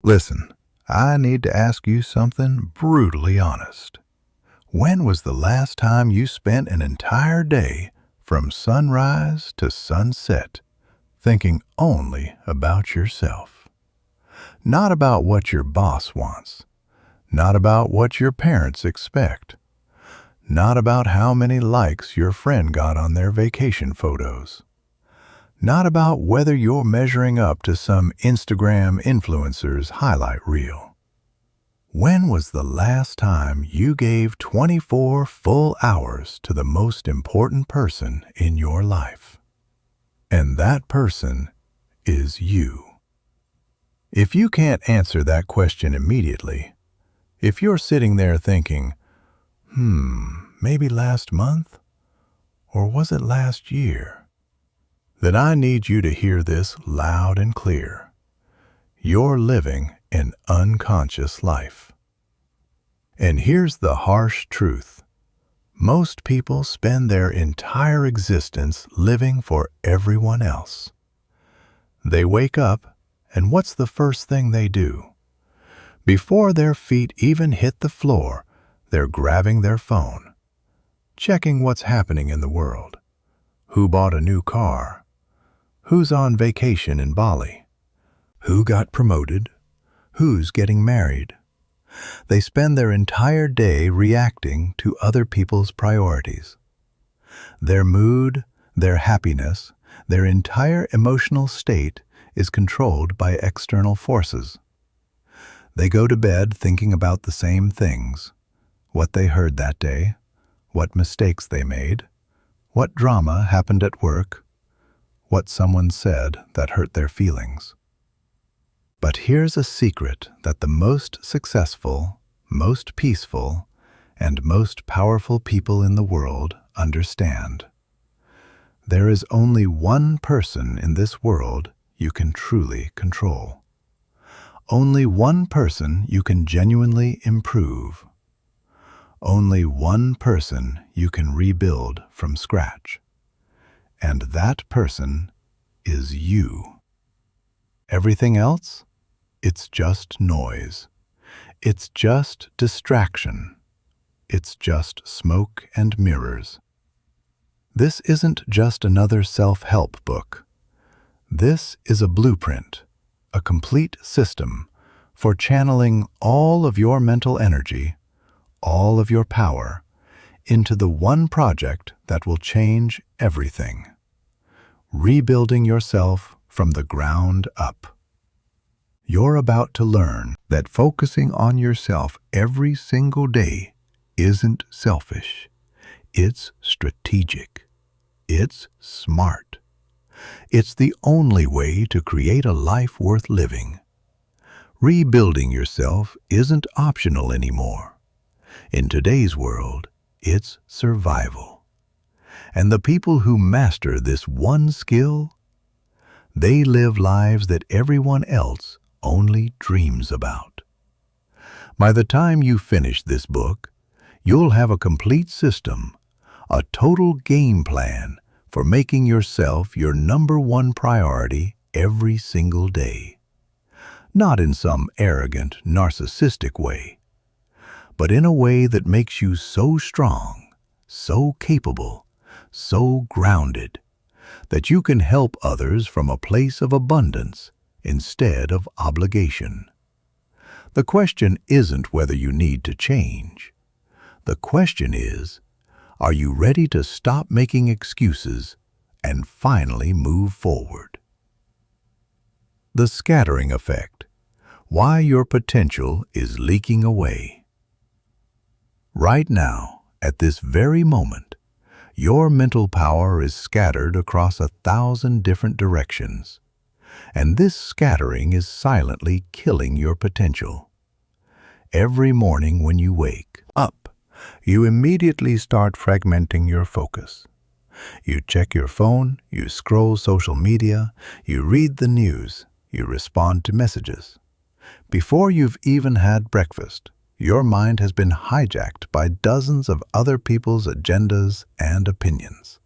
Listen, I need to ask you something brutally honest. When was the last time you spent an entire day from sunrise to sunset thinking only about yourself? Not about what your boss wants, not about what your parents expect, not about how many likes your friend got on their vacation photos, not about whether you're measuring up to some Instagram influencer's highlight reel. When was the last time you gave 24 full hours to the most important person in your life? And that person is you. If you can't answer that question immediately, if you're sitting there thinking, maybe last month? Or was it last year? Then I need you to hear this loud and clear. You're living an unconscious life. And here's the harsh truth. Most people spend their entire existence living for everyone else. They wake up, and what's the first thing they do? Before their feet even hit the floor, they're grabbing their phone, checking what's happening in the world. Who bought a new car? Who's on vacation in Bali? Who got promoted? Who's getting married? They spend their entire day reacting to other people's priorities. Their mood, their happiness, their entire emotional state is controlled by external forces. They go to bed thinking about the same things: what they heard that day, what mistakes they made, what drama happened at work, what someone said that hurt their feelings. But here's a secret that the most successful, most peaceful, and most powerful people in the world understand. There is only one person in this world you can truly control. Only one person you can genuinely improve. Only one person you can rebuild from scratch. And that person is you. Everything else? It's just noise. It's just distraction. It's just smoke and mirrors. This isn't just another self-help book. This is a blueprint, a complete system for channeling all of your mental energy, all of your power, into the one project that will change everything. Rebuilding yourself from the ground up. You're about to learn that focusing on yourself every single day isn't selfish. It's strategic. It's smart. It's the only way to create a life worth living. Rebuilding yourself isn't optional anymore. In today's world, it's survival. And the people who master this one skill, they live lives that everyone else only dreams about. By the time you finish this book, you'll have a complete system, a total game plan for making yourself your number one priority every single day. Not in some arrogant, narcissistic way, but in a way that makes you so strong, so capable, so grounded, that you can help others from a place of abundance instead of obligation. The question isn't whether you need to change. The question is, are you ready to stop making excuses and finally move forward? The scattering effect. Why your potential is leaking away. Right now, at this very moment, your mental power is scattered across 1,000 different directions. And this scattering is silently killing your potential. Every morning when you wake up, you immediately start fragmenting your focus. You check your phone, you scroll social media, you read the news, you respond to messages. Before you've even had breakfast, your mind has been hijacked by dozens of other people's agendas and opinions.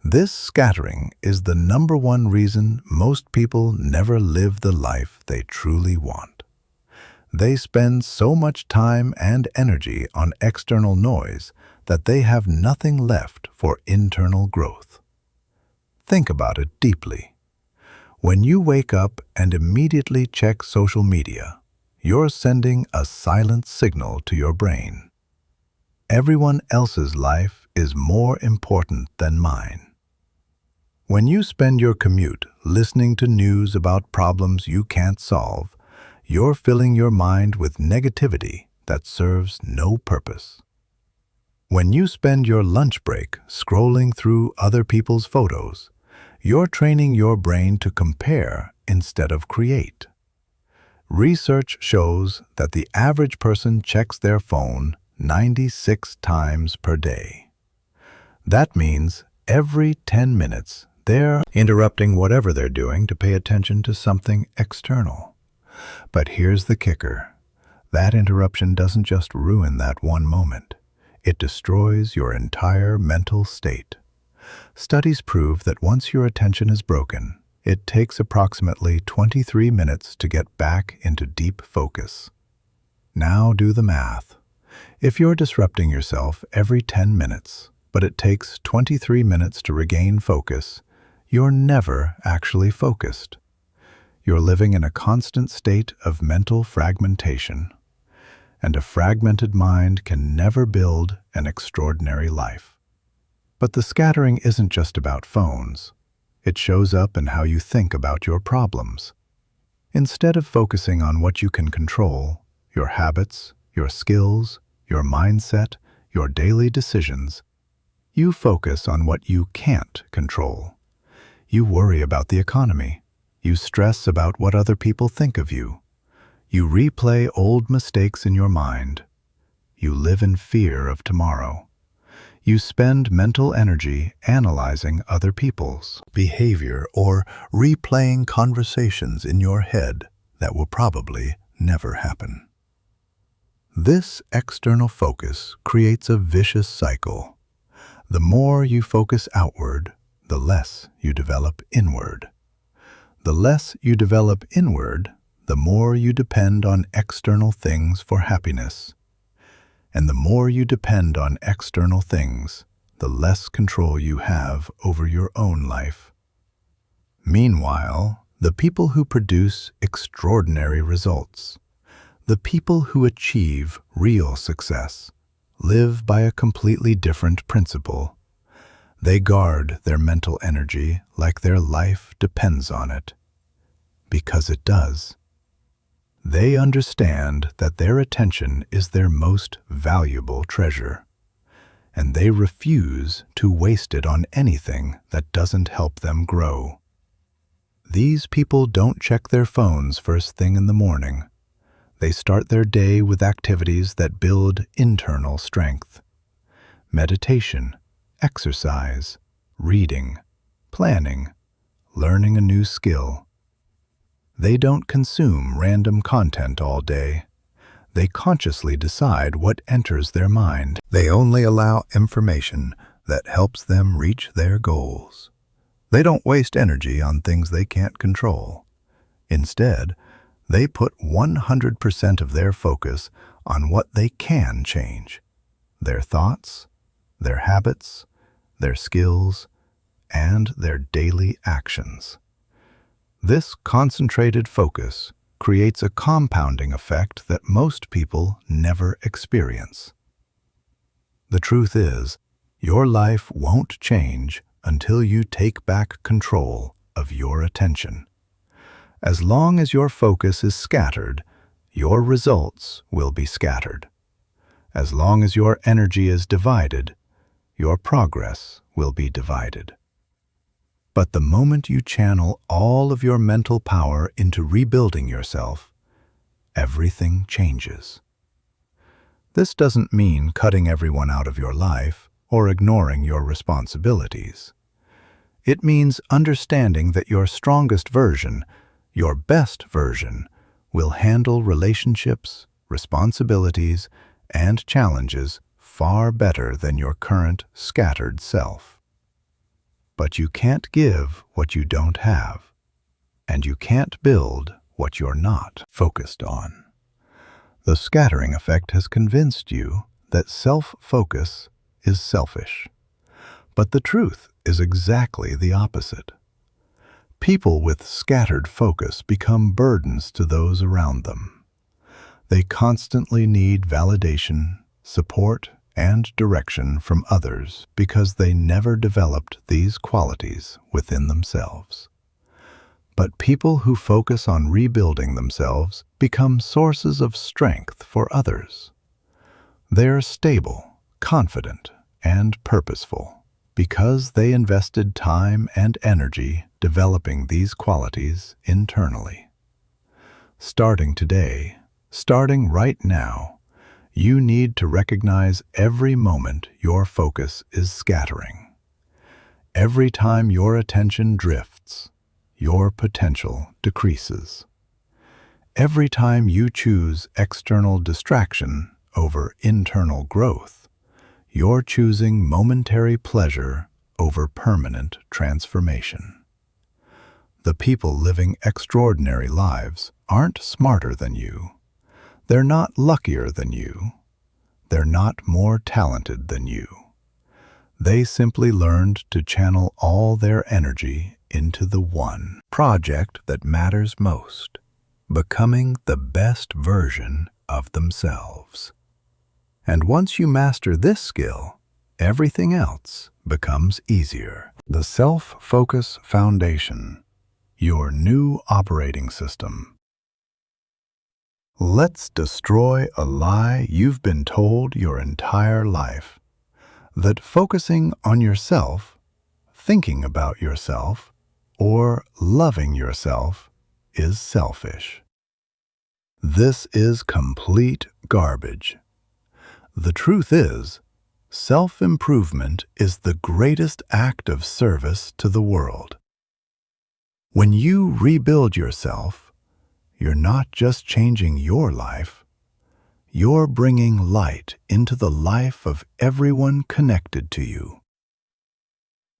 This scattering is the number one reason most people never live the life they truly want. They spend so much time and energy on external noise that they have nothing left for internal growth. Think about it deeply. When you wake up and immediately check social media, you're sending a silent signal to your brain. Everyone else's life is more important than mine. When you spend your commute listening to news about problems you can't solve, you're filling your mind with negativity that serves no purpose. When you spend your lunch break scrolling through other people's photos, you're training your brain to compare instead of create. Research shows that the average person checks their phone 96 times per day. That means every 10 minutes they're interrupting whatever they're doing to pay attention to something external. But here's the kicker. That interruption doesn't just ruin that one moment. It destroys your entire mental state. Studies prove that once your attention is broken, it takes approximately 23 minutes to get back into deep focus. Now do the math. If you're disrupting yourself every 10 minutes, but it takes 23 minutes to regain focus, you're never actually focused. You're living in a constant state of mental fragmentation, and a fragmented mind can never build an extraordinary life. But the scattering isn't just about phones. It shows up in how you think about your problems. Instead of focusing on what you can control, your habits, your skills, your mindset, your daily decisions, you focus on what you can't control. You worry about the economy. You stress about what other people think of you. You replay old mistakes in your mind. You live in fear of tomorrow. You spend mental energy analyzing other people's behavior or replaying conversations in your head that will probably never happen. This external focus creates a vicious cycle. The more you focus outward, the less you develop inward. The less you develop inward, the more you depend on external things for happiness. And the more you depend on external things, the less control you have over your own life. Meanwhile, the people who produce extraordinary results, the people who achieve real success, live by a completely different principle. They guard their mental energy like their life depends on it, because it does. They understand that their attention is their most valuable treasure, and they refuse to waste it on anything that doesn't help them grow. These people don't check their phones first thing in the morning. They start their day with activities that build internal strength. Meditation, exercise, reading, planning, learning a new skill. They don't consume random content all day. They consciously decide what enters their mind. They only allow information that helps them reach their goals. They don't waste energy on things they can't control. Instead, they put 100% of their focus on what they can change: their thoughts, their habits, their skills, and their daily actions. This concentrated focus creates a compounding effect that most people never experience. The truth is, your life won't change until you take back control of your attention. As long as your focus is scattered, your results will be scattered. As long as your energy is divided, your progress will be divided. But the moment you channel all of your mental power into rebuilding yourself, everything changes. This doesn't mean cutting everyone out of your life or ignoring your responsibilities. It means understanding that your strongest version, your best version, will handle relationships, responsibilities, and challenges far better than your current scattered self. But you can't give what you don't have, and you can't build what you're not focused on. The scattering effect has convinced you that self-focus is selfish. But the truth is exactly the opposite. People with scattered focus become burdens to those around them. They constantly need validation, support, and direction from others because they never developed these qualities within themselves. But people who focus on rebuilding themselves become sources of strength for others. They are stable, confident, and purposeful because they invested time and energy developing these qualities internally. Starting today, starting right now, you need to recognize every moment your focus is scattering. Every time your attention drifts, your potential decreases. Every time you choose external distraction over internal growth, you're choosing momentary pleasure over permanent transformation. The people living extraordinary lives aren't smarter than you. They're not luckier than you. They're not more talented than you. They simply learned to channel all their energy into the one project that matters most, becoming the best version of themselves. And once you master this skill, everything else becomes easier. The Self-Focus Foundation, your new operating system. Let's destroy a lie you've been told your entire life, that focusing on yourself, thinking about yourself, or loving yourself is selfish. This is complete garbage. The truth is, self-improvement is the greatest act of service to the world. When you rebuild yourself, you're not just changing your life, you're bringing light into the life of everyone connected to you.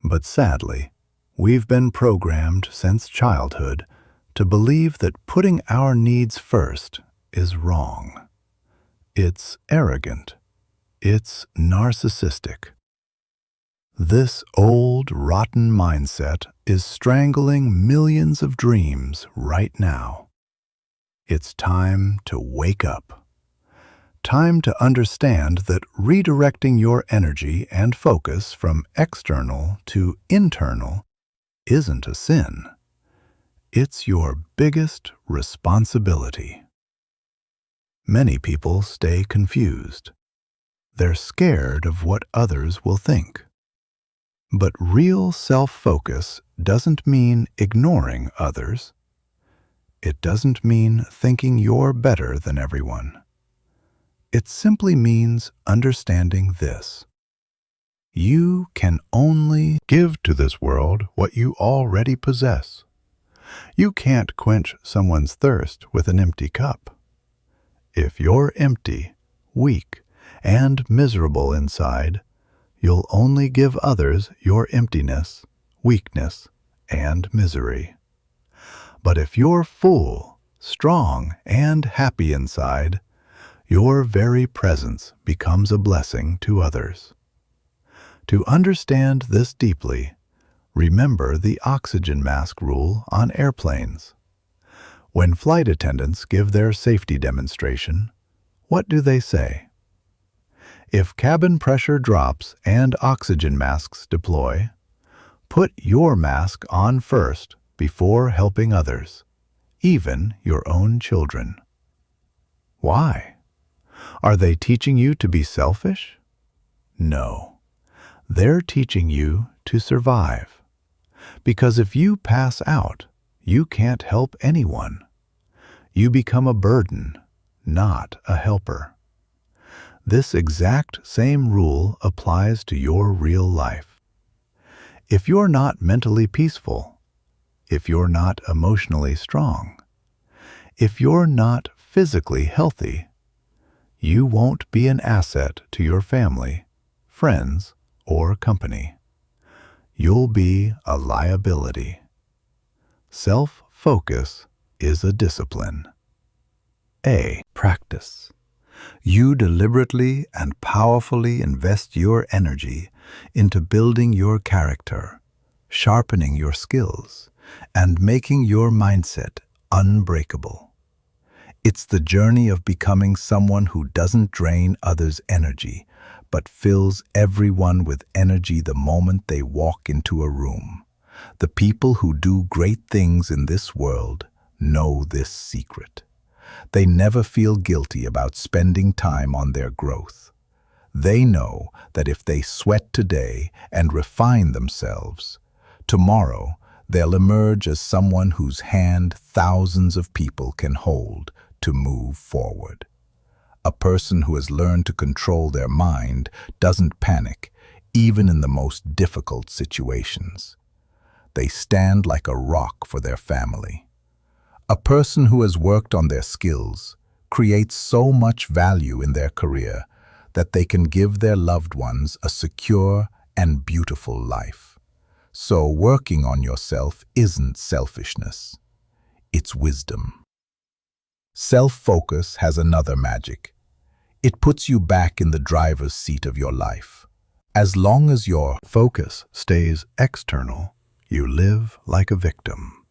But sadly, we've been programmed since childhood to believe that putting our needs first is wrong. It's arrogant. It's narcissistic. This old, rotten mindset is strangling millions of dreams right now. It's time to wake up. Time to understand that redirecting your energy and focus from external to internal isn't a sin. It's your biggest responsibility. Many people stay confused. They're scared of what others will think. But real self-focus doesn't mean ignoring others. It doesn't mean thinking you're better than everyone. It simply means understanding this. You can only give to this world what you already possess. You can't quench someone's thirst with an empty cup. If you're empty, weak, and miserable inside, you'll only give others your emptiness, weakness, and misery. But if you're full, strong, and happy inside, your very presence becomes a blessing to others. To understand this deeply, remember the oxygen mask rule on airplanes. When flight attendants give their safety demonstration, what do they say? If cabin pressure drops and oxygen masks deploy, put your mask on first before helping others, even your own children. Why? Are they teaching you to be selfish? No. They're teaching you to survive. Because if you pass out, you can't help anyone. You become a burden, not a helper. This exact same rule applies to your real life. If you're not mentally peaceful, if you're not emotionally strong, if you're not physically healthy, you won't be an asset to your family, friends, or company. You'll be a liability. Self-focus is a discipline. A. Practice. You deliberately and powerfully invest your energy into building your character, sharpening your skills, and making your mindset unbreakable. It's the journey of becoming someone who doesn't drain others' energy, but fills everyone with energy the moment they walk into a room. The people who do great things in this world know this secret. They never feel guilty about spending time on their growth. They know that if they sweat today and refine themselves, tomorrow they'll emerge as someone whose hand thousands of people can hold to move forward. A person who has learned to control their mind doesn't panic, even in the most difficult situations. They stand like a rock for their family. A person who has worked on their skills creates so much value in their career that they can give their loved ones a secure and beautiful life. So working on yourself isn't selfishness, it's wisdom. Self-focus has another magic. It puts you back in the driver's seat of your life. As long as your focus stays external, you live like a victim.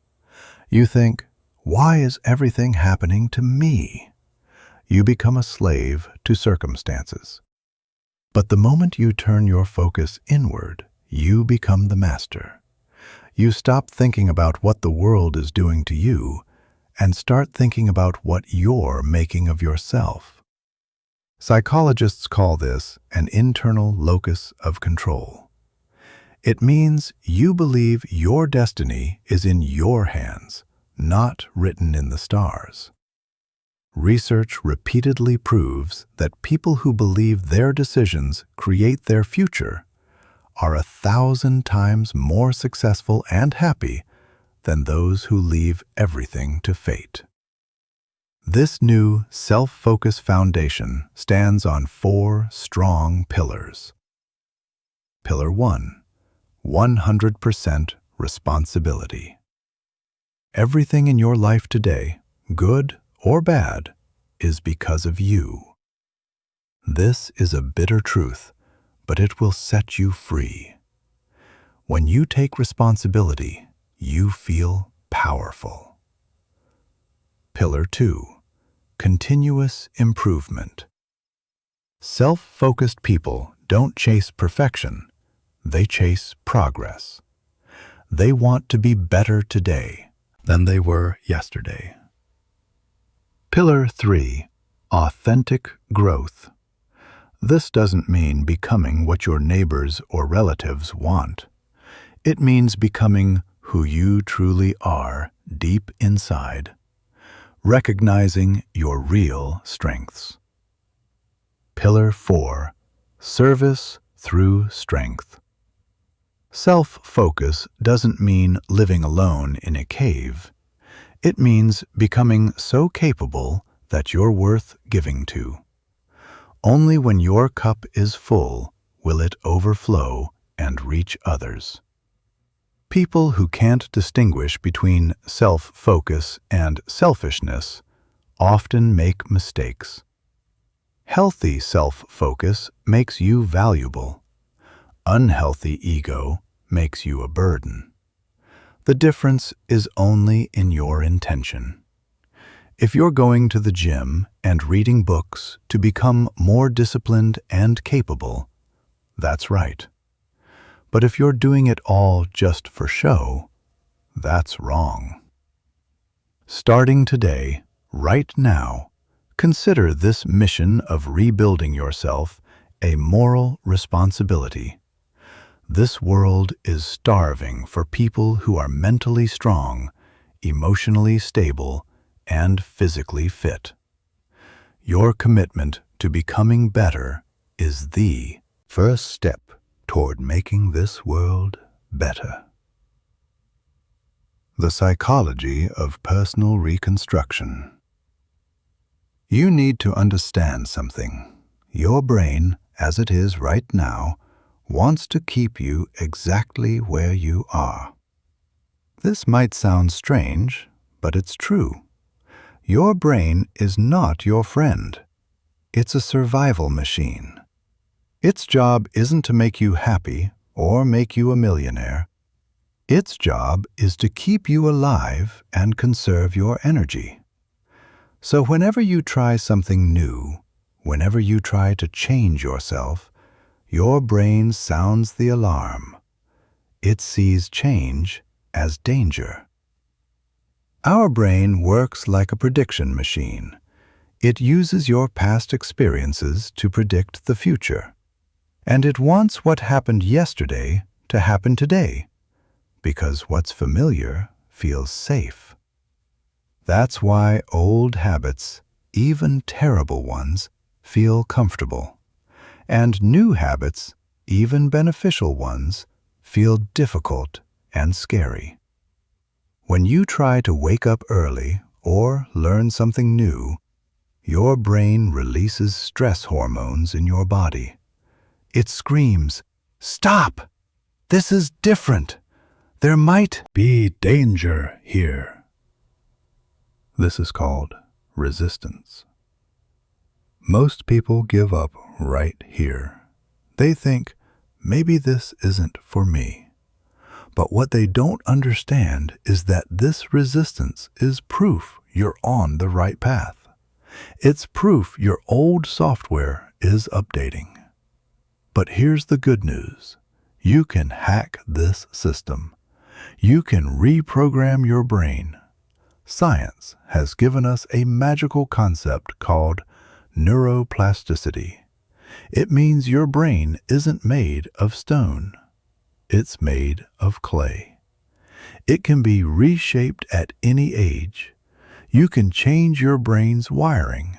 You think, why is everything happening to me? You become a slave to circumstances. But the moment you turn your focus inward, you become the master. You stop thinking about what the world is doing to you and start thinking about what you're making of yourself. Psychologists call this an internal locus of control. It means you believe your destiny is in your hands, not written in the stars. Research repeatedly proves that people who believe their decisions create their future are 1,000 times more successful and happy than those who leave everything to fate. This new self-focus foundation stands on 4 strong pillars. Pillar 1. 100% responsibility. Everything in your life today, good or bad, is because of you. This is a bitter truth, but it will set you free. When you take responsibility, you feel powerful. Pillar 2. Continuous improvement. Self-focused people don't chase perfection, they chase progress. They want to be better today than they were yesterday. Pillar 3. Authentic growth. This doesn't mean becoming what your neighbors or relatives want. It means becoming who you truly are deep inside, recognizing your real strengths. Pillar 4. Service through strength. Self-focus doesn't mean living alone in a cave. It means becoming so capable that you're worth giving to. Only when your cup is full will it overflow and reach others. People who can't distinguish between self-focus and selfishness often make mistakes. Healthy self-focus makes you valuable. Unhealthy ego makes you a burden. The difference is only in your intention. If you're going to the gym and reading books to become more disciplined and capable, that's right. But if you're doing it all just for show, that's wrong. Starting today, right now, consider this mission of rebuilding yourself a moral responsibility. This world is starving for people who are mentally strong, emotionally stable, and physically fit. Your commitment to becoming better is the first step toward making this world better. The psychology of personal reconstruction. You need to understand something. Your brain, as it is right now, wants to keep you exactly where you are. This might sound strange, but it's true. Your brain is not your friend. It's a survival machine. Its job isn't to make you happy or make you a millionaire. Its job is to keep you alive and conserve your energy. So whenever you try something new, whenever you try to change yourself, your brain sounds the alarm. It sees change as danger. Our brain works like a prediction machine. It uses your past experiences to predict the future. And it wants what happened yesterday to happen today, because what's familiar feels safe. That's why old habits, even terrible ones, feel comfortable. And new habits, even beneficial ones, feel difficult and scary. When you try to wake up early or learn something new, your brain releases stress hormones in your body. It screams, "Stop! This is different. There might be danger here." This is called resistance. Most people give up right here. They think, maybe this isn't for me. But what they don't understand is that this resistance is proof you're on the right path. It's proof your old software is updating. But here's the good news. You can hack this system. You can reprogram your brain. Science has given us a magical concept called neuroplasticity. It means your brain isn't made of stone. It's made of clay. It can be reshaped at any age. You can change your brain's wiring.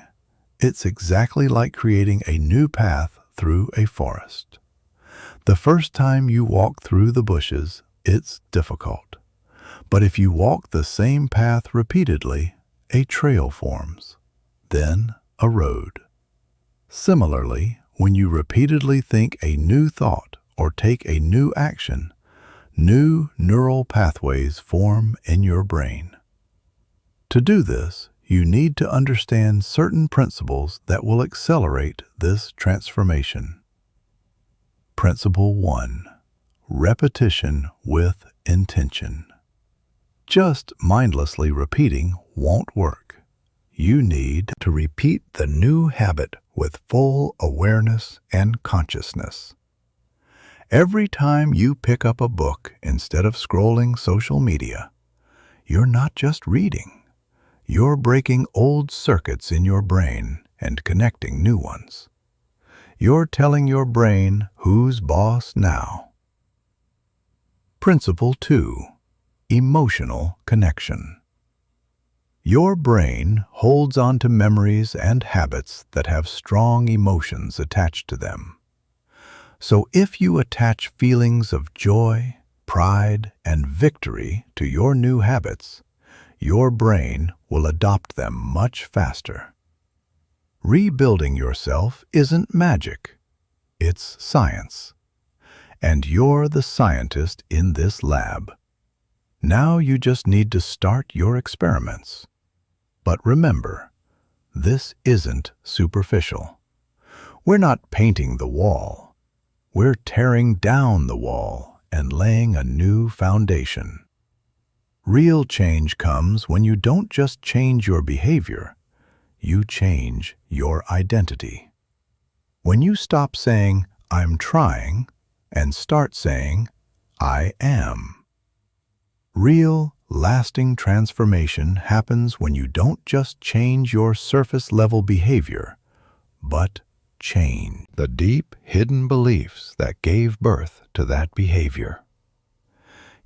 It's exactly like creating a new path through a forest. The first time you walk through the bushes, it's difficult. But if you walk the same path repeatedly, a trail forms, then a road. Similarly, when you repeatedly think a new thought or take a new action, new neural pathways form in your brain. To do this, you need to understand certain principles that will accelerate this transformation. Principle 1. Repetition with intention. Just mindlessly repeating won't work. You need to repeat the new habit with full awareness and consciousness. Every time you pick up a book instead of scrolling social media, you're not just reading. You're breaking old circuits in your brain and connecting new ones. You're telling your brain who's boss now. Principle 2. Emotional connection. Your brain holds on to memories and habits that have strong emotions attached to them. So if you attach feelings of joy, pride, and victory to your new habits, your brain will adopt them much faster. Rebuilding yourself isn't magic. It's science. And you're the scientist in this lab. Now you just need to start your experiments. But remember, this isn't superficial. We're not painting the wall. We're tearing down the wall and laying a new foundation. Real change comes when you don't just change your behavior, you change your identity. When you stop saying, "I'm trying," and start saying, "I am." Real, lasting transformation happens when you don't just change your surface-level behavior, but change the deep, hidden beliefs that gave birth to that behavior.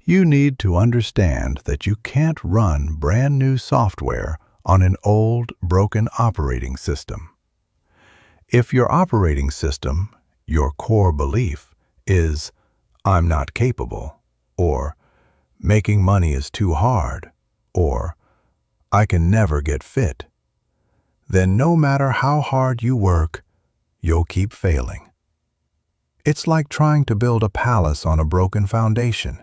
You need to understand that you can't run brand new software on an old, broken operating system. If your operating system, your core belief, is, "I'm not capable," or "making money is too hard," or "I can never get fit," then no matter how hard you work, you'll keep failing. It's like trying to build a palace on a broken foundation.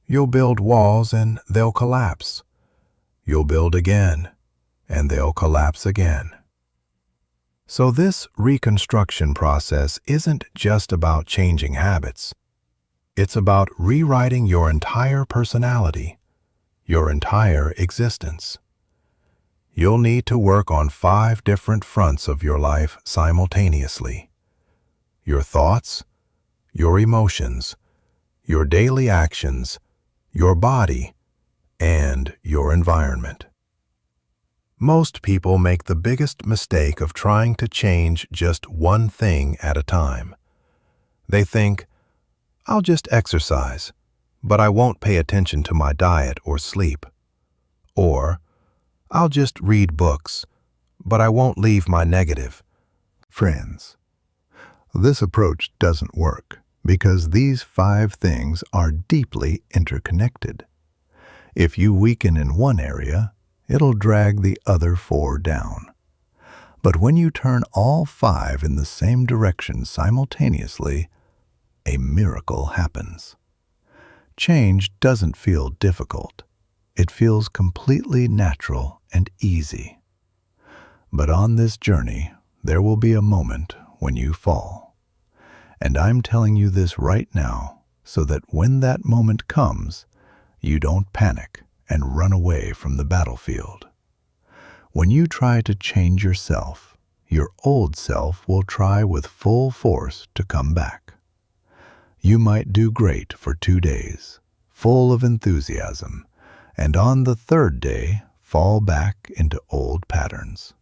You'll build walls and they'll collapse. You'll build again and they'll collapse again. So this reconstruction process isn't just about changing habits. It's about rewriting your entire personality, your entire existence. You'll need to work on 5 different fronts of your life simultaneously: your thoughts, your emotions, your daily actions, your body, and your environment. Most people make the biggest mistake of trying to change just one thing at a time. They think, I'll just exercise, but I won't pay attention to my diet or sleep. Or, I'll just read books, but I won't leave my negative. Friends, this approach doesn't work because these 5 things are deeply interconnected. If you weaken in one area, it'll drag the other 4 down. But when you turn all 5 in the same direction simultaneously, a miracle happens. Change doesn't feel difficult. It feels completely natural and easy. But on this journey, there will be a moment when you fall. And I'm telling you this right now so that when that moment comes, you don't panic and run away from the battlefield. When you try to change yourself, your old self will try with full force to come back. You might do great for 2 days, full of enthusiasm, and on the 3rd day, fall back into old patterns.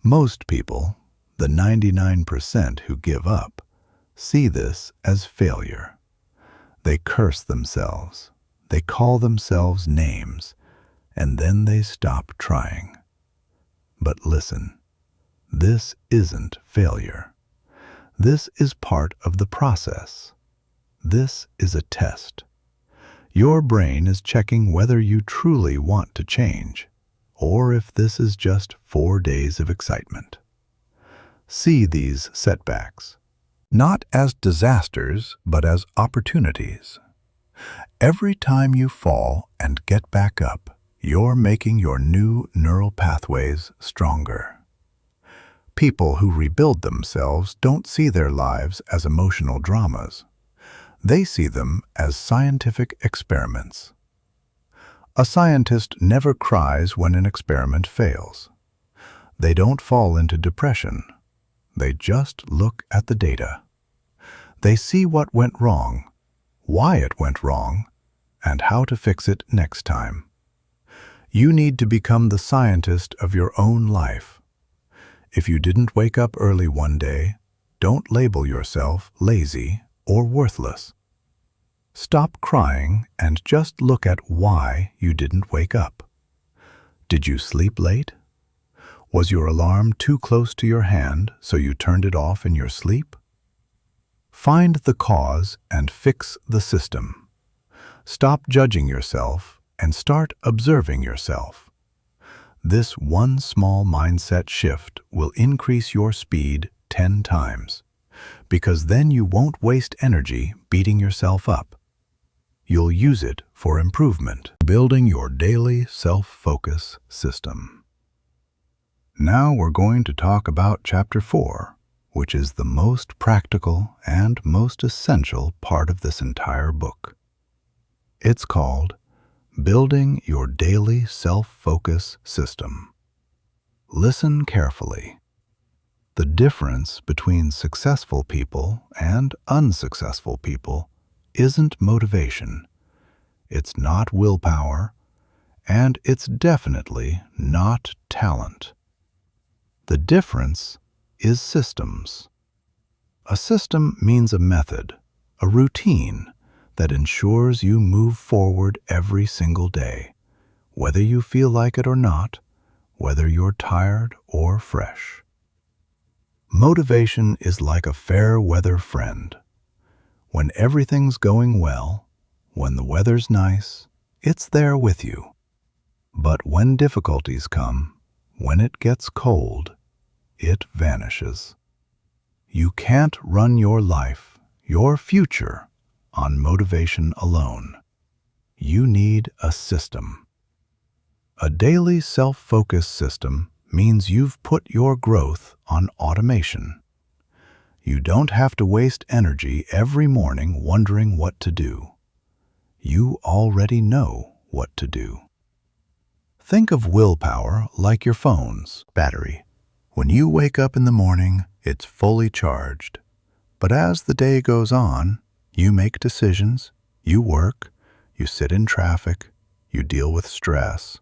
Most people, the 99% who give up, see this as failure. They curse themselves. They call themselves names, and then they stop trying. But listen, this isn't failure. This is part of the process. This is a test. Your brain is checking whether you truly want to change, or if this is just 4 days of excitement. See these setbacks, not as disasters, but as opportunities. Every time you fall and get back up, you're making your new neural pathways stronger. People who rebuild themselves don't see their lives as emotional dramas. They see them as scientific experiments. A scientist never cries when an experiment fails. They don't fall into depression. They just look at the data. They see what went wrong, why it went wrong, and how to fix it next time. You need to become the scientist of your own life. If you didn't wake up early one day, don't label yourself lazy or worthless. Stop crying and just look at why you didn't wake up. Did you sleep late? Was your alarm too close to your hand so you turned it off in your sleep? Find the cause and fix the system. Stop judging yourself and start observing yourself. This one small mindset shift will increase your speed 10 times, because then you won't waste energy beating yourself up. You'll use it for improvement, building your daily self-focus system. Now we're going to talk about Chapter 4, which is the most practical and most essential part of this entire book. It's called Building Your Daily Self-Focus System. Listen carefully. The difference between successful people and unsuccessful people isn't motivation, it's not willpower, and it's definitely not talent. The difference is systems. A system means a method, a routine that ensures you move forward every single day, whether you feel like it or not, whether you're tired or fresh. Motivation is like a fair weather friend. When everything's going well, when the weather's nice, it's there with you. But when difficulties come, when it gets cold, it vanishes. You can't run your life, your future, on motivation alone. You need a system. A daily self-focus system means you've put your growth on automation. You don't have to waste energy every morning wondering what to do. You already know what to do. Think of willpower like your phone's battery. When you wake up in the morning, it's fully charged. But as the day goes on, you make decisions, you work, you sit in traffic, you deal with stress.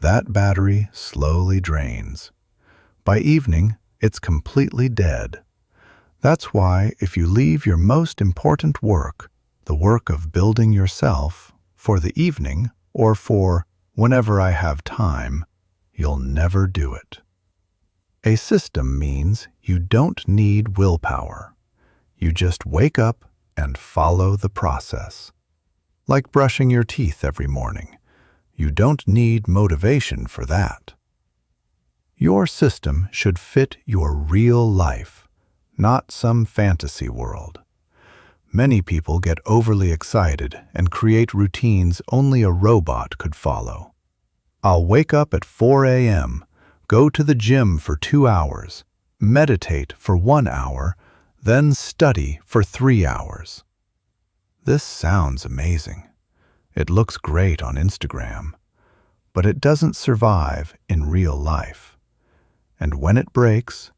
That battery slowly drains. By evening, it's completely dead. That's why if you leave your most important work, the work of building yourself, for the evening or for whenever I have time, you'll never do it. A system means you don't need willpower. You just wake up and follow the process. Like brushing your teeth every morning. You don't need motivation for that. Your system should fit your real life, not some fantasy world. Many people get overly excited and create routines only a robot could follow. I'll wake up at 4 a.m., go to the gym for 2 hours, meditate for 1 hour, then study for 3 hours. This sounds amazing. It looks great on Instagram, but it doesn't survive in real life. And when it breaks,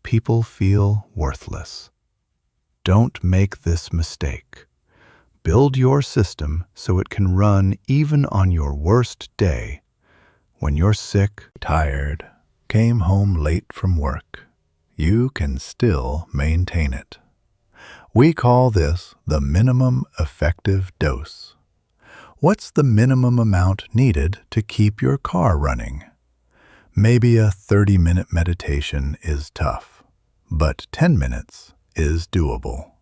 people feel worthless. Don't make this mistake. Build your system so it can run even on your worst day. When you're sick, tired, came home late from work, you can still maintain it. We call this the minimum effective dose. What's the minimum amount needed to keep your car running? Maybe a 30-minute meditation is tough, but 10 minutes is doable.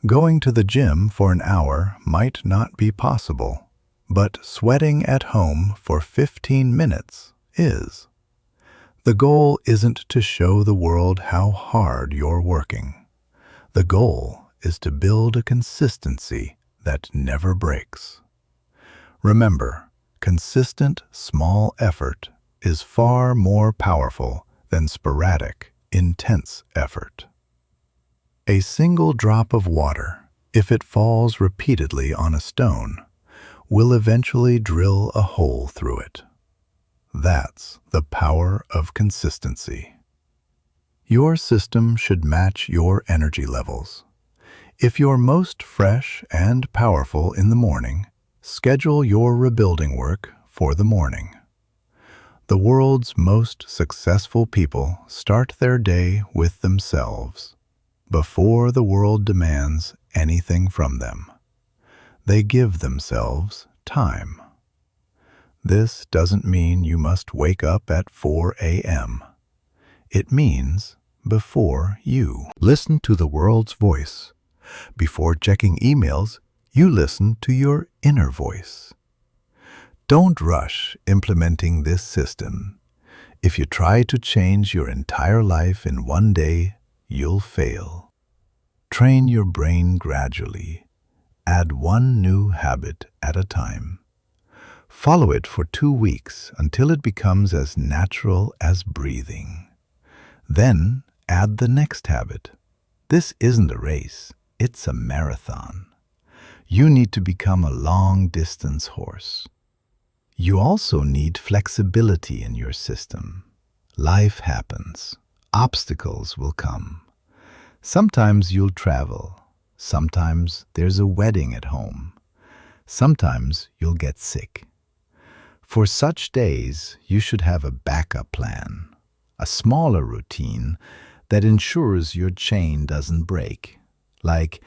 Going to the gym for an hour might not be possible, but sweating at home for 15 minutes is. The goal isn't to show the world how hard you're working. The goal is to build a consistency that never breaks. Remember, consistent small effort is far more powerful than sporadic, intense effort. A single drop of water, if it falls repeatedly on a stone, will eventually drill a hole through it. That's the power of consistency. Your system should match your energy levels. If you're most fresh and powerful in the morning, schedule your rebuilding work for the morning. The world's most successful people start their day with themselves, before the world demands anything from them. They give themselves time. This doesn't mean you must wake up at 4 a.m. It means before you listen to the world's voice. Before checking emails, you listen to your inner voice. Don't rush implementing this system. If you try to change your entire life in one day, you'll fail. Train your brain gradually. Add one new habit at a time. Follow it for 2 weeks until it becomes as natural as breathing. Then add the next habit. This isn't a race, it's a marathon. You need to become a long-distance horse. You also need flexibility in your system. Life happens. Obstacles will come. Sometimes you'll travel. Sometimes there's a wedding at home. Sometimes you'll get sick. For such days, you should have a backup plan, a smaller routine that ensures your chain doesn't break. Like,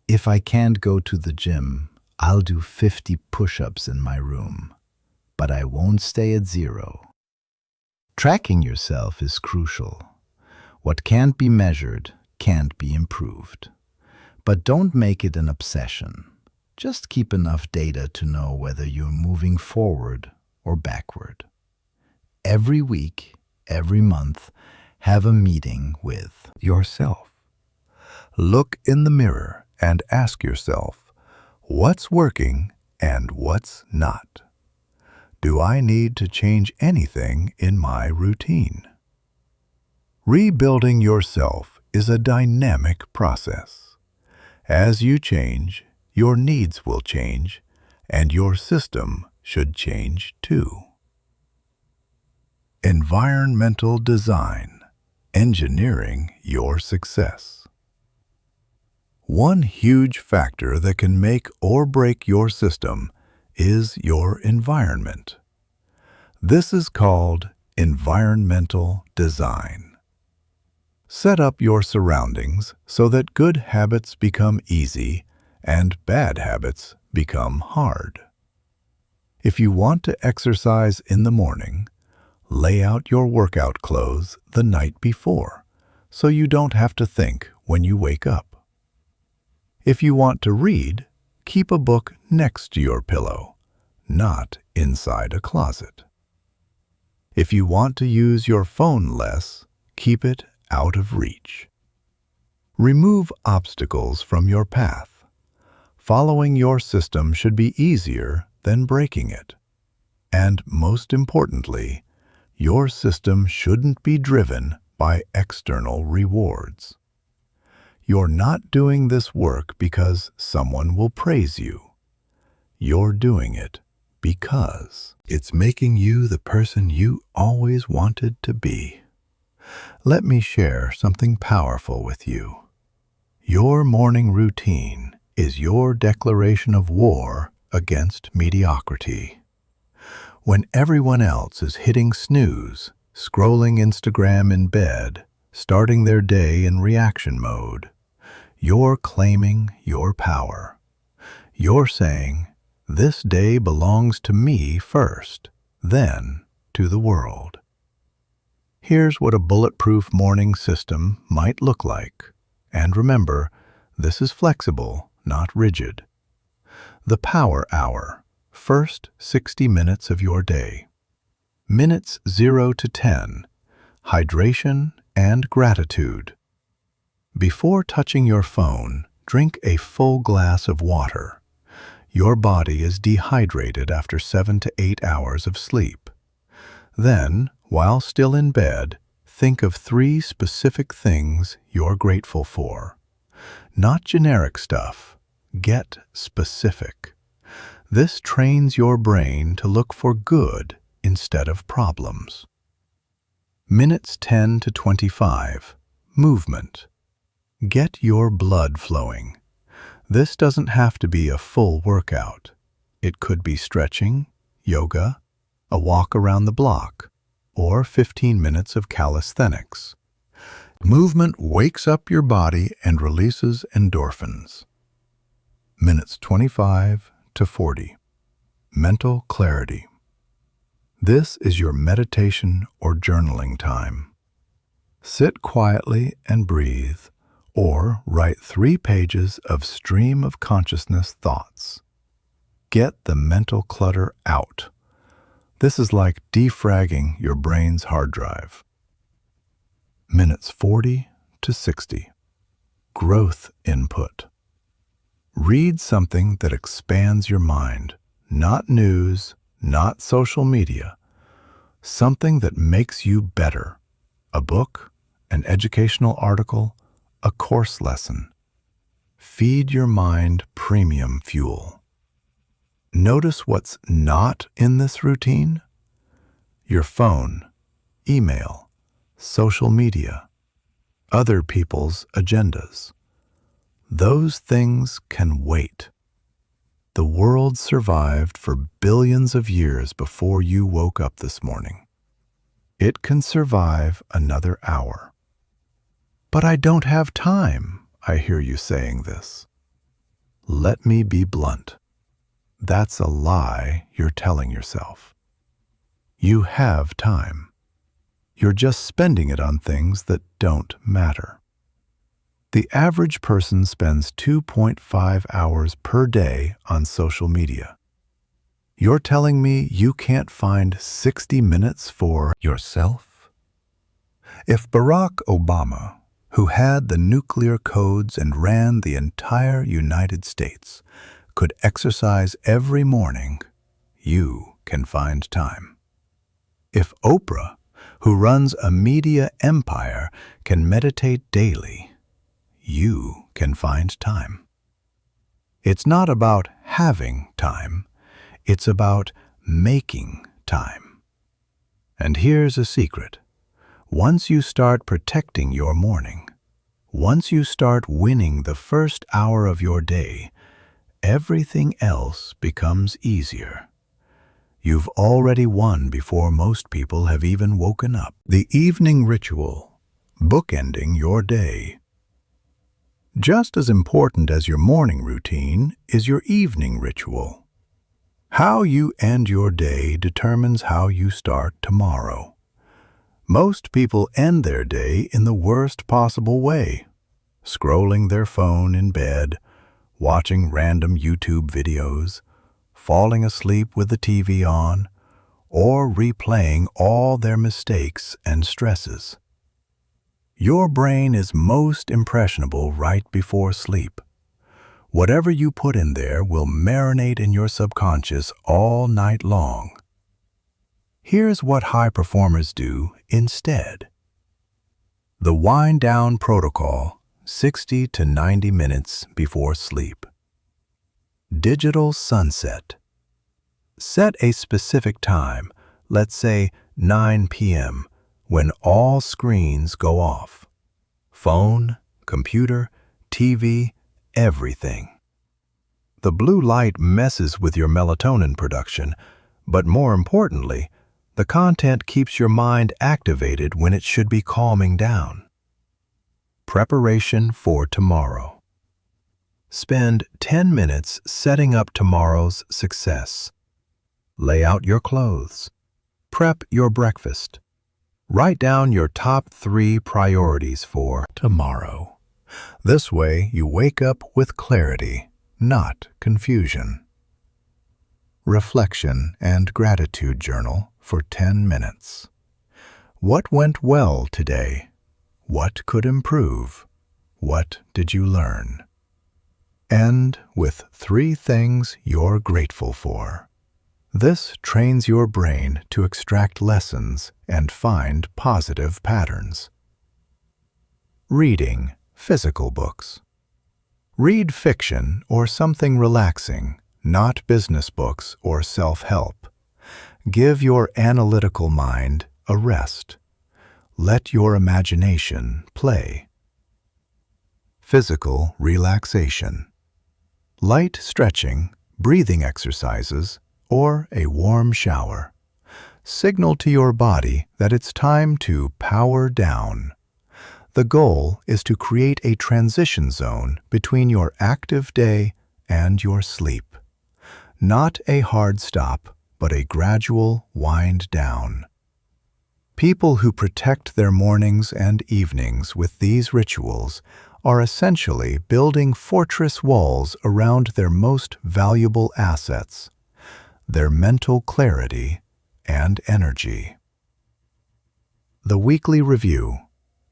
if I can't go to the gym, I'll do 50 push-ups in my room, but I won't stay at 0. Tracking yourself is crucial. What can't be measured can't be improved. But don't make it an obsession. Just keep enough data to know whether you're moving forward or backward. Every week, every month, have a meeting with yourself. Look in the mirror and ask yourself, what's working and what's not? Do I need to change anything in my routine? Rebuilding yourself is a dynamic process. As you change, your needs will change, and your system should change too. Environmental design, engineering your success. One huge factor that can make or break your system is your environment. This is called environmental design. Set up your surroundings so that good habits become easy and bad habits become hard. If you want to exercise in the morning, lay out your workout clothes the night before so you don't have to think when you wake up. If you want to read, keep a book next to your pillow, not inside a closet. If you want to use your phone less, keep it out of reach. Remove obstacles from your path. Following your system should be easier than breaking it. And most importantly, your system shouldn't be driven by external rewards. You're not doing this work because someone will praise you. You're doing it because it's making you the person you always wanted to be. Let me share something powerful with you. Your morning routine is your declaration of war against mediocrity. When everyone else is hitting snooze, scrolling Instagram in bed, starting their day in reaction mode, you're claiming your power. You're saying, "This day belongs to me first, then to the world." Here's what a bulletproof morning system might look like. And remember, this is flexible, not rigid. The Power Hour. First 60 minutes of your day. Minutes 0 to 10. Hydration and gratitude. Before touching your phone, drink a full glass of water. Your body is dehydrated after 7 to 8 hours of sleep. Then, while still in bed, think of 3 specific things you're grateful for. Not generic stuff. Get specific. This trains your brain to look for good instead of problems. Minutes 10 to 25. Movement. Get your blood flowing. This doesn't have to be a full workout. It could be stretching, yoga, a walk around the block, or 15 minutes of calisthenics. Movement wakes up your body and releases endorphins. Minutes 25 to 40. Mental clarity. This is your meditation or journaling time. Sit quietly and breathe, or write 3 pages of stream of consciousness thoughts. Get the mental clutter out. This is like defragging your brain's hard drive. Minutes 40 to 60. Growth input. Read something that expands your mind, not news, not social media. Something that makes you better. A book, an educational article, a course lesson. Feed your mind premium fuel. Notice what's not in this routine. Your phone, email, social media, other people's agendas. Those things can wait. The world survived for billions of years before you woke up this morning. It can survive another hour. But I don't have time, I hear you saying this. Let me be blunt. That's a lie you're telling yourself. You have time. You're just spending it on things that don't matter. The average person spends 2.5 hours per day on social media. You're telling me you can't find 60 minutes for yourself? If Barack Obama, who had the nuclear codes and ran the entire United States, could exercise every morning, you can find time. If Oprah, who runs a media empire, can meditate daily, you can find time. It's not about having time, it's about making time. And here's a secret. Once you start protecting your morning, once you start winning the first hour of your day, everything else becomes easier. You've already won before most people have even woken up. The evening ritual, bookending your day. Just as important as your morning routine is your evening ritual. How you end your day determines how you start tomorrow. Most people end their day in the worst possible way, scrolling their phone in bed, watching random YouTube videos, falling asleep with the TV on, or replaying all their mistakes and stresses. Your brain is most impressionable right before sleep. Whatever you put in there will marinate in your subconscious all night long. Here's what high performers do instead. The wind-down protocol, 60 to 90 minutes before sleep. Digital sunset. Set a specific time, let's say 9 p.m., when all screens go off. Phone, computer, TV, everything. The blue light messes with your melatonin production, but more importantly, the content keeps your mind activated when it should be calming down. Preparation for tomorrow. Spend 10 minutes setting up tomorrow's success. Lay out your clothes. Prep your breakfast. Write down your top 3 priorities for tomorrow. This way, you wake up with clarity, not confusion. Reflection and gratitude journal for 10 minutes. What went well today? What could improve? What did you learn? End with 3 things you're grateful for. This trains your brain to extract lessons and find positive patterns. Reading physical books. Read fiction or something relaxing, not business books or self-help. Give your analytical mind a rest. Let your imagination play. Physical relaxation. Light stretching, breathing exercises, or a warm shower. Signal to your body that it's time to power down. The goal is to create a transition zone between your active day and your sleep. Not a hard stop, but a gradual wind down. People who protect their mornings and evenings with these rituals are essentially building fortress walls around their most valuable assets, their mental clarity and energy. The weekly review,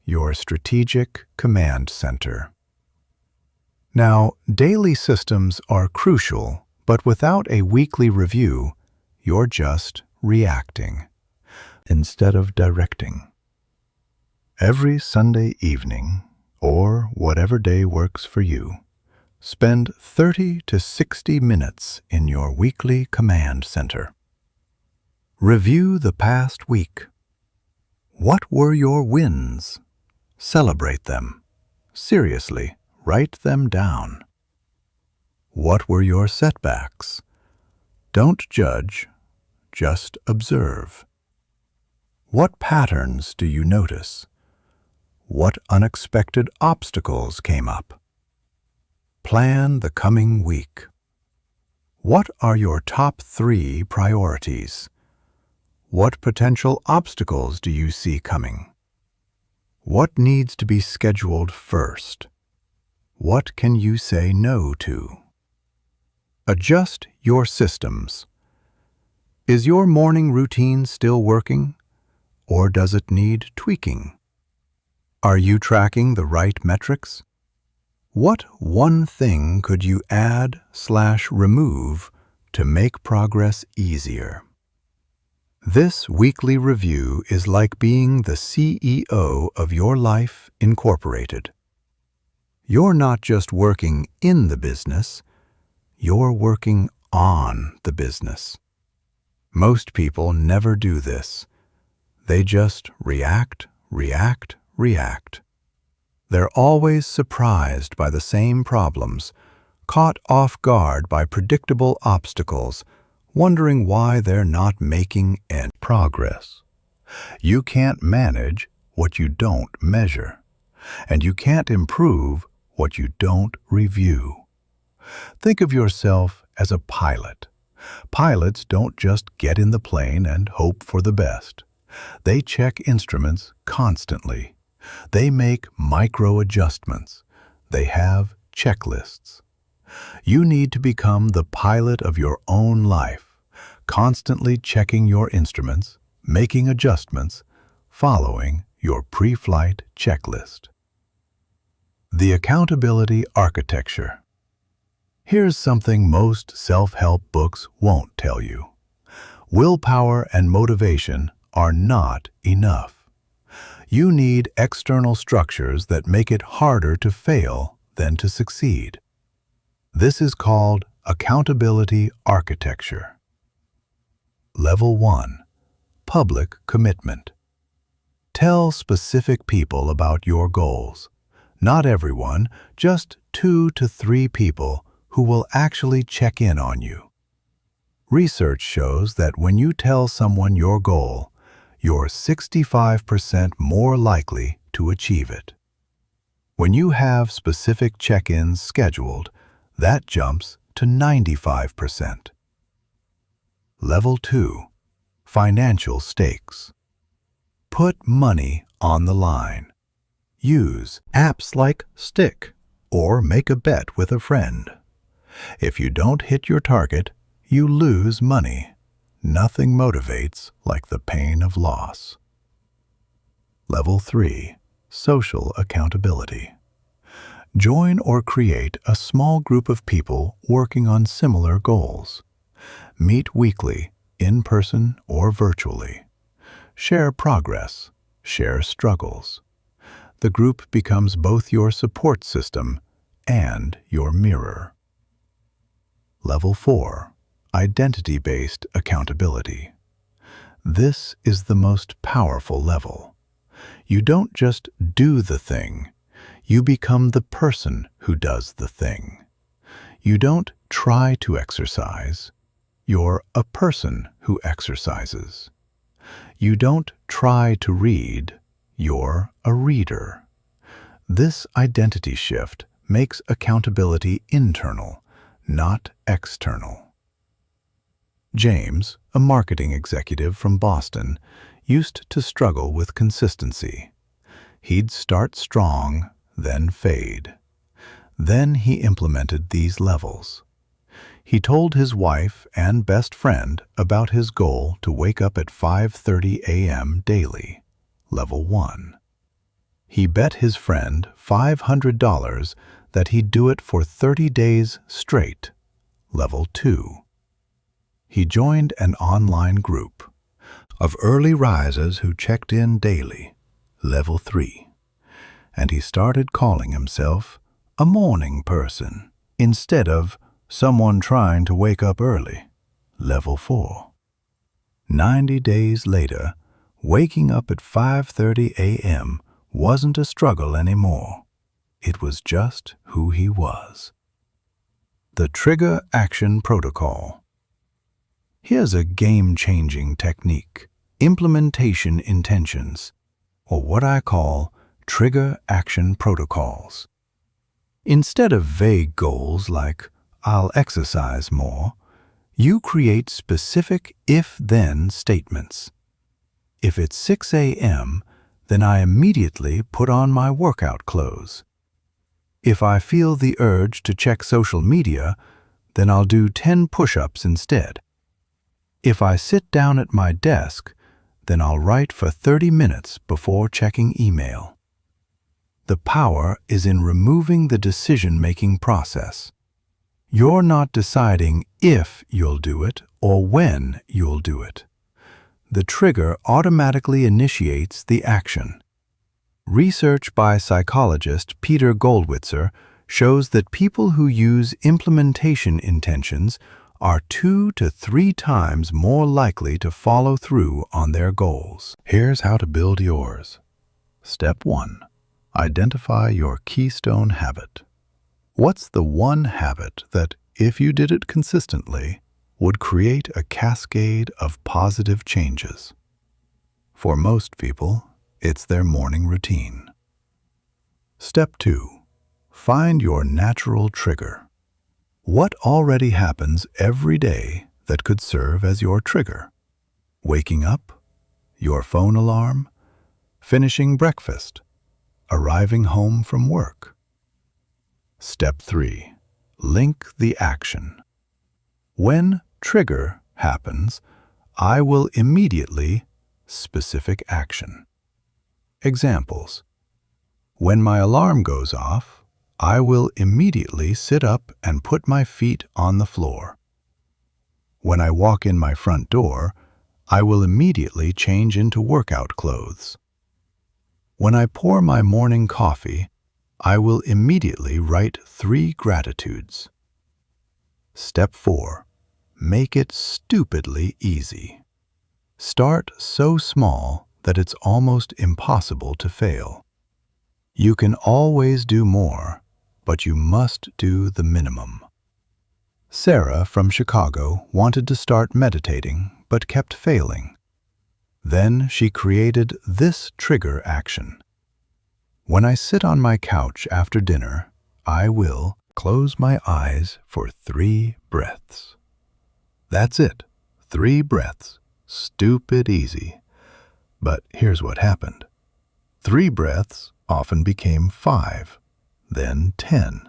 your strategic command center. Now, daily systems are crucial, but without a weekly review, you're just reacting instead of directing. Every Sunday evening, or whatever day works for you, spend 30 to 60 minutes in your weekly command center. Review the past week. What were your wins? Celebrate them. Seriously, write them down. What were your setbacks? Don't judge, just observe. What patterns do you notice? What unexpected obstacles came up? Plan the coming week. What are your top 3 priorities? What potential obstacles do you see coming? What needs to be scheduled first? What can you say no to? Adjust your systems. Is your morning routine still working, or does it need tweaking? Are you tracking the right metrics? What one thing could you add/remove to make progress easier? This weekly review is like being the CEO of your life incorporated. You're not just working in the business, you're working on the business. Most people never do this. They just react, react, react. They're always surprised by the same problems, caught off guard by predictable obstacles, wondering why they're not making any progress. You can't manage what you don't measure, and you can't improve what you don't review. Think of yourself as a pilot. Pilots don't just get in the plane and hope for the best. They check instruments constantly. They make micro adjustments. They have checklists. You need to become the pilot of your own life, constantly checking your instruments, making adjustments, following your pre-flight checklist. The accountability architecture. Here's something most self-help books won't tell you. Willpower and motivation are not enough. You need external structures that make it harder to fail than to succeed. This is called accountability architecture. Level 1. Public commitment. Tell specific people about your goals. Not everyone, just 2 to 3 people who will actually check in on you. Research shows that when you tell someone your goal, you're 65% more likely to achieve it. When you have specific check-ins scheduled, that jumps to 95%. Level 2. Financial stakes. Put money on the line. Use apps like Stick or make a bet with a friend. If you don't hit your target, you lose money. Nothing motivates like the pain of loss. Level 3. Social accountability. Join or create a small group of people working on similar goals. Meet weekly, in person or virtually. Share progress, share struggles. The group becomes both your support system and your mirror. Level 4. Identity-based accountability. This is the most powerful level. You don't just do the thing, you become the person who does the thing. You don't try to exercise, you're a person who exercises. You don't try to read, you're a reader. This identity shift makes accountability internal, not external. James, a marketing executive from Boston, used to struggle with consistency. He'd start strong, then fade. Then he implemented these levels. He told his wife and best friend about his goal to wake up at 5:30 a.m. daily, level 1. He bet his friend $500 that he'd do it for 30 days straight, level 2. He joined an online group of early risers who checked in daily, level 3. And he started calling himself a morning person instead of someone trying to wake up early, level 4. 90 days later, waking up at 5:30 a.m. wasn't a struggle anymore. It was just who he was. The Trigger Action Protocol. Here's a game-changing technique, implementation intentions, or what I call trigger action protocols. Instead of vague goals like, I'll exercise more, you create specific if-then statements. If it's 6 a.m., then I immediately put on my workout clothes. If I feel the urge to check social media, then I'll do 10 push-ups instead. If I sit down at my desk, then I'll write for 30 minutes before checking email. The power is in removing the decision-making process. You're not deciding if you'll do it or when you'll do it. the trigger automatically initiates the action. Research by psychologist Peter Goldwitzer shows that people who use implementation intentions are 2 to 3 times more likely to follow through on their goals. Here's how to build yours. Step 1. Identify your keystone habit. What's the one habit that, if you did it consistently, would create a cascade of positive changes? For most people, it's their morning routine. Step 2. Find your natural trigger. What already happens every day that could serve as your trigger? Waking up, your phone alarm, finishing breakfast, arriving home from work. Step 3. Link the action. When trigger happens, I will immediately specific action. Examples. When my alarm goes off, I will immediately sit up and put my feet on the floor. When I walk in my front door, I will immediately change into workout clothes. When I pour my morning coffee, I will immediately write 3 gratitudes. Step 4. Make it stupidly easy. Start so small that it's almost impossible to fail. You can always do more, but you must do the minimum. Sarah from Chicago wanted to start meditating, but kept failing. Then she created this trigger action. When I sit on my couch after dinner, I will close my eyes for 3 breaths. That's it, 3 breaths. Stupid easy. But here's what happened. 3 breaths often became 5, then 10.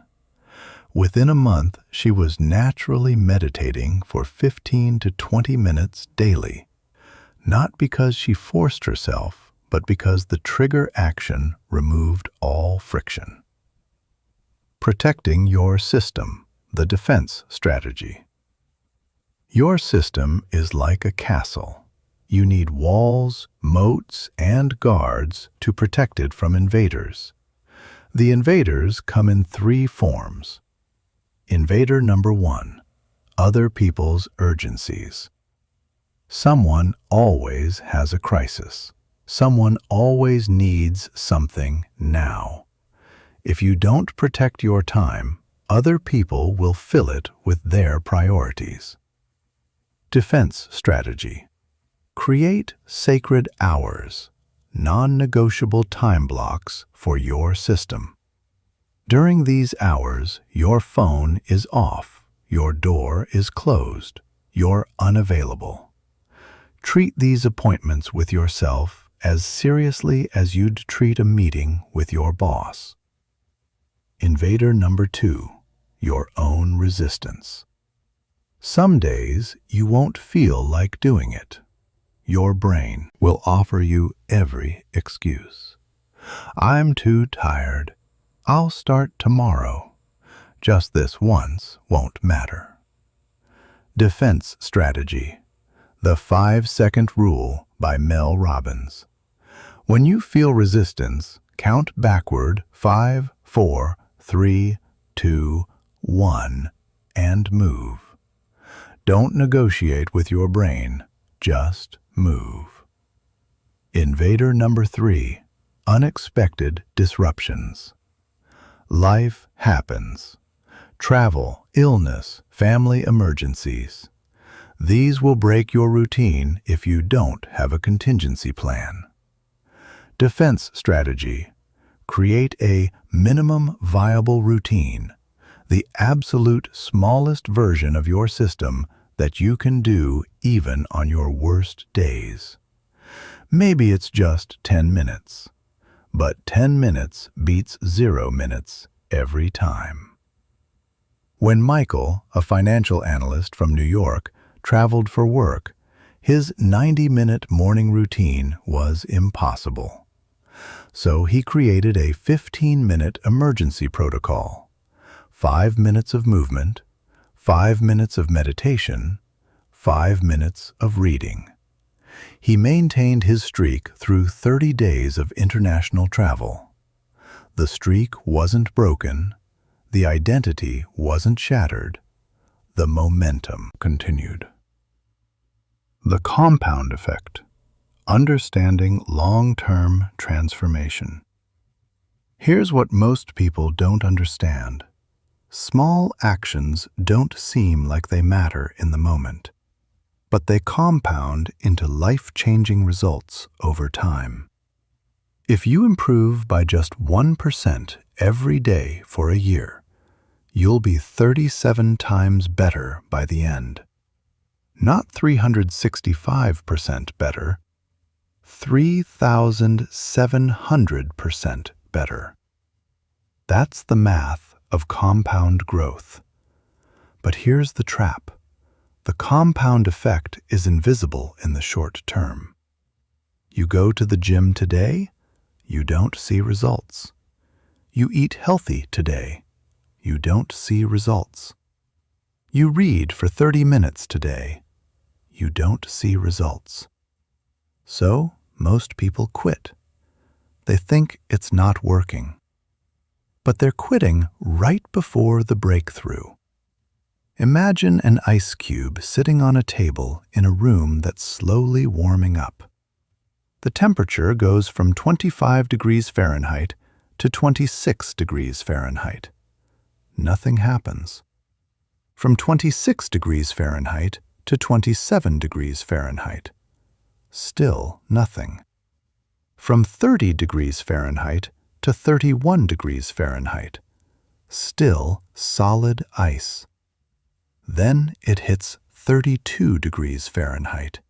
Within a month, she was naturally meditating for 15 to 20 minutes daily, not because she forced herself, but because the trigger action removed all friction. Protecting your system, the defense strategy. Your system is like a castle. You need walls, moats, and guards to protect it from invaders. The invaders come in 3 forms. Invader number 1, other people's urgencies. Someone always has a crisis. Someone always needs something now. If you don't protect your time, other people will fill it with their priorities. Defense strategy. Create sacred hours, non-negotiable time blocks for your system. During these hours, your phone is off, your door is closed, you're unavailable. Treat these appointments with yourself as seriously as you'd treat a meeting with your boss. Invader number 2, your own resistance. Some days you won't feel like doing it. Your brain will offer you every excuse. I'm too tired. I'll start tomorrow. Just this once won't matter. Defense strategy. The 5-second rule by Mel Robbins. When you feel resistance, count backward 5, 4, 3, 2, 1, and move. Don't negotiate with your brain, just move. Invader number 3, unexpected disruptions. Life happens. Travel, illness, family emergencies. These will break your routine if you don't have a contingency plan. Defense strategy. Create a minimum viable routine, the absolute smallest version of your system that you can do even on your worst days. Maybe it's just 10 minutes, but 10 minutes beats 0 minutes every time. When Michael, a financial analyst from New York, traveled for work, his 90-minute morning routine was impossible. So he created a 15-minute emergency protocol. 5 minutes of movement, 5 minutes of meditation, 5 minutes of reading. He maintained his streak through 30 days of international travel. The streak wasn't broken, the identity wasn't shattered, the momentum continued. The compound effect. Understanding long-term transformation. Here's what most people don't understand. Small actions don't seem like they matter in the moment, but they compound into life-changing results over time. If you improve by just 1% every day for a year, you'll be 37 times better by the end. Not 365% better, 3,700% better. That's the math of compound growth. But here's the trap. The compound effect is invisible in the short term. You go to the gym today, you don't see results. You eat healthy today, you don't see results. You read for 30 minutes today, you don't see results. So, most people quit. They think it's not working. But they're quitting right before the breakthrough. Imagine an ice cube sitting on a table in a room that's slowly warming up. The temperature goes from 25 degrees Fahrenheit to 26 degrees Fahrenheit. Nothing happens. From 26 degrees Fahrenheit to 27 degrees Fahrenheit. Still nothing. From 30 degrees Fahrenheit to 31 degrees Fahrenheit. Still solid ice. Then it hits 32 degrees Fahrenheit,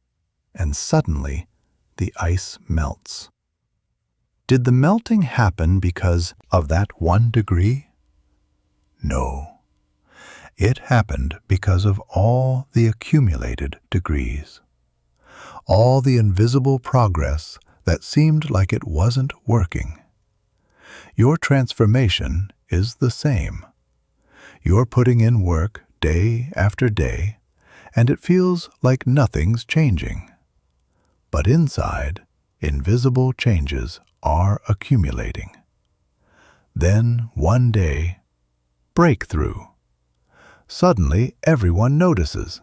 and suddenly the ice melts. Did the melting happen because of that 1 degree? No. It happened because of all the accumulated degrees. All the invisible progress that seemed like it wasn't working. Your transformation is the same. You're putting in work day after day, and it feels like nothing's changing. But inside, invisible changes are accumulating. Then, one day, breakthrough. Suddenly, everyone notices.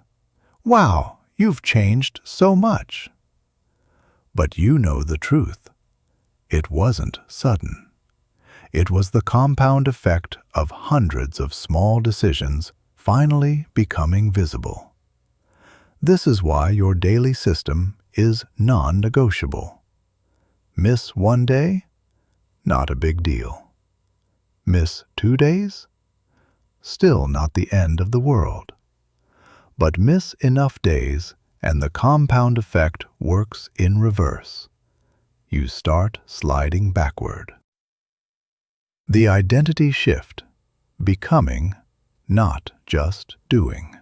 Wow, you've changed so much. But you know the truth. It wasn't sudden. It was the compound effect of hundreds of small decisions finally becoming visible. This is why your daily system is non-negotiable. Miss 1 day? Not a big deal. Miss 2 days? Still not the end of the world. But miss enough days and the compound effect works in reverse. You start sliding backward. The identity shift, becoming, not just doing.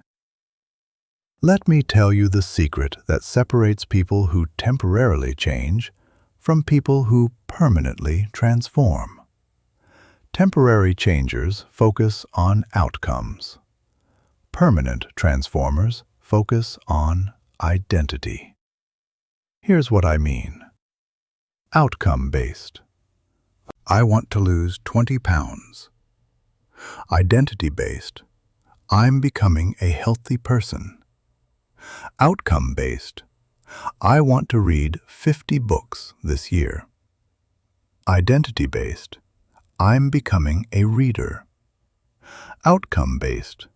Let me tell you the secret that separates people who temporarily change from people who permanently transform. Temporary changers focus on outcomes. Permanent transformers focus on identity. Here's what I mean. Outcome-based. I want to lose 20 pounds. Identity-based. I'm becoming a healthy person. Outcome-based. I want to read 50 books this year. Identity-based. I'm becoming a reader. Outcome-based.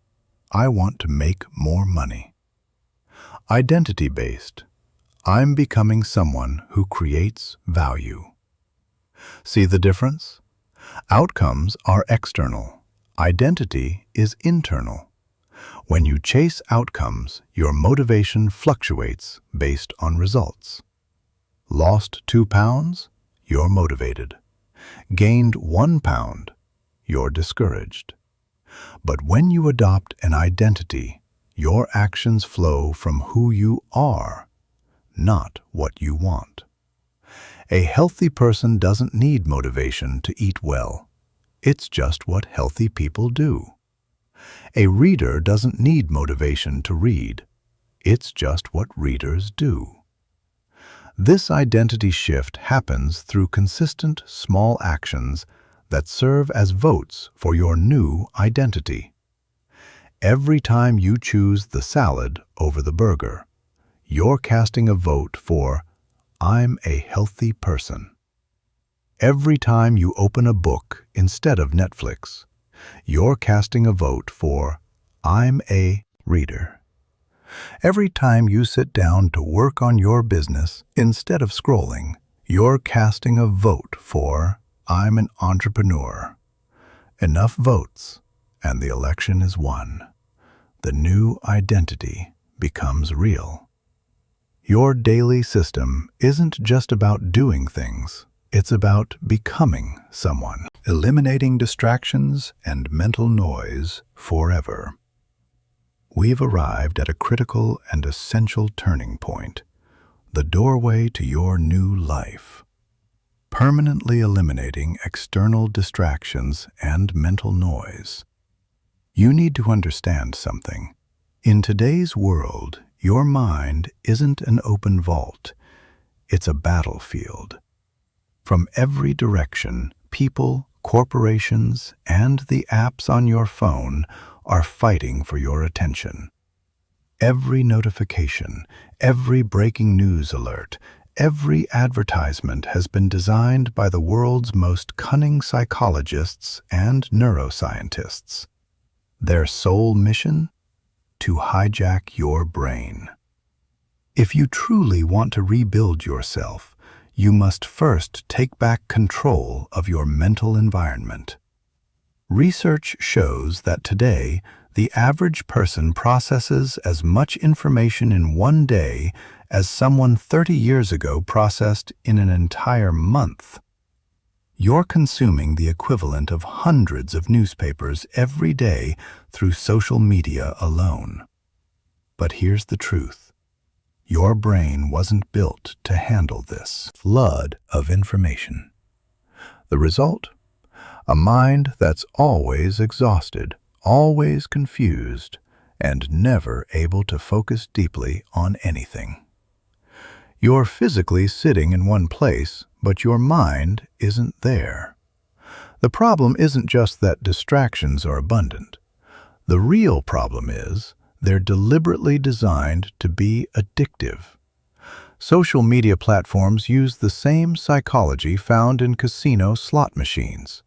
I want to make more money. Identity-based. I'm becoming someone who creates value. See the difference? Outcomes are external. Identity is internal. When you chase outcomes, your motivation fluctuates based on results. Lost 2 pounds? You're motivated. Gained 1 pound? You're discouraged. But when you adopt an identity, your actions flow from who you are, not what you want. A healthy person doesn't need motivation to eat well. It's just what healthy people do. A reader doesn't need motivation to read. It's just what readers do. This identity shift happens through consistent small actions that serve as votes for your new identity. Every time you choose the salad over the burger, you're casting a vote for "I'm a healthy person." Every time you open a book instead of Netflix, you're casting a vote for "I'm a reader." Every time you sit down to work on your business instead of scrolling, you're casting a vote for "I'm an entrepreneur." Enough votes, and the election is won. The new identity becomes real. Your daily system isn't just about doing things, it's about becoming someone, eliminating distractions and mental noise forever. We've arrived at a critical and essential turning point, the doorway to your new life. Permanently eliminating external distractions and mental noise. You need to understand something. In today's world, your mind isn't an open vault. It's a battlefield. From every direction, people, corporations, and the apps on your phone are fighting for your attention. Every notification, every breaking news alert, every advertisement has been designed by the world's most cunning psychologists and neuroscientists. Their sole mission? To hijack your brain. If you truly want to rebuild yourself, you must first take back control of your mental environment. Research shows that today, the average person processes as much information in one day as someone 30 years ago processed in an entire month. You're consuming the equivalent of hundreds of newspapers every day through social media alone. But here's the truth. Your brain wasn't built to handle this flood of information. The result? A mind that's always exhausted, always confused, and never able to focus deeply on anything. You're physically sitting in one place, but your mind isn't there. The problem isn't just that distractions are abundant. The real problem is they're deliberately designed to be addictive. Social media platforms use the same psychology found in casino slot machines.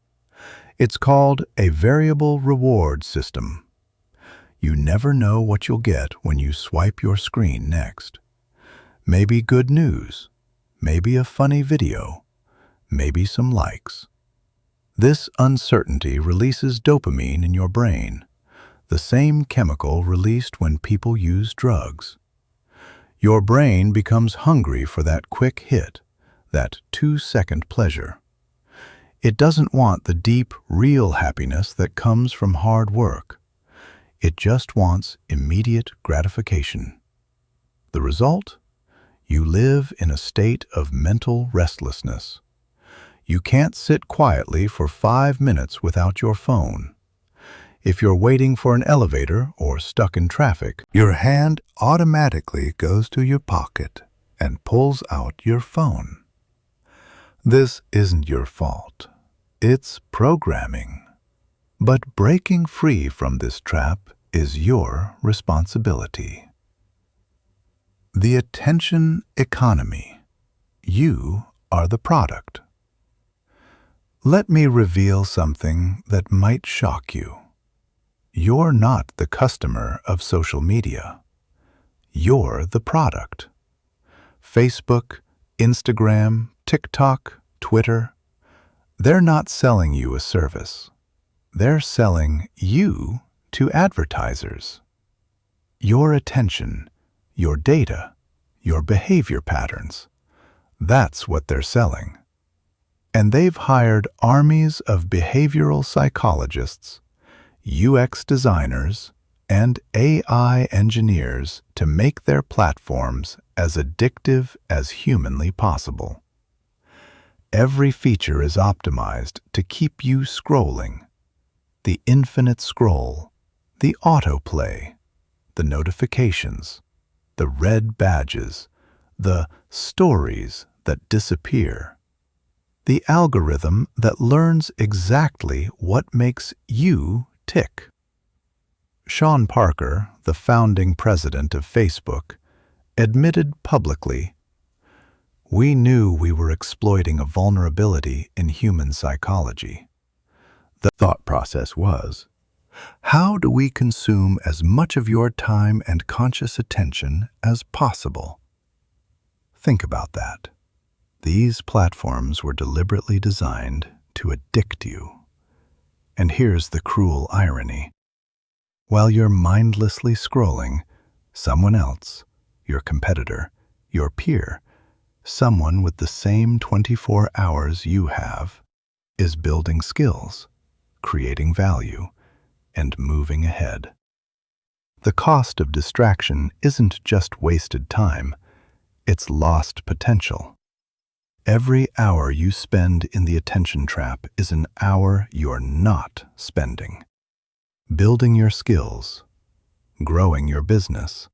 It's called a variable reward system. You never know what you'll get when you swipe your screen next. Maybe good news, maybe a funny video, maybe some likes. This uncertainty releases dopamine in your brain, the same chemical released when people use drugs. Your brain becomes hungry for that quick hit, that 2-second pleasure. It doesn't want the deep, real happiness that comes from hard work. It just wants immediate gratification. The result? You live in a state of mental restlessness. You can't sit quietly for 5 minutes without your phone. If you're waiting for an elevator or stuck in traffic, your hand automatically goes to your pocket and pulls out your phone. This isn't your fault. It's programming. But breaking free from this trap is your responsibility. The attention economy. You are the product. Let me reveal something that might shock you. You're not the customer of social media. You're the product. Facebook, Instagram, TikTok, Twitter, they're not selling you a service. They're selling you to advertisers. Your attention, your data, your behavior patterns, that's what they're selling. And they've hired armies of behavioral psychologists, UX designers, and AI engineers to make their platforms as addictive as humanly possible. Every feature is optimized to keep you scrolling. The infinite scroll, the autoplay, the notifications, the red badges, the stories that disappear, the algorithm that learns exactly what makes you tick. Sean Parker, the founding president of Facebook, admitted publicly, "We knew we were exploiting a vulnerability in human psychology." The thought process was, how do we consume as much of your time and conscious attention as possible? Think about that. These platforms were deliberately designed to addict you. And here's the cruel irony. While you're mindlessly scrolling, someone else, your competitor, your peer, someone with the same 24 hours you have, is building skills, creating value, and moving ahead. The cost of distraction isn't just wasted time, it's lost potential. Every hour you spend in the attention trap is an hour you're not spending. Building your skills, growing your business,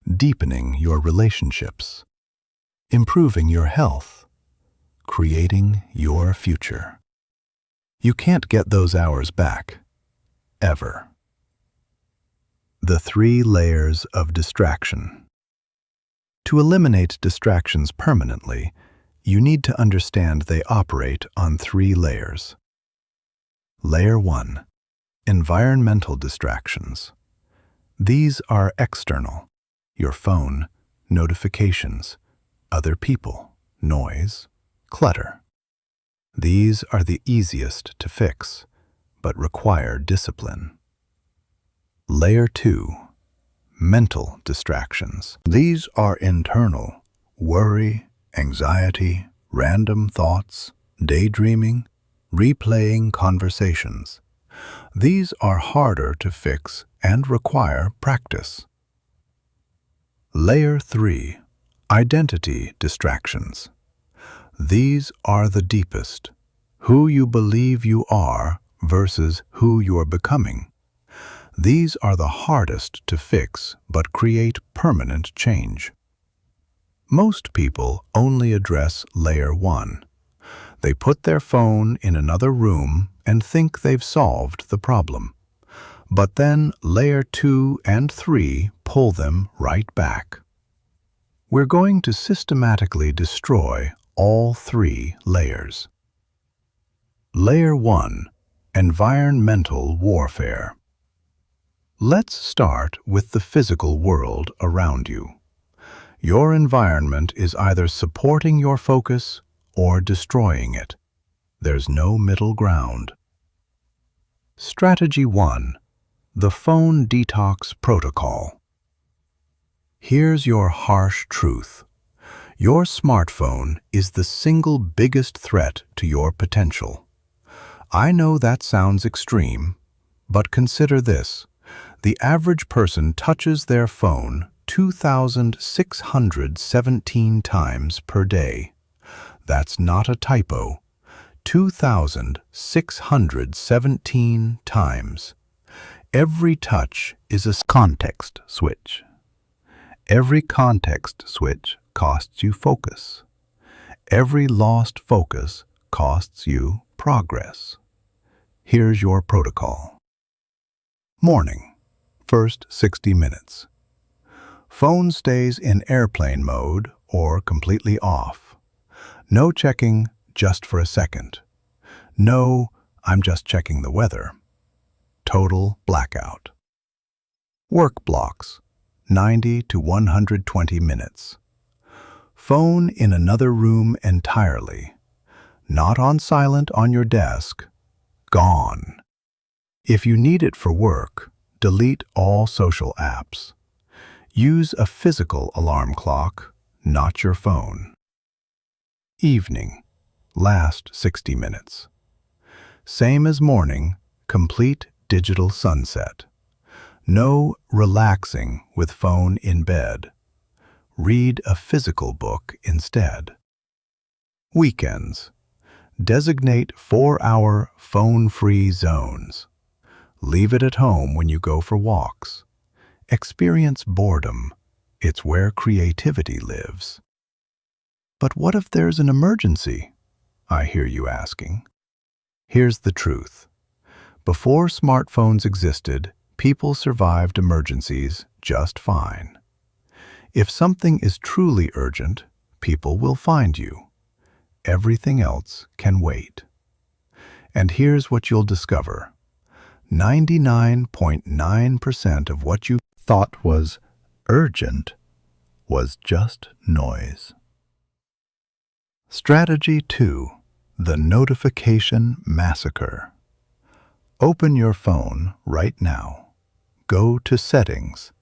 deepening your relationships, improving your health, creating your future. You can't get those hours back, ever. The 3 layers of distraction. To eliminate distractions permanently, you need to understand they operate on 3 layers. Layer 1. Environmental distractions. These are external: your phone, notifications, other people, noise, clutter. These are the easiest to fix, but require discipline. Layer 2. Mental distractions. These are internal: worry, anxiety, random thoughts, daydreaming, replaying conversations. These are harder to fix and require practice. Layer 3. Identity distractions. These are the deepest: who you believe you are versus who you're becoming. These are the hardest to fix but create permanent change. Most people only address Layer 1. They put their phone in another room and think they've solved the problem. But then Layer 2 and 3 pull them right back. We're going to systematically destroy all 3 layers. Layer 1. Environmental warfare. Let's start with the physical world around you. Your environment is either supporting your focus or destroying it. There's no middle ground. Strategy 1. The phone detox protocol. Here's your harsh truth. Your smartphone is the single biggest threat to your potential. I know that sounds extreme, but consider this. The average person touches their phone 2,617 times per day. That's not a typo. 2,617 times. Every touch is a context switch. Every context switch costs you focus. Every lost focus costs you progress. Here's your protocol. Morning. First 60 minutes. Phone stays in airplane mode or completely off. No checking just for a second. No, I'm just checking the weather. Total blackout. Work blocks. 90 to 120 minutes. Phone in another room entirely. Not on silent on your desk. Gone. If you need it for work, delete all social apps. Use a physical alarm clock, not your phone. Evening. Last 60 minutes. Same as morning, complete digital sunset. No relaxing with phone in bed. Read a physical book instead. Weekends. Designate 4-hour phone-free zones. Leave it at home when you go for walks. Experience boredom. It's where creativity lives. But what if there's an emergency? I hear you asking. Here's the truth. Before smartphones existed, people survived emergencies just fine. If something is truly urgent, people will find you. Everything else can wait. And here's what you'll discover. 99.9% of what you thought was urgent was just noise. Strategy 2. The Notification Massacre. Open your phone right now. Go to Settings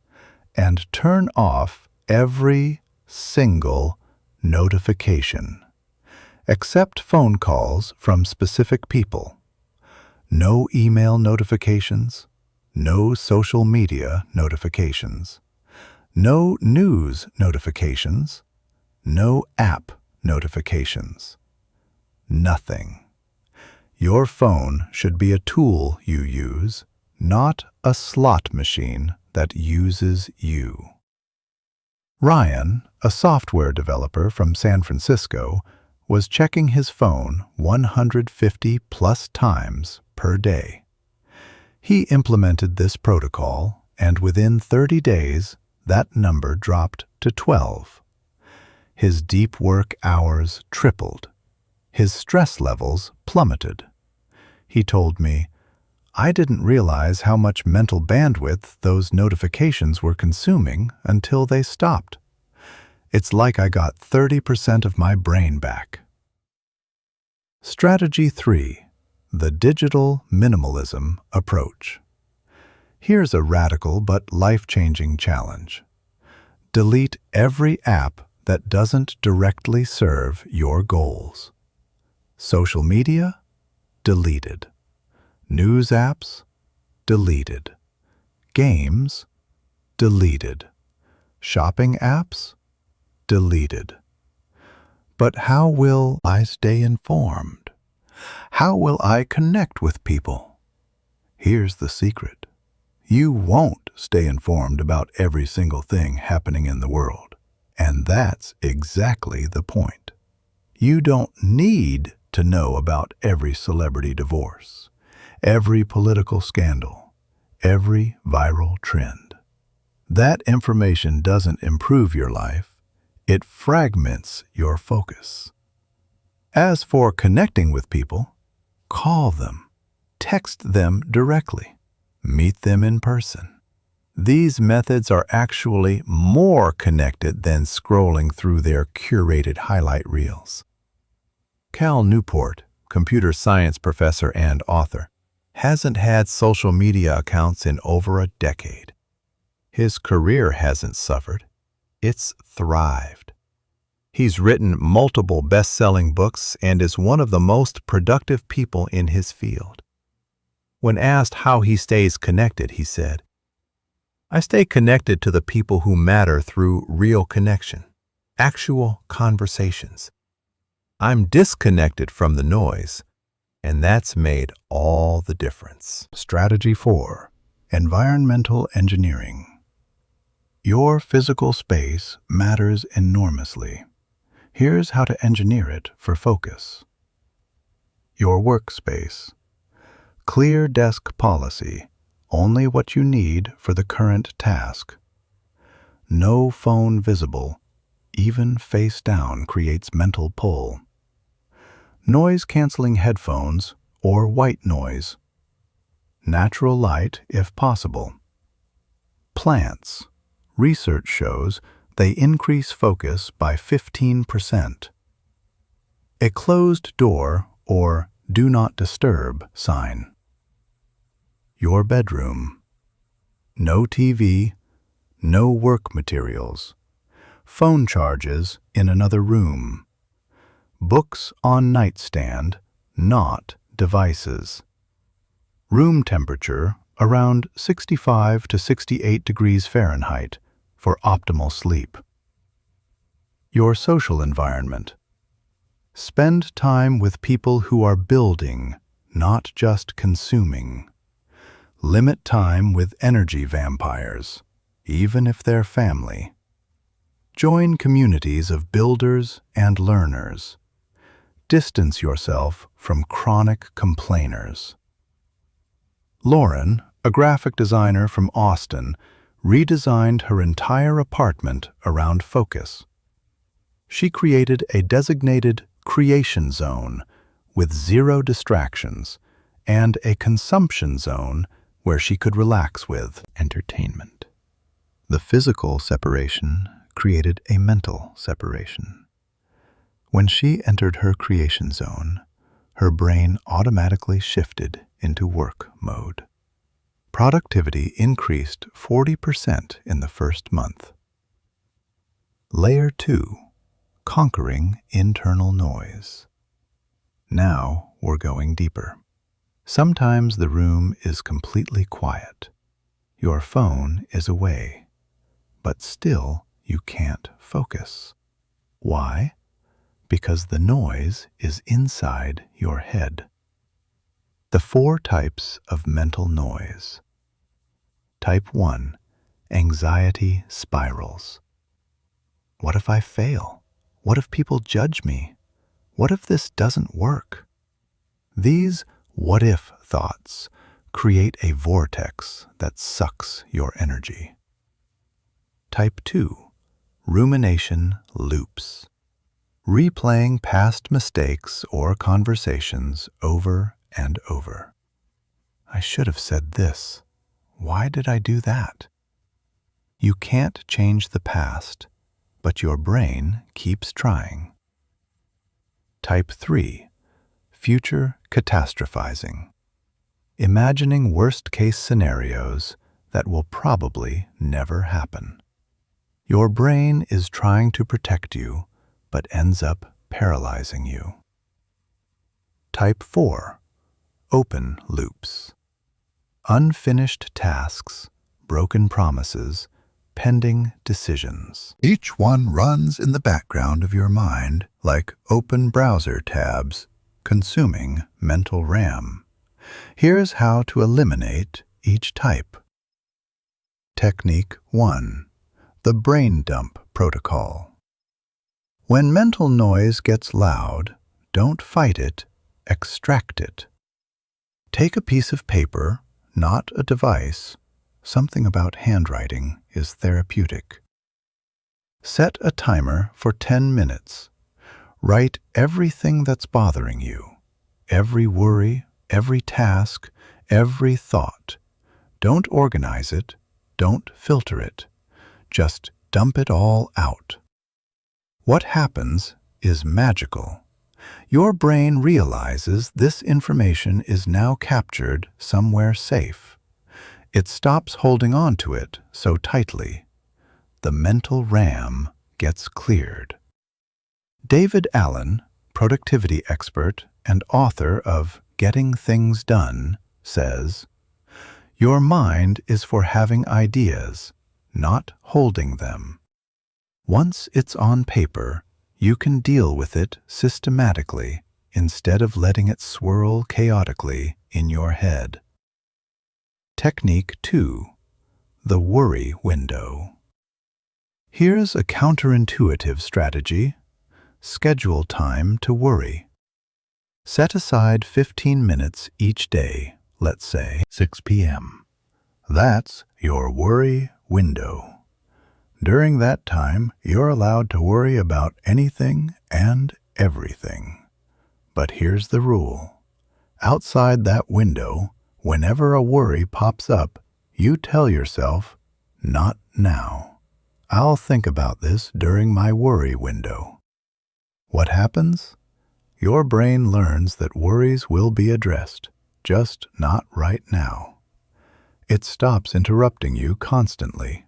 and turn off every single notification, except phone calls from specific people. No email notifications, no social media notifications, no news notifications, no app notifications. Nothing. Your phone should be a tool you use, not a slot machine that uses you. Ryan, a software developer from San Francisco, was checking his phone 150 plus times per day. He implemented this protocol, and within 30 days, that number dropped to 12. His deep work hours tripled. His stress levels plummeted. He told me, "I didn't realize how much mental bandwidth those notifications were consuming until they stopped. It's like I got 30% of my brain back." Strategy 3. The Digital Minimalism Approach. Here's a radical but life-changing challenge. Delete every app that doesn't directly serve your goals. Social media? Deleted. News apps? Deleted. Games? Deleted. Shopping apps? Deleted. But how will I stay informed? How will I connect with people? Here's the secret. You won't stay informed about every single thing happening in the world. And that's exactly the point. You don't need to know about every celebrity divorce, every political scandal, every viral trend. That information doesn't improve your life. It fragments your focus. As for connecting with people, call them, text them directly, meet them in person. These methods are actually more connected than scrolling through their curated highlight reels. Cal Newport, computer science professor and author, hasn't had social media accounts in over a decade. His career hasn't suffered. It's thrived. He's written multiple best-selling books and is one of the most productive people in his field. When asked how he stays connected, he said, "I stay connected to the people who matter through real connection, actual conversations. I'm disconnected from the noise, and that's made all the difference." Strategy 4. Environmental Engineering. Your physical space matters enormously. Here's how to engineer it for focus. Your workspace. Clear desk policy. Only what you need for the current task. No phone visible. Even face down creates mental pull. Noise-canceling headphones or white noise. Natural light if possible. Plants. Research shows they increase focus by 15%. A closed door or do not disturb sign. Your bedroom. No TV, no work materials. Phone charges in another room. Books on nightstand, not devices. Room temperature around 65 to 68 degrees Fahrenheit for optimal sleep. Your social environment. Spend time with people who are building, not just consuming. Limit time with energy vampires, even if they're family. Join communities of builders and learners. Distance yourself from chronic complainers. Lauren, a graphic designer from Austin, redesigned her entire apartment around focus. She created a designated creation zone with 0 distractions and a consumption zone where she could relax with entertainment. The physical separation created a mental separation. When she entered her creation zone, her brain automatically shifted into work mode. Productivity increased 40% in the first month. Layer 2. Conquering internal noise. Now we're going deeper. Sometimes the room is completely quiet. Your phone is away, but still you can't focus. Why? Because the noise is inside your head. The 4 types of mental noise. Type 1. Anxiety spirals. What if I fail? What if people judge me? What if this doesn't work? These what-if thoughts create a vortex that sucks your energy. Type 2. Rumination loops. Replaying past mistakes or conversations over and over. I should have said this. Why did I do that? You can't change the past, but your brain keeps trying. Type 3. Future catastrophizing. Imagining worst-case scenarios that will probably never happen. Your brain is trying to protect you, but ends up paralyzing you. Type 4. Open loops. Unfinished tasks, broken promises, pending decisions. Each one runs in the background of your mind like open browser tabs, consuming mental RAM. Here's how to eliminate each type. Technique 1. The brain dump protocol. When mental noise gets loud, don't fight it, extract it. Take a piece of paper, not a device. Something about handwriting is therapeutic. Set a timer for 10 minutes. Write everything that's bothering you, every worry, every task, every thought. Don't organize it, don't filter it. Just dump it all out. What happens is magical. Your brain realizes this information is now captured somewhere safe. It stops holding on to it so tightly. The mental RAM gets cleared. David Allen, productivity expert and author of Getting Things Done, says, "Your mind is for having ideas, not holding them. Once it's on paper, you can deal with it systematically instead of letting it swirl chaotically in your head." Technique 2. The worry window. Here's a counterintuitive strategy. Schedule time to worry. Set aside 15 minutes each day, let's say 6 p.m. That's your worry window. During that time, you're allowed to worry about anything and everything. But here's the rule. Outside that window, whenever a worry pops up, you tell yourself, "Not now. I'll think about this during my worry window." What happens? Your brain learns that worries will be addressed, just not right now. It stops interrupting you constantly.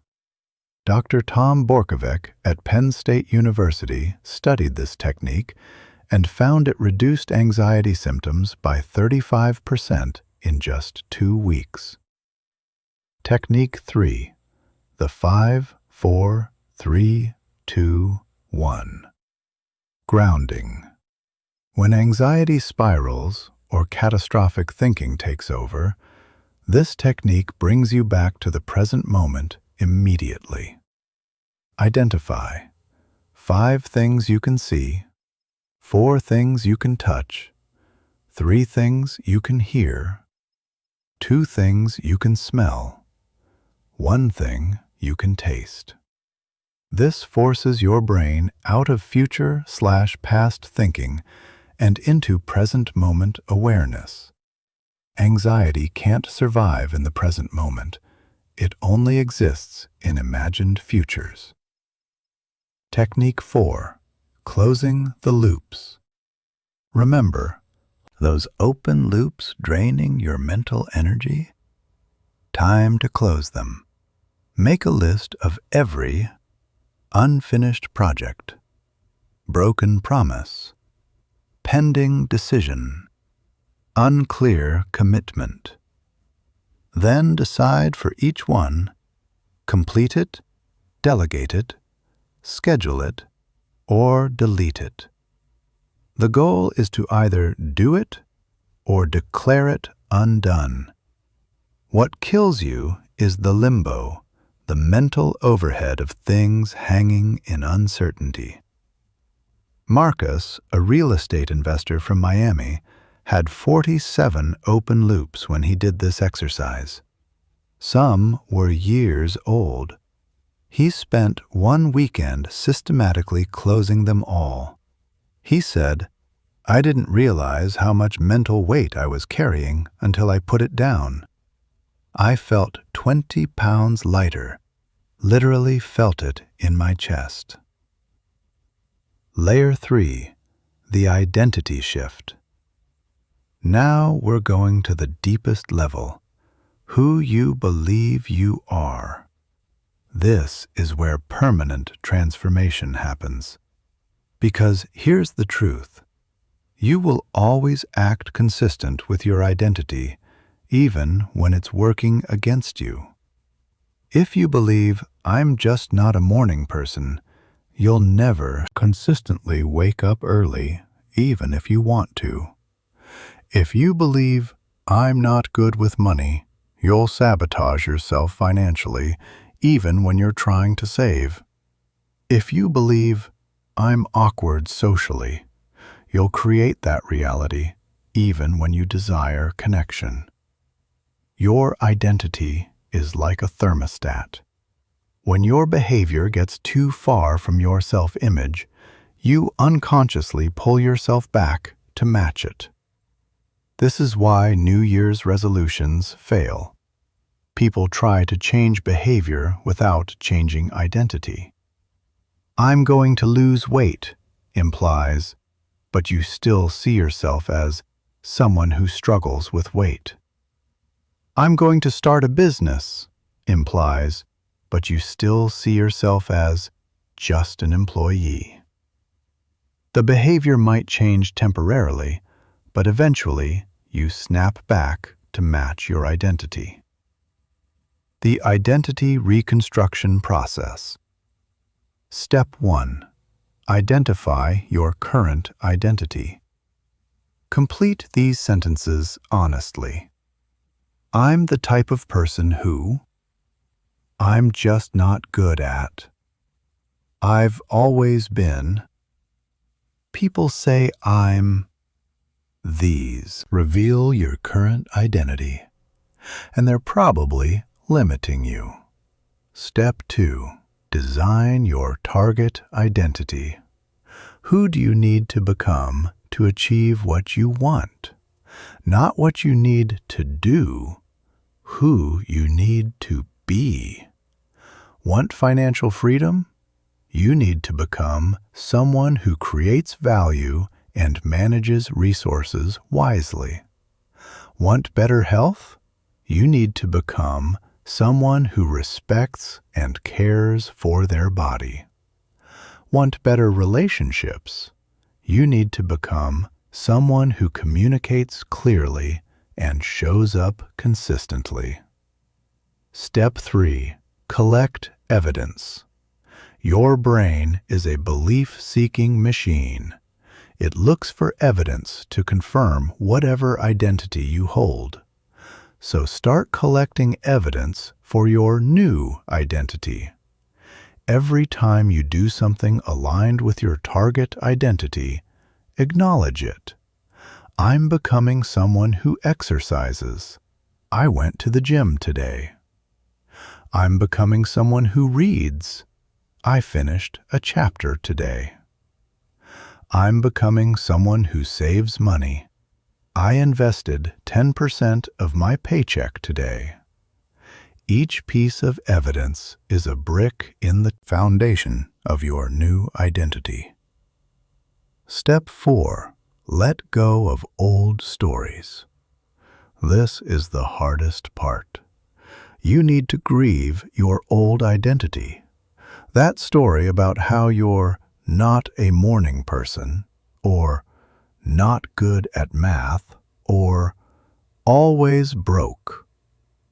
Dr. Tom Borkovec at Penn State University studied this technique and found it reduced anxiety symptoms by 35% in just 2 weeks. Technique 3. The 5, 4, 3, 2, 1. Grounding. When anxiety spirals or catastrophic thinking takes over, this technique brings you back to the present moment immediately. Identify 5 things you can see, 4 things you can touch, 3 things you can hear, 2 things you can smell, 1 thing you can taste. This forces your brain out of future/past thinking and into present moment awareness. Anxiety can't survive in the present moment. It only exists in imagined futures. Technique 4. Closing the loops. Remember, those open loops draining your mental energy? Time to close them. Make a list of every unfinished project, broken promise, pending decision, unclear commitment. Then decide for each one, complete it, delegate it, schedule it, or delete it. The goal is to either do it or declare it undone. What kills you is the limbo, the mental overhead of things hanging in uncertainty. Marcus, a real estate investor from Miami, had 47 open loops when he did this exercise. Some were years old. He spent one weekend systematically closing them all. He said, "I didn't realize how much mental weight I was carrying until I put it down. I felt 20 pounds lighter, literally felt it in my chest." Layer 3. The identity shift. Now we're going to the deepest level, who you believe you are. This is where permanent transformation happens. Because here's the truth. You will always act consistent with your identity, even when it's working against you. If you believe, "I'm just not a morning person," you'll never consistently wake up early, even if you want to. If you believe, "I'm not good with money," you'll sabotage yourself financially, even when you're trying to save. If you believe, "I'm awkward socially," you'll create that reality, even when you desire connection. Your identity is like a thermostat. When your behavior gets too far from your self-image, you unconsciously pull yourself back to match it. This is why New Year's resolutions fail. People try to change behavior without changing identity. "I'm going to lose weight" implies, but you still see yourself as someone who struggles with weight. "I'm going to start a business" implies, but you still see yourself as just an employee. The behavior might change temporarily, but eventually you snap back to match your identity. The identity reconstruction process. Step 1. Identify your current identity. Complete these sentences honestly. I'm the type of person who. I'm just not good at. I've always been. People say I'm. These reveal your current identity, and they're probably limiting you. Step 2. Design your target identity. Who do you need to become to achieve what you want? Not what you need to do, who you need to be. Want financial freedom? You need to become someone who creates value and manages resources wisely. Want better health? You need to become someone who respects and cares for their body. Want better relationships? You need to become someone who communicates clearly and shows up consistently. Step 3. Collect evidence. Your brain is a belief-seeking machine. It looks for evidence to confirm whatever identity you hold. So start collecting evidence for your new identity. Every time you do something aligned with your target identity, acknowledge it. I'm becoming someone who exercises. I went to the gym today. I'm becoming someone who reads. I finished a chapter today. I'm becoming someone who saves money. I invested 10% of my paycheck today. Each piece of evidence is a brick in the foundation of your new identity. Step 4. Let go of old stories. This is the hardest part. You need to grieve your old identity. That story about how you're not a morning person, or not good at math, or always broke.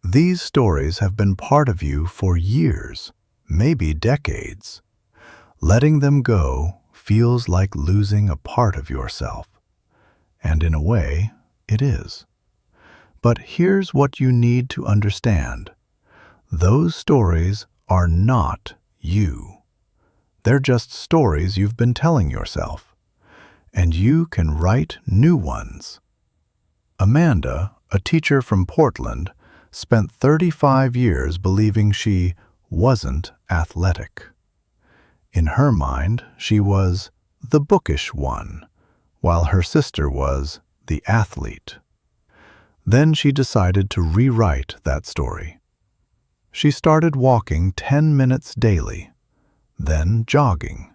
These stories have been part of you for years, maybe decades. Letting them go feels like losing a part of yourself. And in a way, it is. But here's what you need to understand. Those stories are not you. They're just stories you've been telling yourself. And you can write new ones. Amanda, a teacher from Portland, spent 35 years believing she wasn't athletic. In her mind, she was the bookish one, while her sister was the athlete. Then she decided to rewrite that story. She started walking 10 minutes daily, then jogging,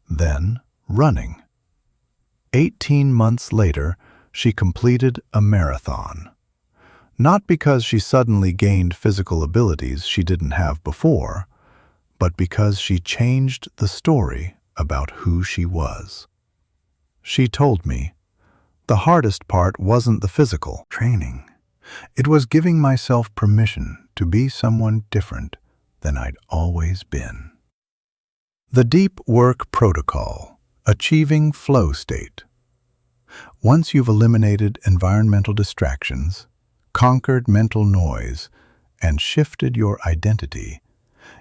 then running. 18 months later, she completed a marathon. Not because she suddenly gained physical abilities she didn't have before, but because she changed the story about who she was. She told me, the hardest part wasn't the physical training. It was giving myself permission to be someone different than I'd always been. The Deep Work Protocol, Achieving Flow State. Once you've eliminated environmental distractions, conquered mental noise, and shifted your identity,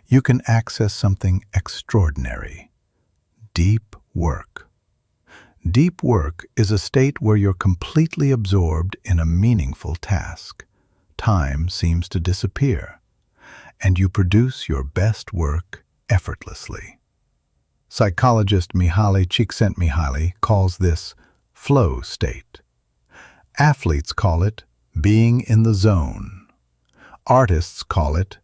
you can access something extraordinary. Deep work. Deep work is a state where you're completely absorbed in a meaningful task. Time seems to disappear, and you produce your best work effortlessly. Psychologist Mihaly Csikszentmihalyi calls this flow state. Athletes call it being in the zone. Artists call it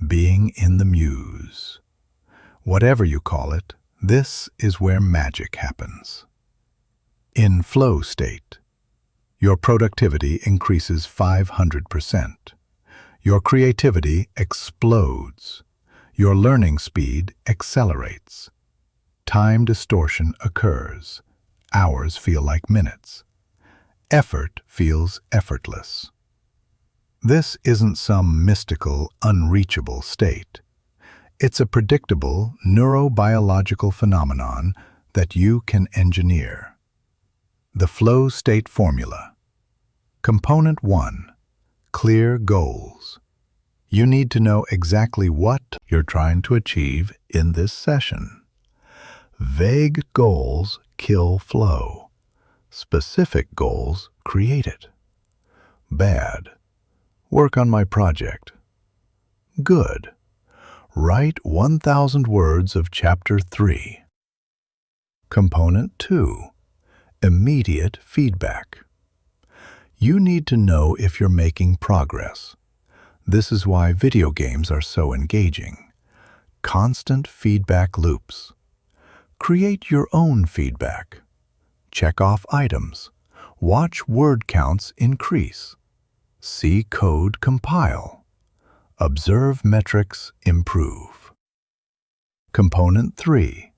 being in the muse. Whatever you call it, this is where magic happens. In flow state, your productivity increases 500%. Your creativity explodes. Your learning speed accelerates. Time distortion occurs. Hours feel like minutes. Effort feels effortless. This isn't some mystical, unreachable state. It's a predictable, neurobiological phenomenon that you can engineer. The flow state formula. Component 1. Clear goals. You need to know exactly what you're trying to achieve in this session. Vague goals kill flow. Specific goals create it. Bad. Work on my project. Good. Write 1,000 words of Chapter 3. Component 2. Immediate feedback. You need to know if you're making progress. This is why video games are so engaging. Constant feedback loops. Create your own feedback. Check off items. Watch word counts increase. See code compile. Observe metrics improve. Component 3.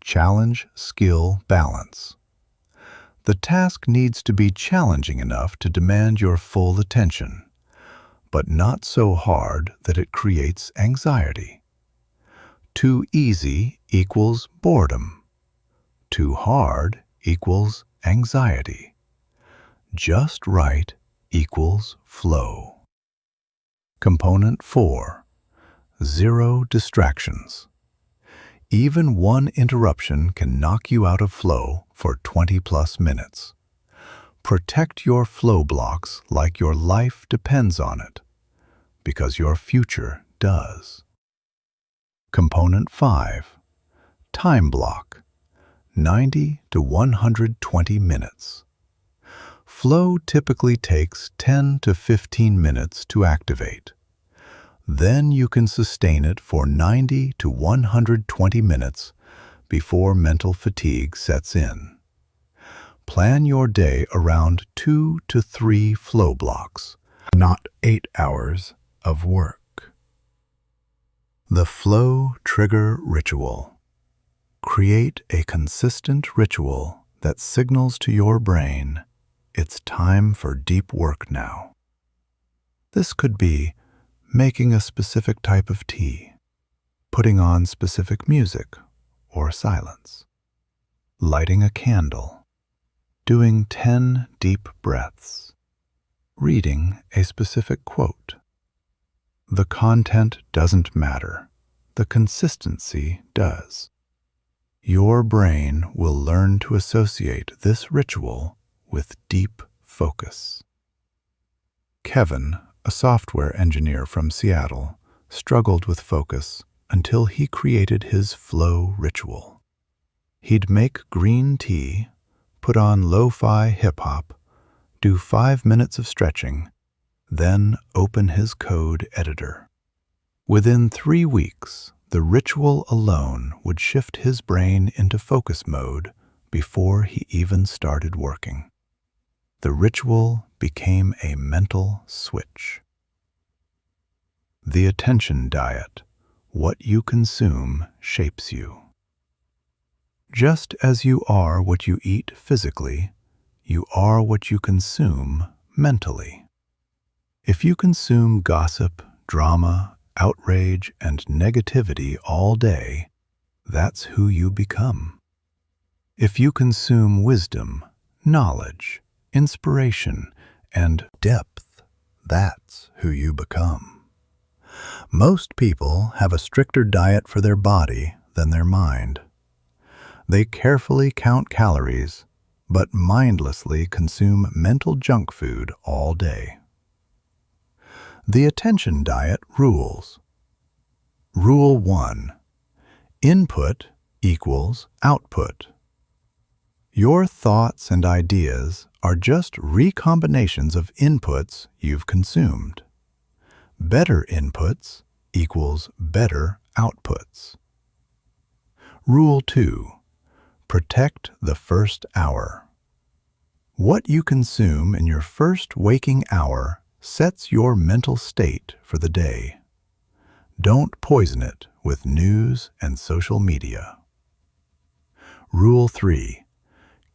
Challenge skill balance. The task needs to be challenging enough to demand your full attention, but not so hard that it creates anxiety. Too easy equals boredom. Too hard equals anxiety. Just right equals flow. Component 4. Zero distractions. Even one interruption can knock you out of flow for 20+ minutes. Protect your flow blocks like your life depends on it, because your future does. Component 5. Time block, 90 to 120 minutes. Flow typically takes 10 to 15 minutes to activate. Then you can sustain it for 90 to 120 minutes before mental fatigue sets in. Plan your day around 2 to 3 flow blocks, not 8 hours of work. The Flow Trigger Ritual. Create a consistent ritual that signals to your brain it's time for deep work now. This could be making a specific type of tea, putting on specific music or silence, lighting a candle, doing 10 deep breaths, reading a specific quote. The content doesn't matter, the consistency does. Your brain will learn to associate this ritual with deep focus. Kevin, a software engineer from Seattle, struggled with focus until he created his flow ritual. He'd make green tea, put on lo-fi hip-hop, do 5 minutes of stretching, then open his code editor. Within 3 weeks, the ritual alone would shift his brain into focus mode before he even started working. The ritual became a mental switch. The attention diet. What you consume shapes you. Just as you are what you eat physically, you are what you consume mentally. If you consume gossip, drama, outrage, and negativity all day, that's who you become. If you consume wisdom, knowledge, inspiration, and depth, that's who you become. Most people have a stricter diet for their body than their mind. They carefully count calories, but mindlessly consume mental junk food all day. The attention diet rules. Rule 1. Input equals output. Your thoughts and ideas are just recombinations of inputs you've consumed. Better inputs equals better outputs. Rule 2. Protect the first hour. What you consume in your first waking hour sets your mental state for the day. Don't poison it with news and social media. Rule 3.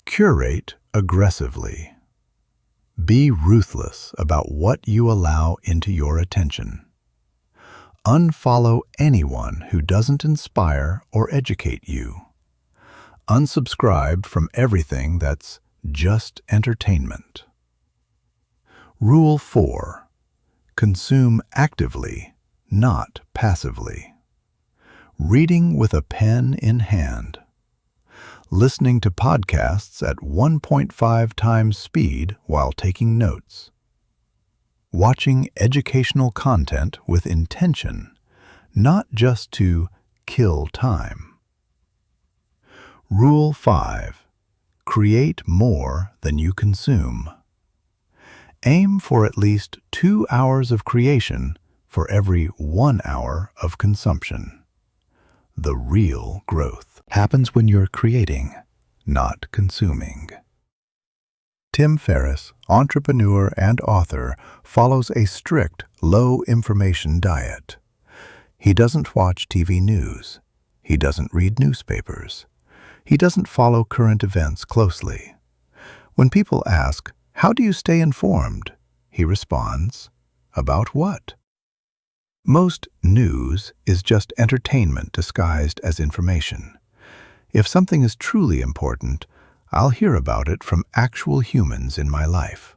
Curate aggressively. Be ruthless about what you allow into your attention. Unfollow anyone who doesn't inspire or educate you. Unsubscribe from everything that's just entertainment. Rule 4. Consume actively, not passively. Reading with a pen in hand. Listening to podcasts at 1.5 times speed while taking notes. Watching educational content with intention, not just to kill time. Rule 5. Create more than you consume. Aim for at least 2 hours of creation for every 1 hour of consumption. The real growth happens when you're creating, not consuming. Tim Ferriss, entrepreneur and author, follows a strict, low-information diet. He doesn't watch TV news. He doesn't read newspapers. He doesn't follow current events closely. When people ask, "How do you stay informed?" he responds, "About what?" Most news is just entertainment disguised as information. If something is truly important, I'll hear about it from actual humans in my life.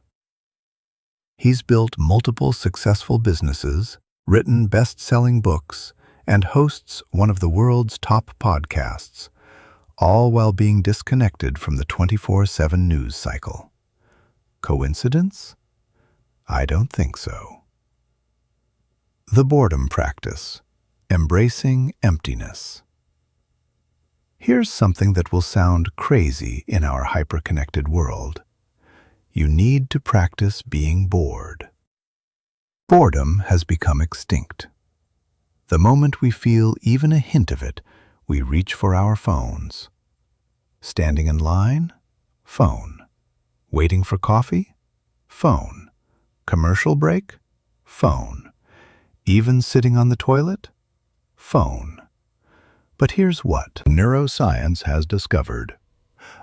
He's built multiple successful businesses, written best-selling books, and hosts one of the world's top podcasts, all while being disconnected from the 24/7 news cycle. Coincidence? I don't think so. The boredom practice, embracing emptiness. Here's something that will sound crazy in our hyper-connected world. You need to practice being bored. Boredom has become extinct. The moment we feel even a hint of it, we reach for our phones. Standing in line? Phone. Waiting for coffee? Phone. Commercial break? Phone. Even sitting on the toilet? Phone. But here's what neuroscience has discovered.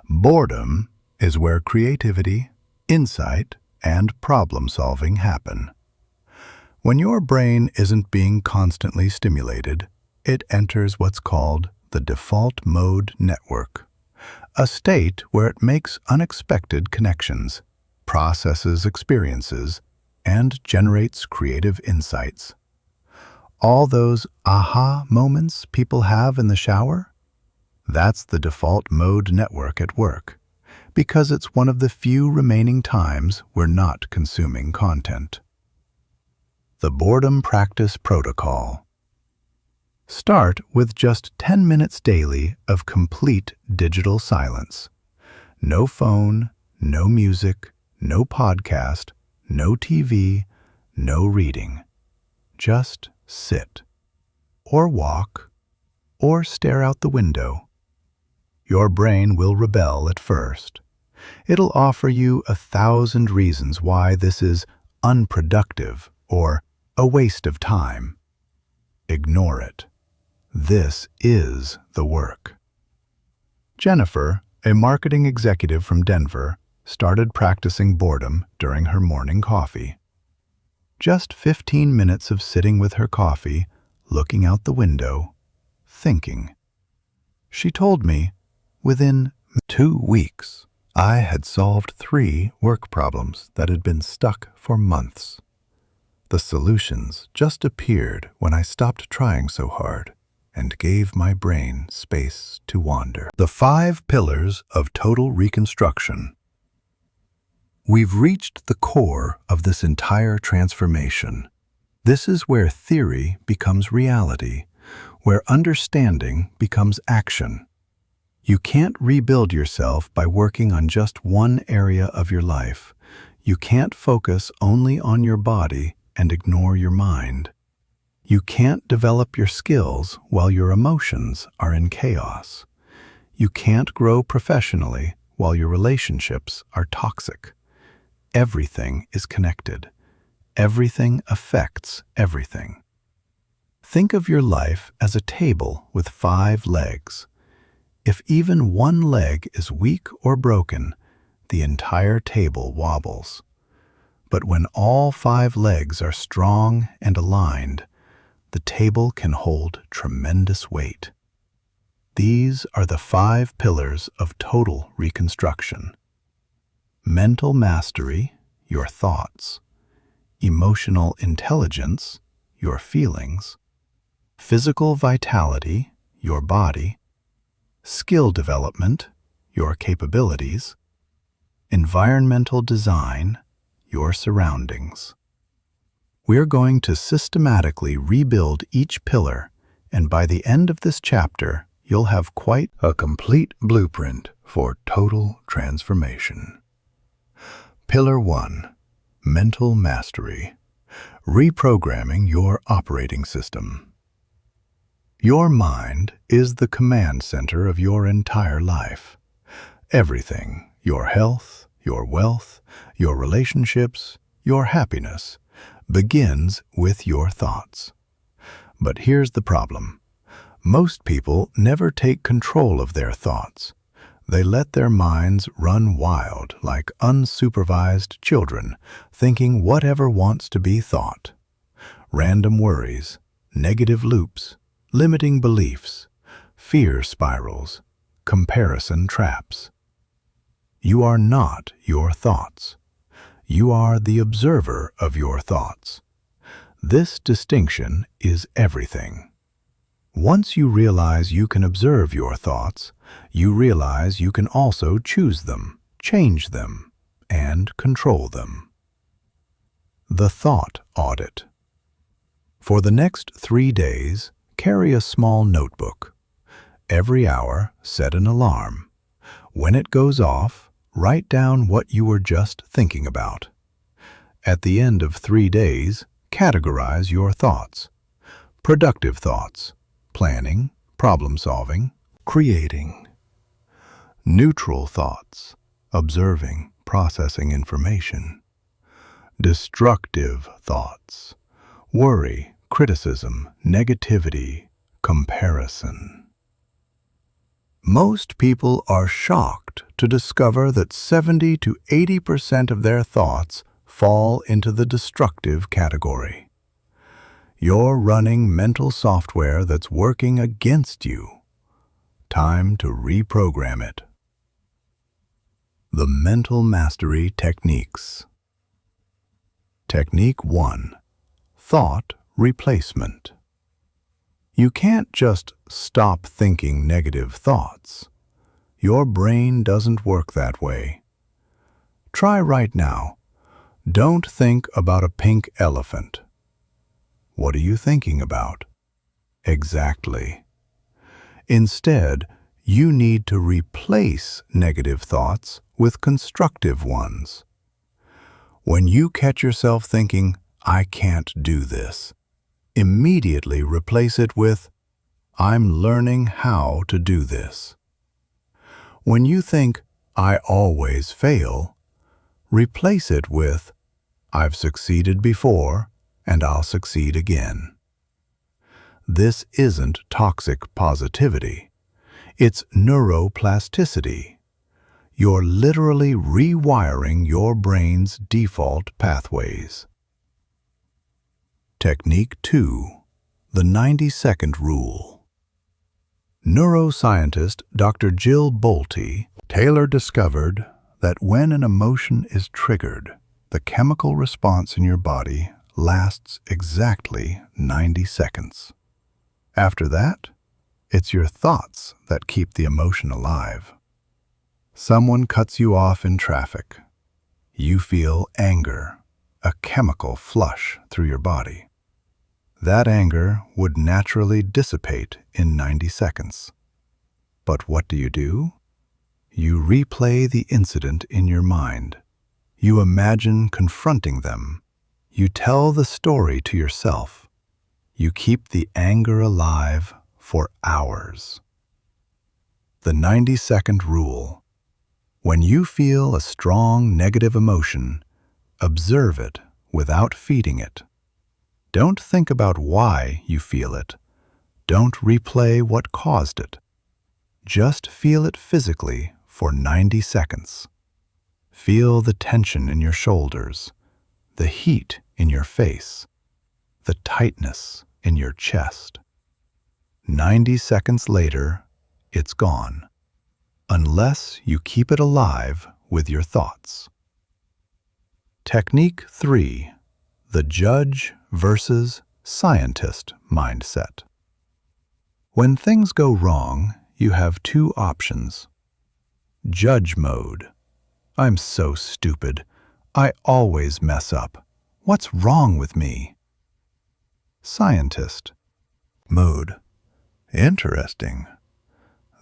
Boredom is where creativity, insight, and problem-solving happen. When your brain isn't being constantly stimulated, it enters what's called the default mode network, a state where it makes unexpected connections, processes experiences, and generates creative insights. All those aha moments people have in the shower? That's the default mode network at work, because it's one of the few remaining times we're not consuming content. The Boredom Practice Protocol. Start with just 10 minutes daily of complete digital silence. No phone, no music, no podcast, no TV, no reading. Just sit, or walk, or stare out the window. Your brain will rebel at first. It'll offer you 1,000 reasons why this is unproductive or a waste of time. Ignore it. This is the work. Jennifer, a marketing executive from Denver, started practicing boredom during her morning coffee. Just 15 minutes of sitting with her coffee, looking out the window, thinking. She told me, within 2 weeks, I had solved 3 work problems that had been stuck for months. The solutions just appeared when I stopped trying so hard and gave my brain space to wander. The 5 pillars of total reconstruction. We've reached the core of this entire transformation. This is where theory becomes reality, where understanding becomes action. You can't rebuild yourself by working on just one area of your life. You can't focus only on your body and ignore your mind. You can't develop your skills while your emotions are in chaos. You can't grow professionally while your relationships are toxic. Everything is connected. Everything affects everything. Think of your life as a table with 5 legs. If even one leg is weak or broken, the entire table wobbles. But when all 5 legs are strong and aligned, the table can hold tremendous weight. These are the 5 pillars of total reconstruction. Mental mastery, your thoughts. Emotional intelligence, your feelings. Physical vitality, your body. Skill development, your capabilities. Environmental design, your surroundings. We're going to systematically rebuild each pillar, and by the end of this chapter, you'll have quite a complete blueprint for total transformation. Pillar 1. Mental mastery. Reprogramming your operating system. Your mind is the command center of your entire life. Everything, your health, your wealth, your relationships, your happiness, begins with your thoughts. But here's the problem. Most people never take control of their thoughts. They let their minds run wild like unsupervised children, thinking whatever wants to be thought. Random worries, negative loops, limiting beliefs, fear spirals, comparison traps. You are not your thoughts. You are the observer of your thoughts. This distinction is everything. Once you realize you can observe your thoughts, you realize you can also choose them, change them, and control them. The thought audit. For the next 3 days, carry a small notebook. Every hour, set an alarm. When it goes off, write down what you were just thinking about. At the end of 3 days, categorize your thoughts. Productive thoughts, planning, problem-solving, creating. Neutral thoughts, observing, processing information. Destructive thoughts, worry, criticism, negativity, comparison. Most people are shocked to discover that 70 to 80% of their thoughts fall into the destructive category. You're running mental software that's working against you. Time to reprogram it. The Mental Mastery Techniques. Technique 1. Thought replacement. You can't just stop thinking negative thoughts. Your brain doesn't work that way. Try right now. Don't think about a pink elephant. What are you thinking about? Exactly. Instead, you need to replace negative thoughts with constructive ones. When you catch yourself thinking, "I can't do this," immediately replace it with, "I'm learning how to do this." When you think, "I always fail," replace it with, "I've succeeded before and I'll succeed again." This isn't toxic positivity. It's neuroplasticity. You're literally rewiring your brain's default pathways. Technique 2. The 90-second rule. Neuroscientist Dr. Jill Bolte Taylor discovered that when an emotion is triggered, the chemical response in your body lasts exactly 90 seconds. After that, it's your thoughts that keep the emotion alive. Someone cuts you off in traffic. You feel anger, a chemical flush through your body. That anger would naturally dissipate in 90 seconds. But what do? You replay the incident in your mind. You imagine confronting them. You tell the story to yourself. You keep the anger alive for hours. The 90-second rule. When you feel a strong negative emotion, observe it without feeding it. Don't think about why you feel it. Don't replay what caused it. Just feel it physically for 90 seconds. Feel the tension in your shoulders, the heat in your face, the tightness in your chest. 90 seconds later, it's gone, unless you keep it alive with your thoughts. Technique 3. The judge versus scientist mindset. When things go wrong, you have 2 options. Judge mode. I'm so stupid. I always mess up. What's wrong with me? Scientist mode. Interesting.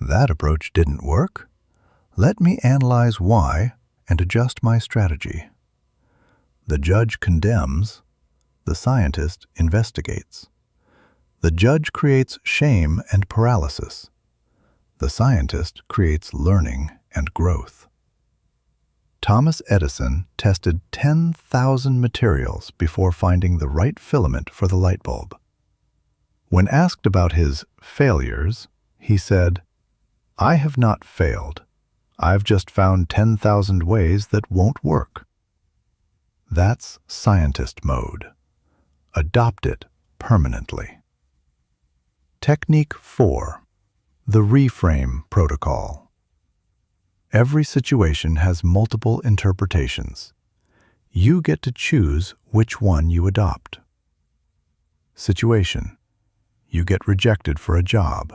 That approach didn't work. Let me analyze why and adjust my strategy. The judge condemns. The scientist investigates. The judge creates shame and paralysis. The scientist creates learning and growth. Thomas Edison tested 10,000 materials before finding the right filament for the light bulb. When asked about his failures, he said, "I have not failed. I've just found 10,000 ways that won't work." That's scientist mode. Adopt it permanently. Technique 4. The reframe protocol. Every situation has multiple interpretations. You get to choose which one you adopt. Situation. you get rejected for a job.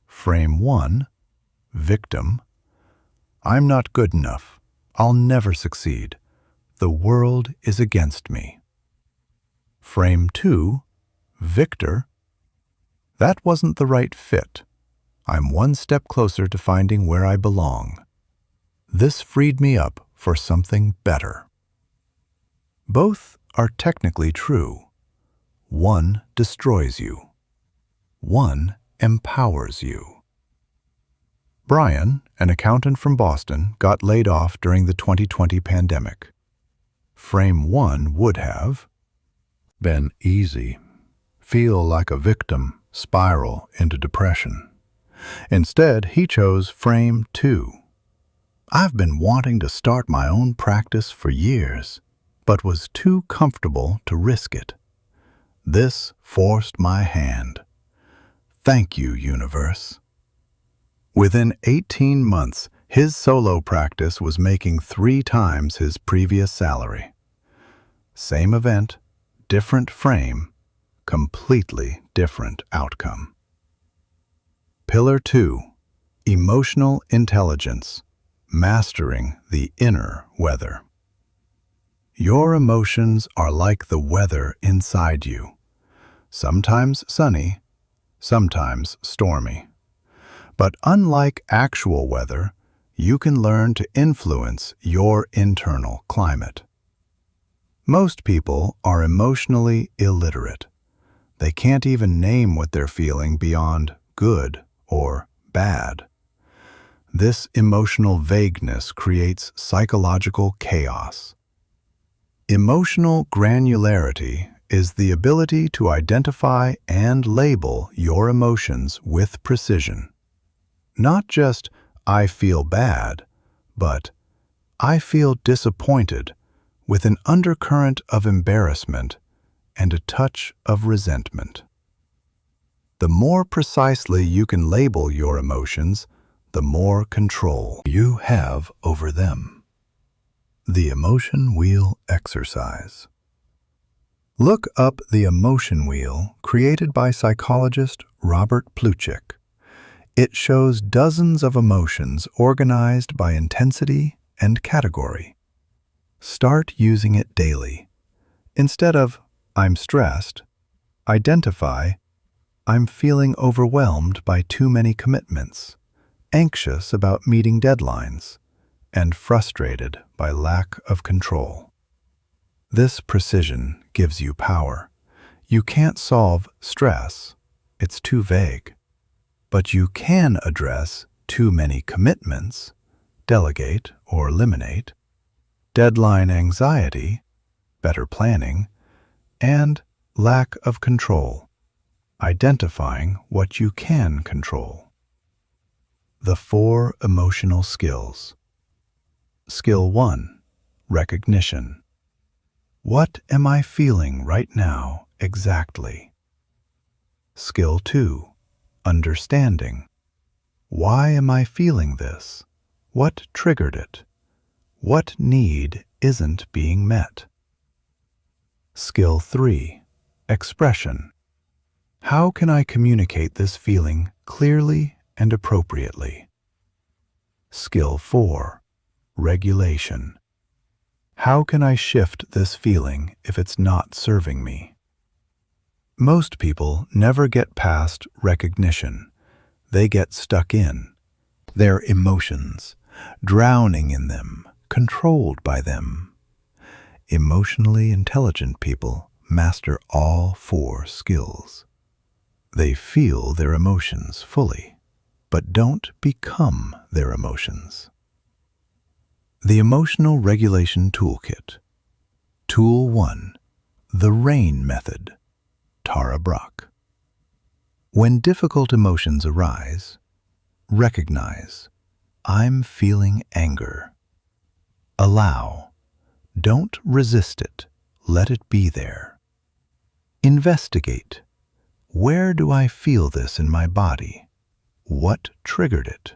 Frame 1, victim. I'm not good enough. I'll never succeed. The world is against me. Frame 2, victor. That wasn't the right fit. I'm one step closer to finding where I belong. This freed me up for something better. Both are technically true. One destroys you. One empowers you. Brian, an accountant from Boston, got laid off during the 2020 pandemic. Frame 1 would have been easy. Feel like a victim, spiral into depression. Instead, he chose frame 2. I've been wanting to start my own practice for years, but was too comfortable to risk it. This forced my hand. Thank you, universe. Within 18 months, his solo practice was making 3 times his previous salary. Same event, different frame, completely different outcome. Pillar 2, emotional intelligence, mastering the inner weather. Your emotions are like the weather inside you, sometimes sunny, sometimes stormy. But unlike actual weather, you can learn to influence your internal climate. Most people are emotionally illiterate. They can't even name what they're feeling beyond good or bad. This emotional vagueness creates psychological chaos. Emotional granularity is the ability to identify and label your emotions with precision. Not just, I feel bad, but I feel disappointed with an undercurrent of embarrassment and a touch of resentment. The more precisely you can label your emotions, the more control you have over them. The Emotion Wheel Exercise. Look up the Emotion Wheel created by psychologist Robert Plutchik. It shows dozens of emotions organized by intensity and category. Start using it daily. Instead of, I'm stressed, identify, I'm feeling overwhelmed by too many commitments, anxious about meeting deadlines, and frustrated by lack of control. This precision gives you power. You can't solve stress, it's too vague. But you can address too many commitments, delegate or eliminate, deadline anxiety, better planning, and lack of control, identifying what you can control. The 4 emotional skills. Skill 1, recognition. What am I feeling right now exactly? Skill 2, understanding. Why am I feeling this? What triggered it? What need isn't being met? Skill 3, expression. How can I communicate this feeling clearly and appropriately? Skill 4, regulation. How can I shift this feeling if it's not serving me? Most people never get past recognition. They get stuck in their emotions, drowning in them, controlled by them. Emotionally intelligent people master all 4 skills. They feel their emotions fully, but don't become their emotions. The Emotional Regulation Toolkit. Tool 1. The RAIN Method. Tara Brach. When difficult emotions arise, recognize, I'm feeling anger. Allow. Don't resist it. Let it be there. Investigate. Where do I feel this in my body? What triggered it?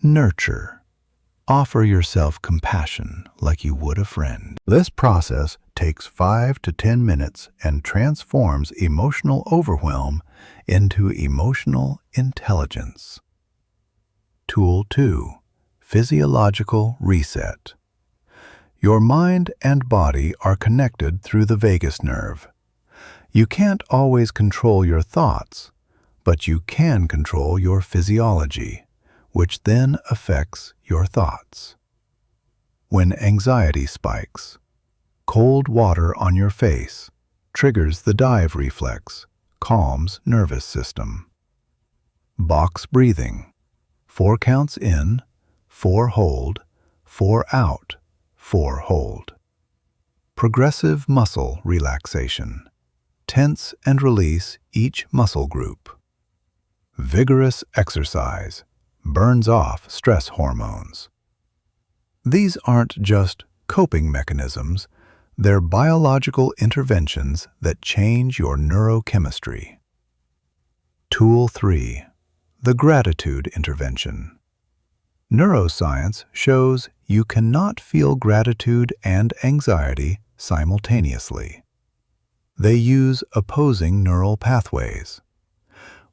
Nurture. Offer yourself compassion like you would a friend. This process takes 5 to 10 minutes and transforms emotional overwhelm into emotional intelligence. Tool 2. Physiological reset. Your mind and body are connected through the vagus nerve. You can't always control your thoughts, but you can control your physiology, which then affects your thoughts. When anxiety spikes, cold water on your face triggers the dive reflex, calms nervous system. Box breathing. 4 counts in, 4 hold, 4 out, 4 hold. Progressive muscle relaxation. Tense and release each muscle group. Vigorous exercise burns off stress hormones. These aren't just coping mechanisms, they're biological interventions that change your neurochemistry. Tool 3. The gratitude intervention. Neuroscience shows you cannot feel gratitude and anxiety simultaneously. They use opposing neural pathways.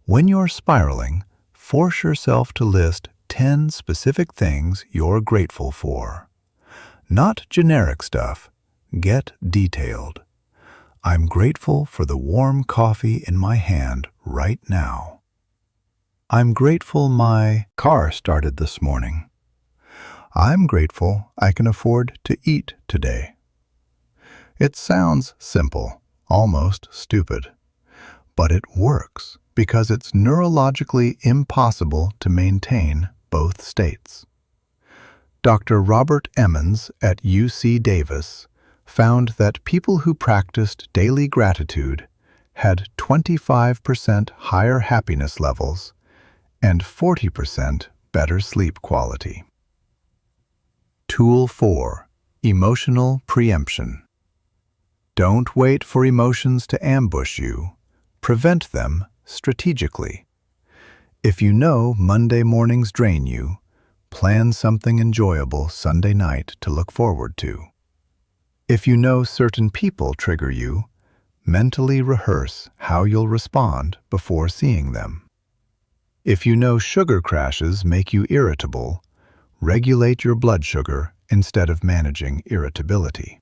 When you're spiraling, force yourself to list 10 specific things you're grateful for. Not generic stuff. Get detailed. I'm grateful for the warm coffee in my hand right now. I'm grateful my car started this morning. I'm grateful I can afford to eat today. It sounds simple, almost stupid, but it works because it's neurologically impossible to maintain both states. Dr. Robert Emmons at UC Davis found that people who practiced daily gratitude had 25% higher happiness levels and 40% better sleep quality. Tool 4. Emotional preemption. Don't wait for emotions to ambush you. Prevent them strategically. If you know Monday mornings drain you, plan something enjoyable Sunday night to look forward to. If you know certain people trigger you, mentally rehearse how you'll respond before seeing them. If you know sugar crashes make you irritable, regulate your blood sugar instead of managing irritability.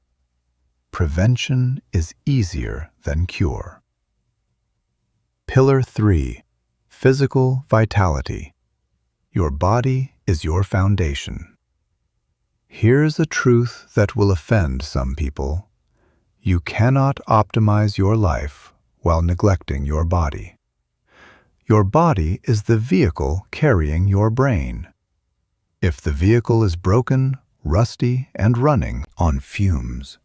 Prevention is easier than cure. Pillar 3. Physical vitality. Your body is your foundation. Here's a truth that will offend some people. You cannot optimize your life while neglecting your body. Your body is the vehicle carrying your brain. If the vehicle is broken, rusty, and running on fumes,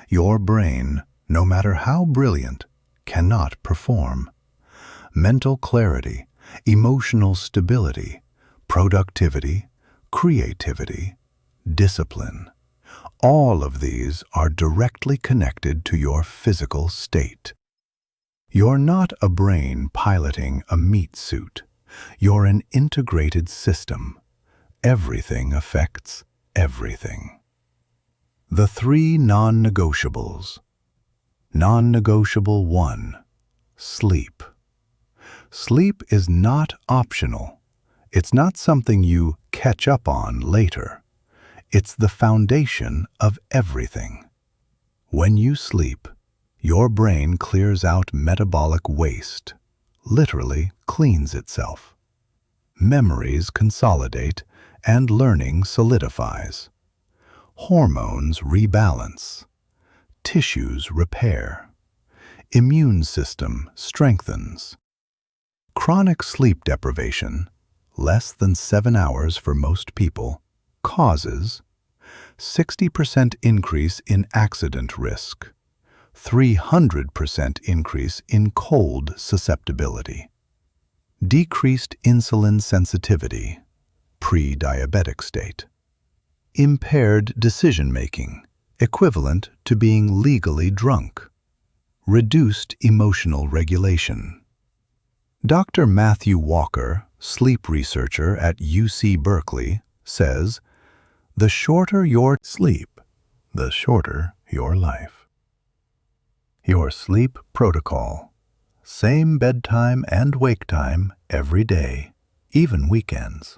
your brain, no matter how brilliant, cannot perform. Mental clarity, emotional stability, productivity, creativity, discipline. All of these are directly connected to your physical state. You're not a brain piloting a meat suit. You're an integrated system. Everything affects everything. The 3 non-negotiables. Non-negotiable 1. Sleep. Sleep is not optional. It's not something you catch up on later. It's the foundation of everything. When you sleep, your brain clears out metabolic waste, literally cleans itself. Memories consolidate and learning solidifies. Hormones rebalance. Tissues repair. Immune system strengthens. Chronic sleep deprivation, less than 7 hours for most people, causes 60% increase in accident risk, 300% increase in cold susceptibility, decreased insulin sensitivity, pre-diabetic state, impaired decision-making, equivalent to being legally drunk, reduced emotional regulation. Dr. Matthew Walker, sleep researcher at UC Berkeley, says, "The shorter your sleep, the shorter your life." Your sleep protocol. Same bedtime and wake time every day, even weekends.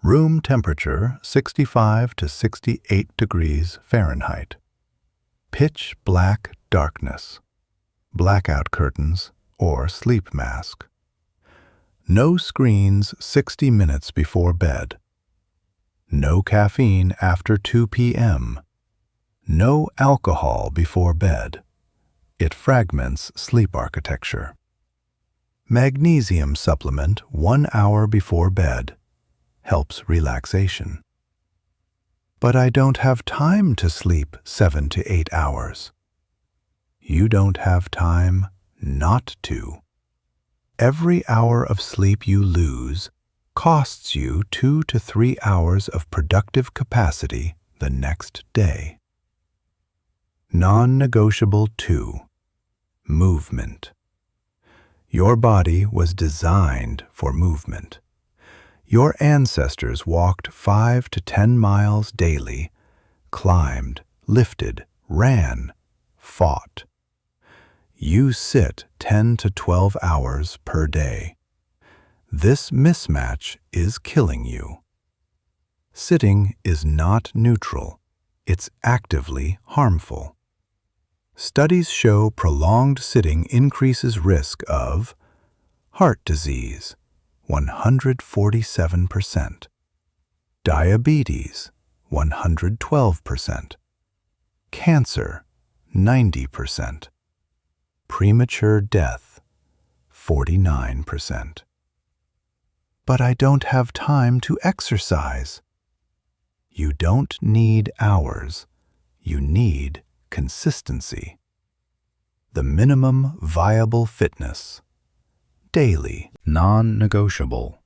Room temperature 65 to 68 degrees Fahrenheit. Pitch black darkness. Blackout curtains or sleep mask. No screens 60 minutes before bed. No caffeine after 2 p.m. No alcohol before bed. It fragments sleep architecture. Magnesium supplement 1 hour before bed. Helps relaxation. But I don't have time to sleep 7 to 8 hours. You don't have time not to. Every hour of sleep you lose costs you 2 to 3 hours of productive capacity the next day. Non-negotiable 2. Movement. Your body was designed for movement. Your ancestors walked 5 to 10 miles daily, climbed, lifted, ran, fought. You sit 10 to 12 hours per day. This mismatch is killing you. Sitting is not neutral. It's actively harmful. Studies show prolonged sitting increases risk of heart disease, 147%. Diabetes, 112%. Cancer, 90%. Premature death, 49%. But I don't have time to exercise. You don't need hours. You need consistency. The minimum viable fitness. Daily, non-negotiable.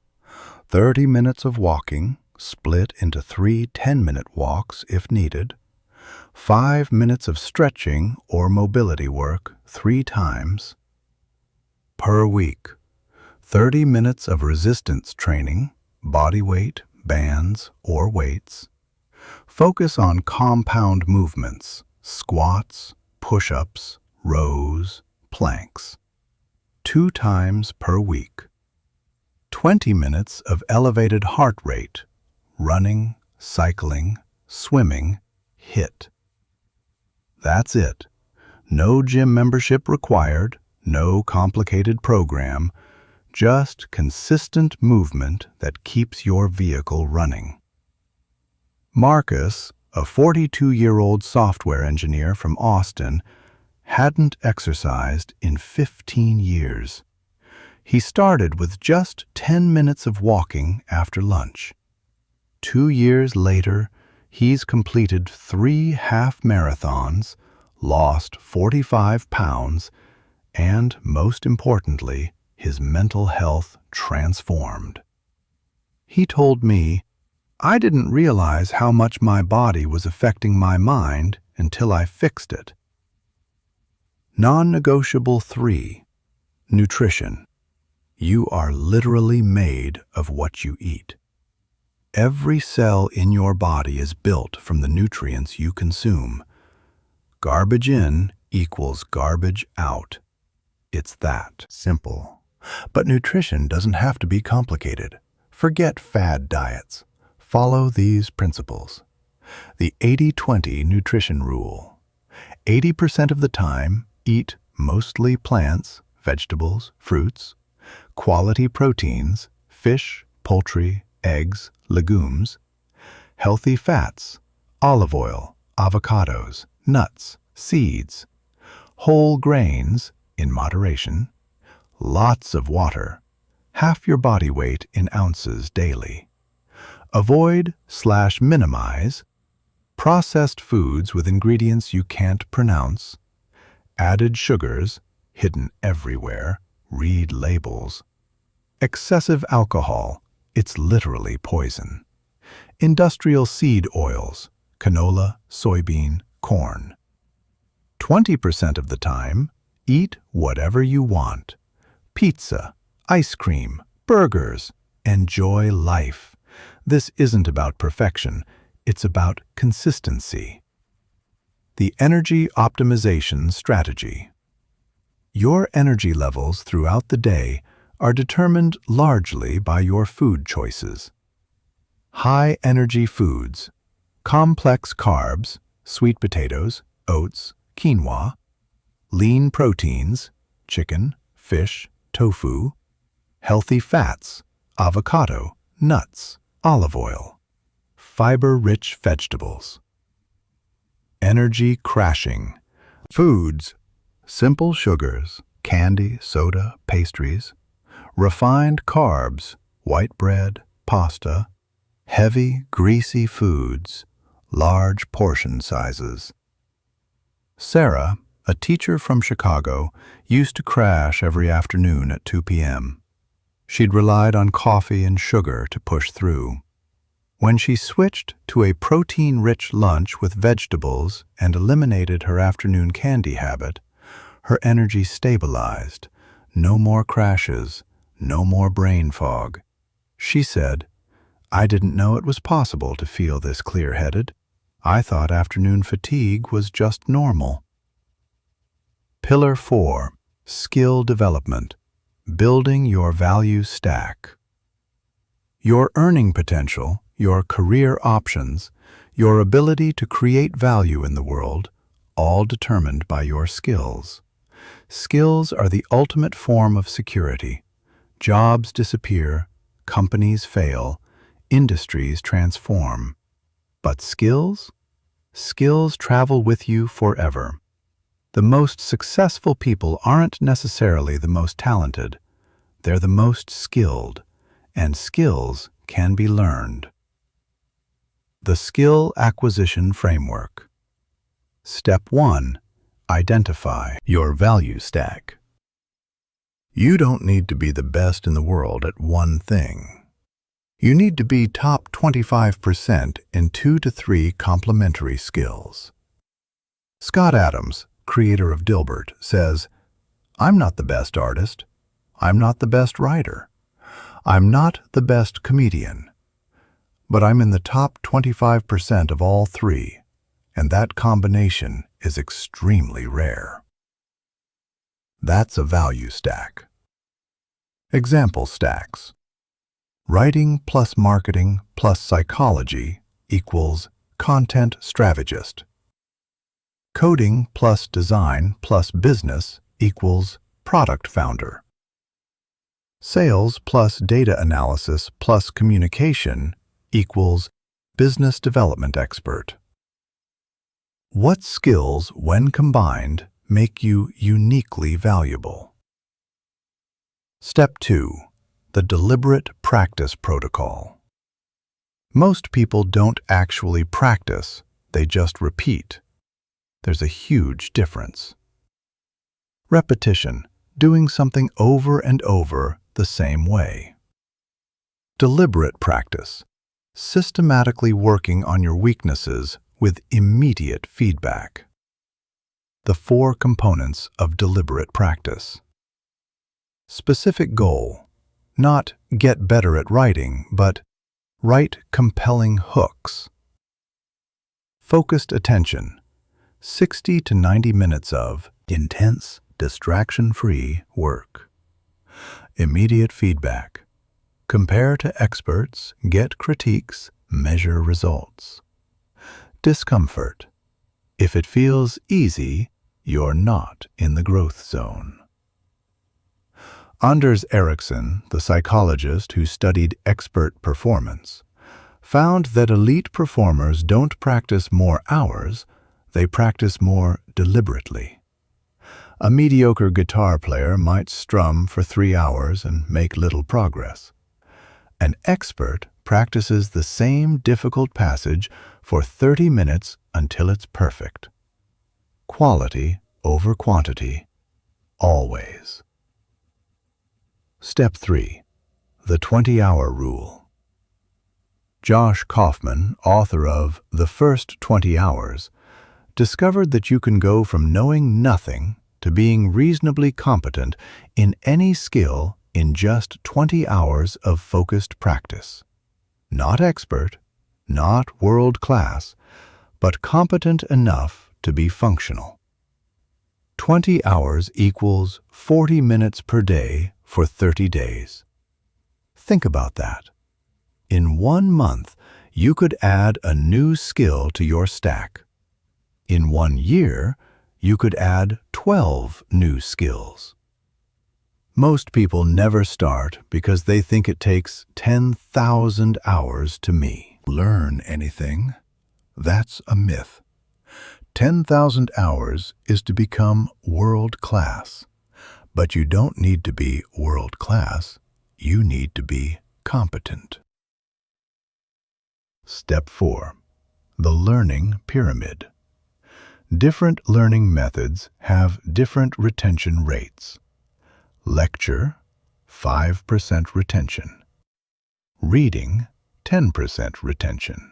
30 minutes of walking, split into 3 10-minute walks if needed. 5 minutes of stretching or mobility work 3 times. Per week, 30 minutes of resistance training, body weight, bands, or weights. Focus on compound movements, squats, push-ups, rows, planks. 2 times per week. 20 minutes of elevated heart rate, running, cycling, swimming, HIIT. That's it. No gym membership required, no complicated program, just consistent movement that keeps your vehicle running. Marcus, a 42-year-old software engineer from Austin, hadn't exercised in 15 years. He started with just 10 minutes of walking after lunch. 2 years later, he's completed 3 half marathons, lost 45 pounds, and, most importantly, his mental health transformed. He told me, "I didn't realize how much my body was affecting my mind until I fixed it." Non-negotiable 3. Nutrition. You are literally made of what you eat. Every cell in your body is built from the nutrients you consume. Garbage in equals garbage out. It's that simple. But nutrition doesn't have to be complicated. Forget fad diets. Follow these principles. The 80-20 nutrition rule. 80% of the time, eat mostly plants, vegetables, fruits, quality proteins, fish, poultry, eggs, legumes, healthy fats, olive oil, avocados, nuts, seeds, whole grains in moderation, lots of water, half your body weight in ounces daily. Avoid/minimize processed foods with ingredients you can't pronounce, added sugars, hidden everywhere, read labels. Excessive alcohol, it's literally poison. Industrial seed oils, canola, soybean, corn. 20% of the time, eat whatever you want. Pizza, ice cream, burgers. Enjoy life. This isn't about perfection, it's about consistency. The energy optimization strategy. Your energy levels throughout the day are determined largely by your food choices. High-energy foods, complex carbs, sweet potatoes, oats, quinoa, lean proteins, chicken, fish, tofu, healthy fats, avocado, nuts, olive oil, fiber-rich vegetables. Energy crashing. Foods, simple sugars, candy, soda, pastries, refined carbs, white bread, pasta, heavy, greasy foods, large portion sizes. Sarah, a teacher from Chicago, used to crash every afternoon at 2 p.m. She'd relied on coffee and sugar to push through. When she switched to a protein-rich lunch with vegetables and eliminated her afternoon candy habit, her energy stabilized. No more crashes, no more brain fog. She said, "I didn't know it was possible to feel this clear-headed. I thought afternoon fatigue was just normal." Pillar 4. Skill development. Building your value stack. Your earning potential, your career options, your ability to create value in the world, all determined by your skills. Skills are the ultimate form of security. Jobs disappear, companies fail, industries transform. But skills? Skills travel with you forever. The most successful people aren't necessarily the most talented. They're the most skilled, and skills can be learned. The Skill Acquisition Framework. Step 1. Identify your value stack. You don't need to be the best in the world at one thing. You need to be top 25% in 2 to 3 complementary skills. Scott Adams, creator of Dilbert, says, "I'm not the best artist. I'm not the best writer. I'm not the best comedian. But I'm in the top 25% of all 3, and that combination is extremely rare." That's a value stack. Example stacks. Writing plus marketing plus psychology equals content strategist. Coding plus design plus business equals product founder. Sales plus data analysis plus communication equals business development expert. What skills, when combined, make you uniquely valuable? Step 2. The deliberate practice protocol. Most people don't actually practice, they just repeat. There's a huge difference. Repetition, doing something over and over the same way. Deliberate practice, systematically working on your weaknesses with immediate feedback. The 4 components of deliberate practice. Specific goal, not get better at writing, but write compelling hooks. Focused attention, 60 to 90 minutes of intense, distraction-free work. Immediate feedback, compare to experts, get critiques, measure results. Discomfort, if it feels easy, you're not in the growth zone. Anders Ericsson, the psychologist who studied expert performance, found that elite performers don't practice more hours, they practice more deliberately. A mediocre guitar player might strum for 3 hours and make little progress. An expert practices the same difficult passage for 30 minutes until it's perfect. Quality over quantity, always. Step 3. The 20-hour rule. Josh Kaufman, author of The First 20 Hours, discovered that you can go from knowing nothing to being reasonably competent in any skill in just 20 hours of focused practice. Not expert, not world-class, but competent enough to be functional. 20 hours equals 40 minutes per day for 30 days. Think about that. In 1 month, you could add a new skill to your stack. In 1 year, you could add 12 new skills. Most people never start because they think it takes 10,000 hours to learn anything. That's a myth. 10,000 hours is to become world-class. But you don't need to be world-class. You need to be competent. Step 4. The learning pyramid. Different learning methods have different retention rates. Lecture, 5% retention. Reading, 10% retention.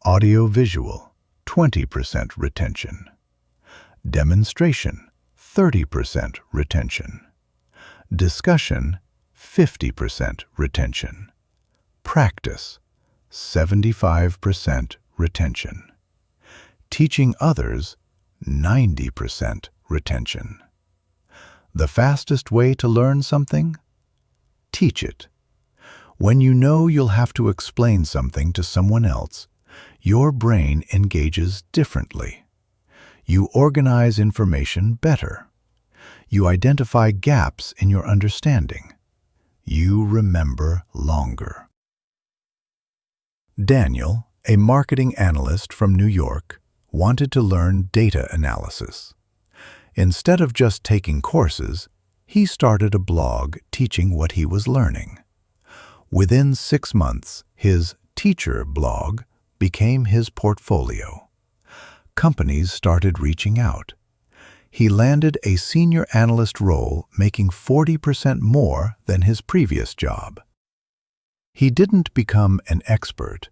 Audiovisual, 20% retention. Demonstration, 30% retention. Discussion, 50% retention. Practice, 75% retention. Teaching others, 90% retention. The fastest way to learn something? Teach it. When you know you'll have to explain something to someone else, your brain engages differently. You organize information better. You identify gaps in your understanding. You remember longer. Daniel, a marketing analyst from New York, wanted to learn data analysis. Instead of just taking courses, he started a blog teaching what he was learning. Within 6 months, his teacher blog became his portfolio. Companies started reaching out. He landed a senior analyst role, making 40% more than his previous job. He didn't become an expert.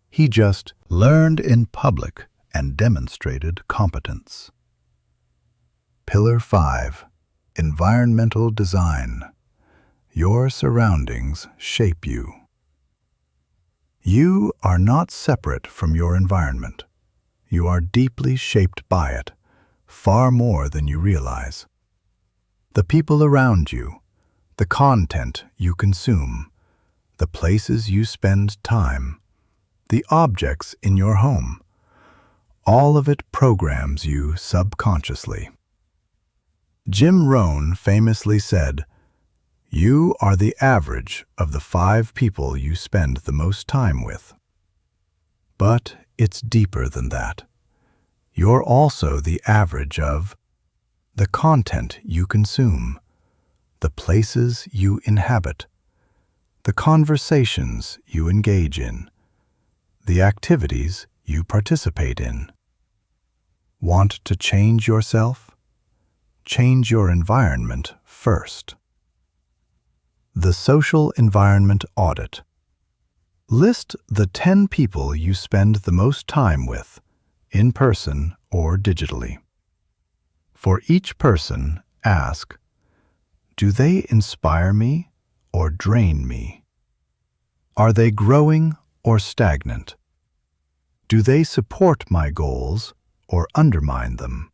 He just learned in public and demonstrated competence. Pillar 5. Environmental design. Your surroundings shape you. You are not separate from your environment. You are deeply shaped by it, far more than you realize. The people around you, the content you consume, the places you spend time, the objects in your home, all of it programs you subconsciously. Jim Rohn famously said, "You are the average of the 5 people you spend the most time with." But it's deeper than that. You're also the average of the content you consume, the places you inhabit, the conversations you engage in, the activities you participate in. Want to change yourself? Change your environment first. The social environment audit. List the 10 people you spend the most time with, in person or digitally. For each person, ask, do they inspire me or drain me? Are they growing or stagnant? Do they support my goals or undermine them?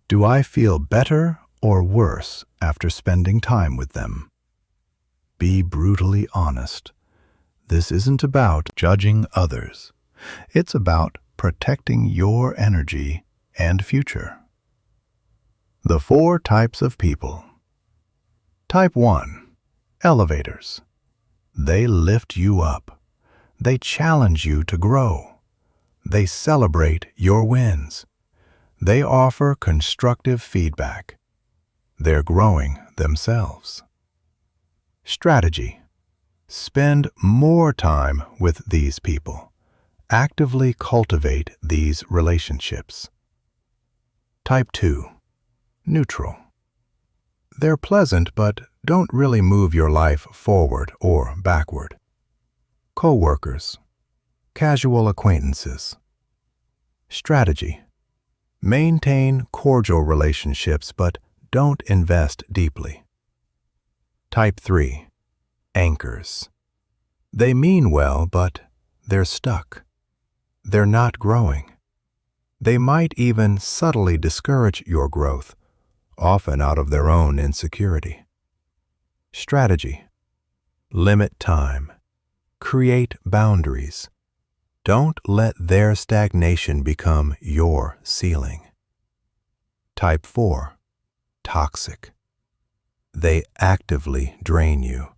Do I feel better or worse after spending time with them? Be brutally honest. This isn't about judging others. It's about protecting your energy and future. The 4 types of people. Type 1. Elevators. They lift you up. They challenge you to grow. They celebrate your wins. They offer constructive feedback. They're growing themselves. Strategy. Spend more time with these people. Actively cultivate these relationships. Type 2. Neutral. They're pleasant but don't really move your life forward or backward. Co-workers. Casual acquaintances. Strategy. Maintain cordial relationships but don't invest deeply. Type 3. Anchors. They mean well, but they're stuck. They're not growing. They might even subtly discourage your growth, often out of their own insecurity. Strategy: limit time. Create boundaries. Don't let their stagnation become your ceiling. Type 4. Toxic. They actively drain you.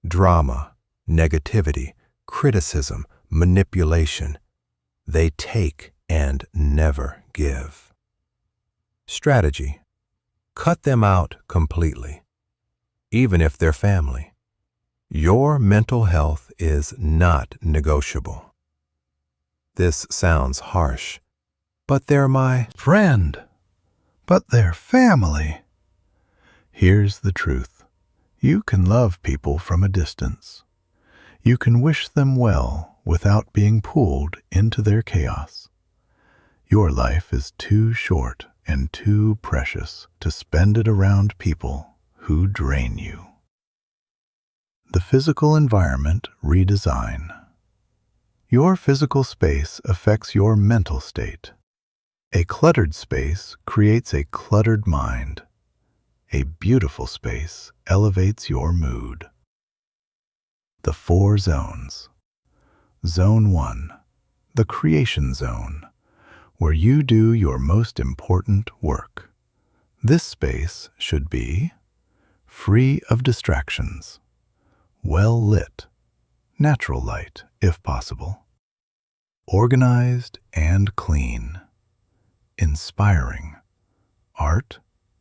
Drama, negativity, criticism, manipulation. They take and never give. Strategy: cut them out completely, even if they're family. Your mental health is not negotiable. This sounds harsh, but they're my friend. But they're family. Here's the truth. You can love people from a distance. You can wish them well without being pulled into their chaos. Your life is too short and too precious to spend it around people who drain you. The physical environment redesign. Your physical space affects your mental state. A cluttered space creates a cluttered mind. A beautiful space elevates your mood. The 4 zones. Zone 1, the creation zone, where you do your most important work. This space should be free of distractions, well lit, natural light if possible, organized and clean, inspiring, art,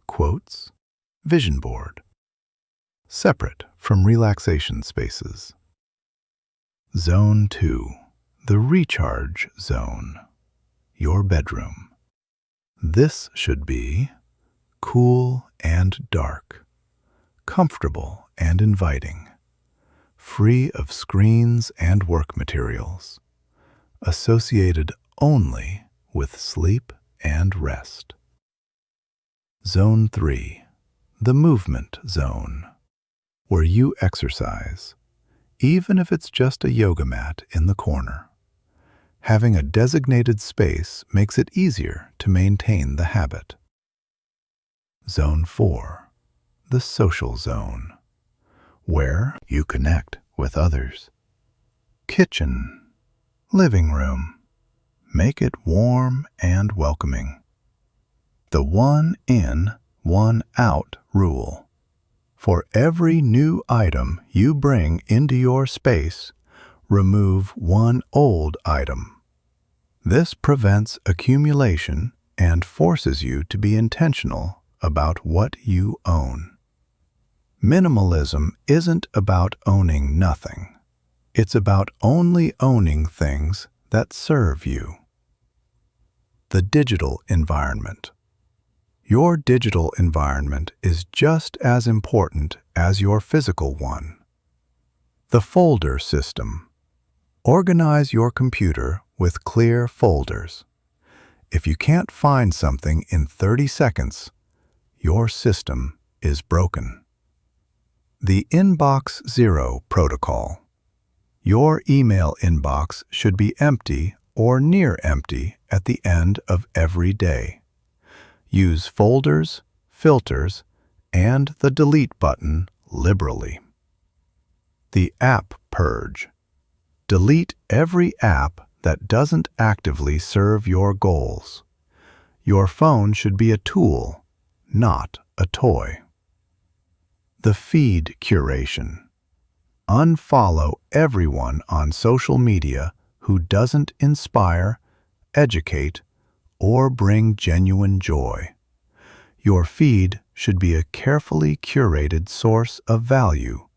quotes, vision board, separate from relaxation spaces. Zone 2, the recharge zone, your bedroom. This should be cool and dark, comfortable and inviting, free of screens and work materials, associated only with sleep and rest. Zone 3, the movement zone, where you exercise, even if it's just a yoga mat in the corner. Having a designated space makes it easier to maintain the habit. Zone 4, the social zone, where you connect with others. Kitchen, living room, make it warm and welcoming. The 1 in, 1 out rule. For every new item you bring into your space, remove 1 old item. This prevents accumulation and forces you to be intentional about what you own. Minimalism isn't about owning nothing. It's about only owning things that serve you. The digital environment. Your digital environment is just as important as your physical one. The folder system. Organize your computer with clear folders. If you can't find something in 30 seconds, your system is broken. The Inbox Zero protocol. Your email inbox should be empty or near empty at the end of every day. Use folders, filters, and the delete button liberally. The app purge. Delete every app that doesn't actively serve your goals. Your phone should be a tool, not a toy. The feed curation. Unfollow everyone on social media who doesn't inspire, educate, or bring genuine joy. Your feed should be a carefully curated source of value,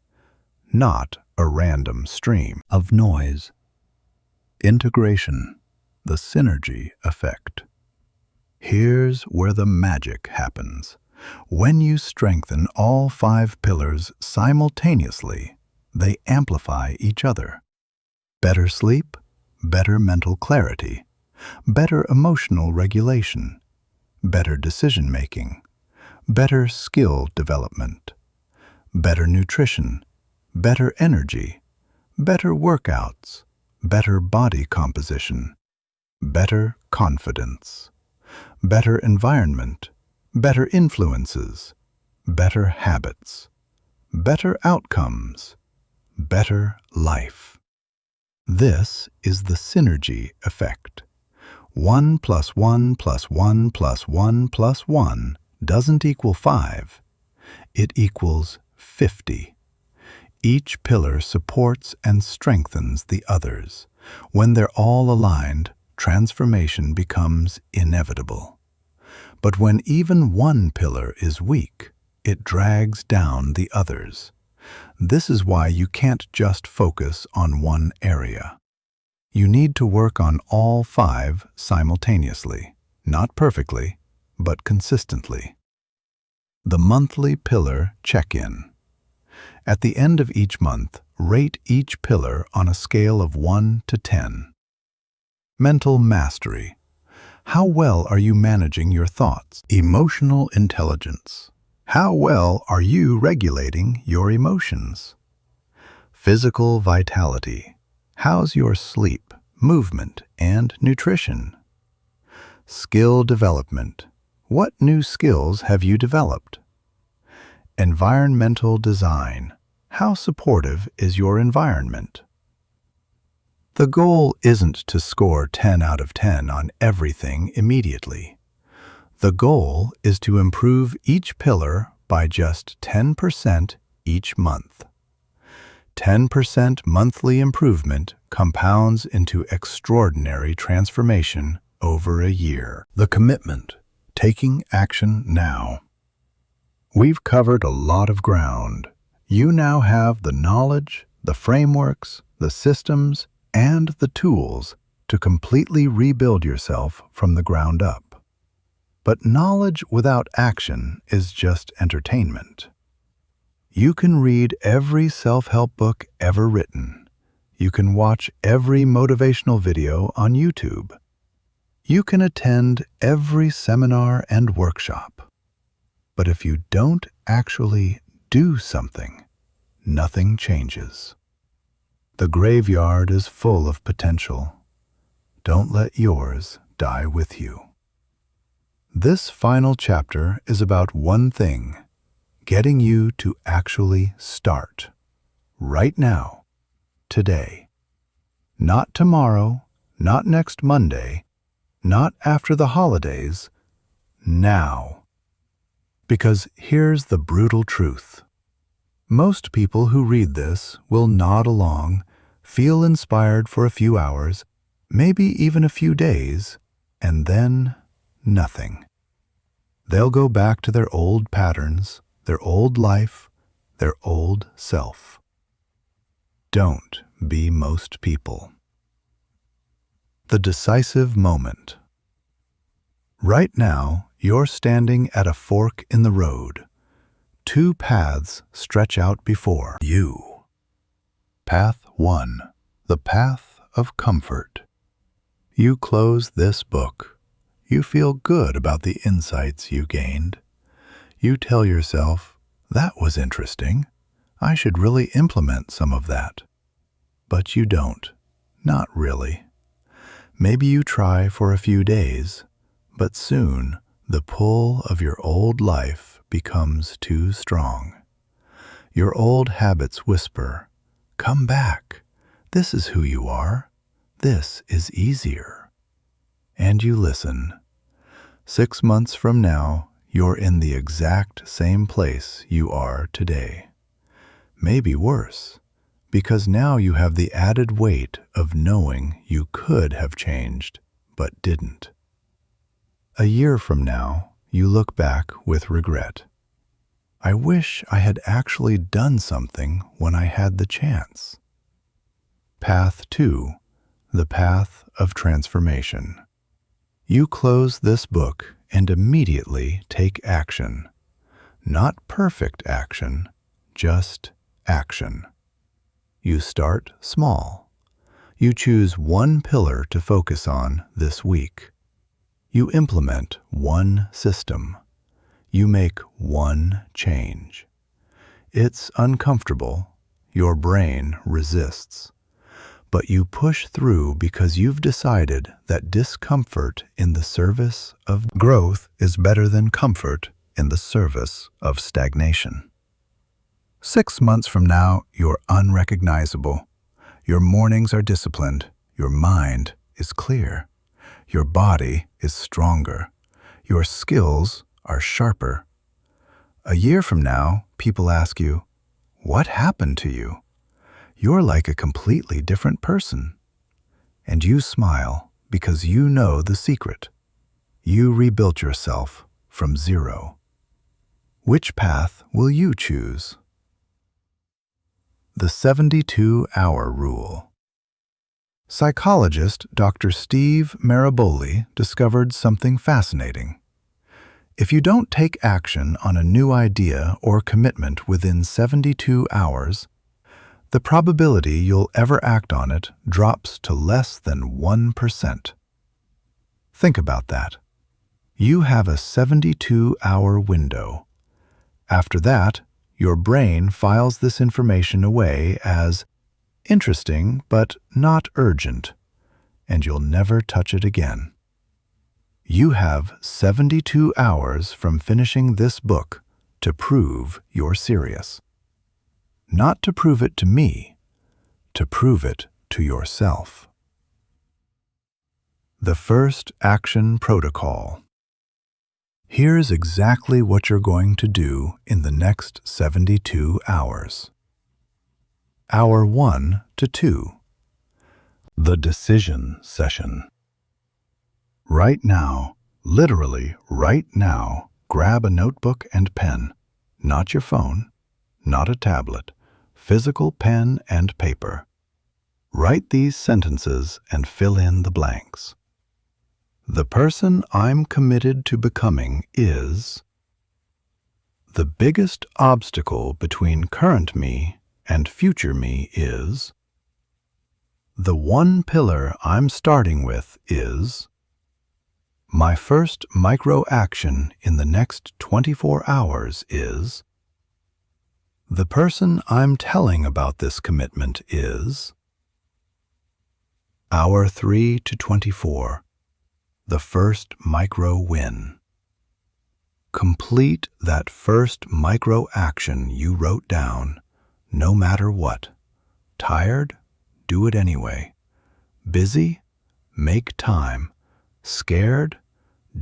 not a random stream of noise. Integration, the synergy effect. Here's where the magic happens. When you strengthen all 5 pillars simultaneously, they amplify each other. Better sleep, better mental clarity, better emotional regulation, better decision-making, better skill development, better nutrition, better energy, better workouts, better body composition, better confidence, better environment, better influences, better habits, better outcomes, better life. This is the synergy effect. 1 plus 1 plus 1 plus 1 plus 1 doesn't equal 5. It equals 50. Each pillar supports and strengthens the others. When they're all aligned, transformation becomes inevitable. But when even one pillar is weak, it drags down the others. This is why you can't just focus on one area. You need to work on all 5 simultaneously, not perfectly, but consistently. The monthly pillar check-in. At the end of each month, rate each pillar on a scale of 1 to 10. Mental mastery. How well are you managing your thoughts? Emotional intelligence. How well are you regulating your emotions? Physical vitality. How's your sleep, movement, and nutrition? Skill development. What new skills have you developed? Environmental design. How supportive is your environment? The goal isn't to score 10 out of 10 on everything immediately. The goal is to improve each pillar by just 10% each month. 10% monthly improvement compounds into extraordinary transformation over a year. The commitment, taking action now. We've covered a lot of ground. You now have the knowledge, the frameworks, the systems, and the tools to completely rebuild yourself from the ground up. But knowledge without action is just entertainment. You can read every self-help book ever written. You can watch every motivational video on YouTube. You can attend every seminar and workshop. But if you don't actually do something, nothing changes. The graveyard is full of potential. Don't let yours die with you. This final chapter is about one thing: getting you to actually start. Right now. Today. Not tomorrow, not next Monday, not after the holidays. Now. Because here's the brutal truth. Most people who read this will nod along, feel inspired for a few hours, maybe even a few days, and then nothing. They'll go back to their old patterns, their old life, their old self. Don't be most people. The decisive moment. Right now, you're standing at a fork in the road. 2 paths stretch out before you. Path 1, the path of comfort. You close this book. You feel good about the insights you gained. You tell yourself, that was interesting. I should really implement some of that. But you don't. Not really. Maybe you try for a few days, but soon the pull of your old life becomes too strong. Your old habits whisper, "Come back. This is who you are. This is easier." And you listen. 6 months from now, you're in the exact same place you are today. Maybe worse, because now you have the added weight of knowing you could have changed, but didn't. A year from now, you look back with regret. I wish I had actually done something when I had the chance. Path 2, the path of transformation. You close this book and immediately take action. Not perfect action, just action. You start small. You choose one pillar to focus on this week. You implement one system. You make one change. It's uncomfortable. Your brain resists. but you push through because you've decided that discomfort in the service of growth is better than comfort in the service of stagnation. 6 months from now, you're unrecognizable. Your mornings are disciplined. Your mind is clear. Your body is stronger. Your skills are sharper. A year from now, people ask you, "What happened to you?" You're like a completely different person. And you smile because you know the secret. You rebuilt yourself from zero. Which path will you choose? The 72-hour rule. Psychologist Dr. Steve Maraboli discovered something fascinating. If you don't take action on a new idea or commitment within 72 hours, the probability you'll ever act on it drops to less than 1%. Think about that. You have a 72-hour window. After that, your brain files this information away as interesting but not urgent, and you'll never touch it again. You have 72 hours from finishing this book to prove you're serious. Not to prove it to me, to prove it to yourself. The first action protocol. Here's exactly what you're going to do in the next 72 hours. Hour 1 to 2. The decision session. Right now, literally right now, grab a notebook and pen, not your phone, not a tablet, physical pen and paper. Write these sentences and fill in the blanks. The person I'm committed to becoming is. The biggest obstacle between current me and future me is. The one pillar I'm starting with is. My first micro-action in the next 24 hours is. The person I'm telling about this commitment is. Hour 3 to 24. The first micro-win. Complete that first micro-action you wrote down, no matter what. Tired? Do it anyway. Busy? Make time. Scared?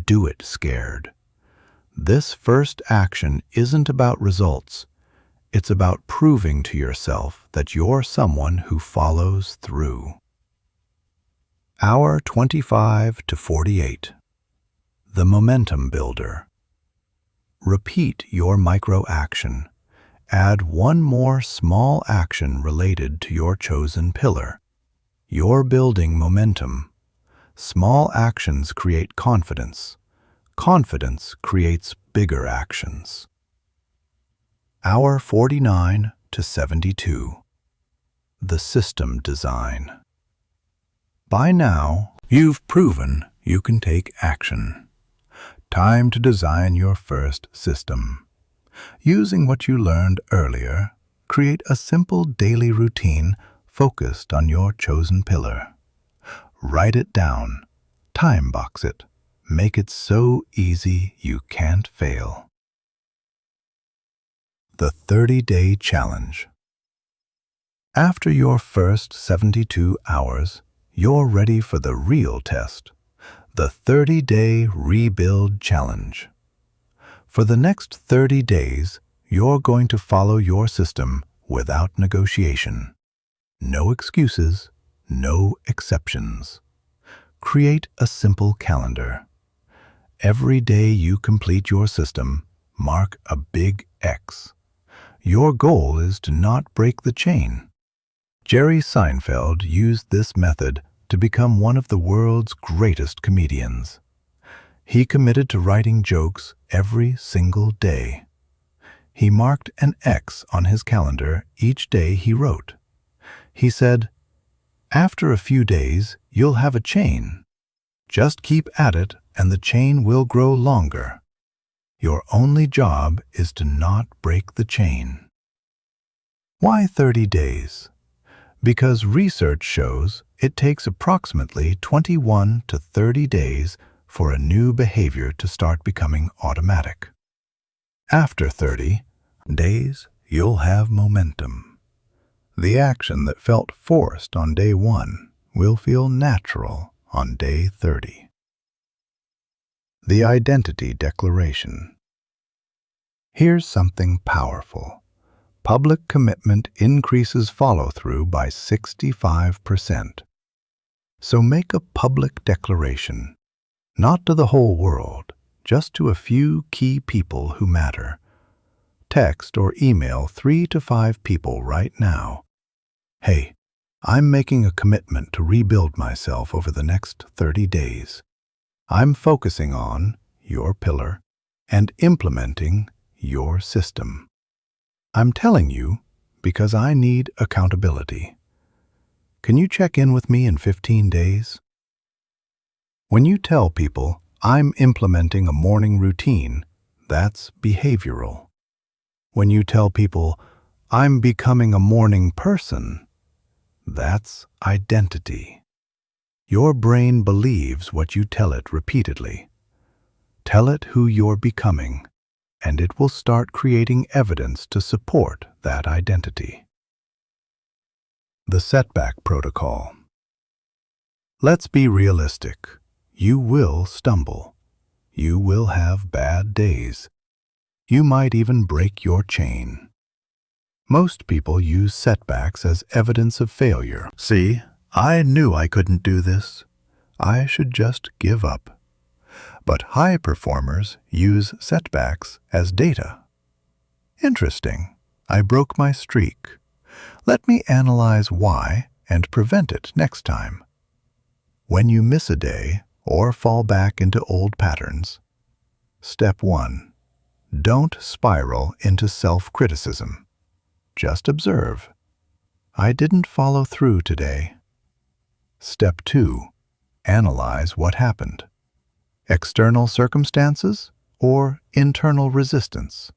Do it scared. This first action isn't about results. It's about proving to yourself that you're someone who follows through. Hour 25 to 48. The momentum builder. Repeat your micro-action. Add one more small action related to your chosen pillar. You're building momentum. Small actions create confidence. Confidence creates bigger actions. Hour 49 to 72. The system design. By now, you've proven you can take action. Time to design your first system. Using what you learned earlier, create a simple daily routine focused on your chosen pillar. Write it down. Time box it. Make it so easy you can't fail. The 30-day challenge. After your first 72 hours, you're ready for the real test, the 30-day rebuild challenge. For the next 30 days, you're going to follow your system without negotiation. No excuses, no exceptions. Create a simple calendar. Every day you complete your system, mark a big X. Your goal is to not break the chain. Jerry Seinfeld used this method to become one of the world's greatest comedians. He committed to writing jokes every single day. He marked an X on his calendar each day he wrote. He said, "After a few days, you'll have a chain. Just keep at it and the chain will grow longer. Your only job is to not break the chain." Why 30 days? Because research shows it takes approximately 21 to 30 days for a new behavior to start becoming automatic. After 30 days, you'll have momentum. The action that felt forced on day 1 will feel natural on day 30. The Identity Declaration. Here's something powerful. Public commitment increases follow-through by 65%. So make a public declaration, not to the whole world, just to a few key people who matter. Text or email 3 to 5 people right now. Hey, I'm making a commitment to rebuild myself over the next 30 days. I'm focusing on your pillar and implementing your system. I'm telling you because I need accountability. Can you check in with me in 15 days? When you tell people, I'm implementing a morning routine, that's behavioral. When you tell people, I'm becoming a morning person, that's identity. Your brain believes what you tell it repeatedly. Tell it who you're becoming, and it will start creating evidence to support that identity. The Setback Protocol. Let's be realistic. You will stumble. You will have bad days. You might even break your chain. Most people use setbacks as evidence of failure. See, I knew I couldn't do this. I should just give up. But high performers use setbacks as data. Interesting. I broke my streak. Let me analyze why and prevent it next time. When you miss a day or fall back into old patterns, Step 1. Don't spiral into self-criticism. Just observe. I didn't follow through today. Step 2. Analyze what happened. External circumstances or internal resistance.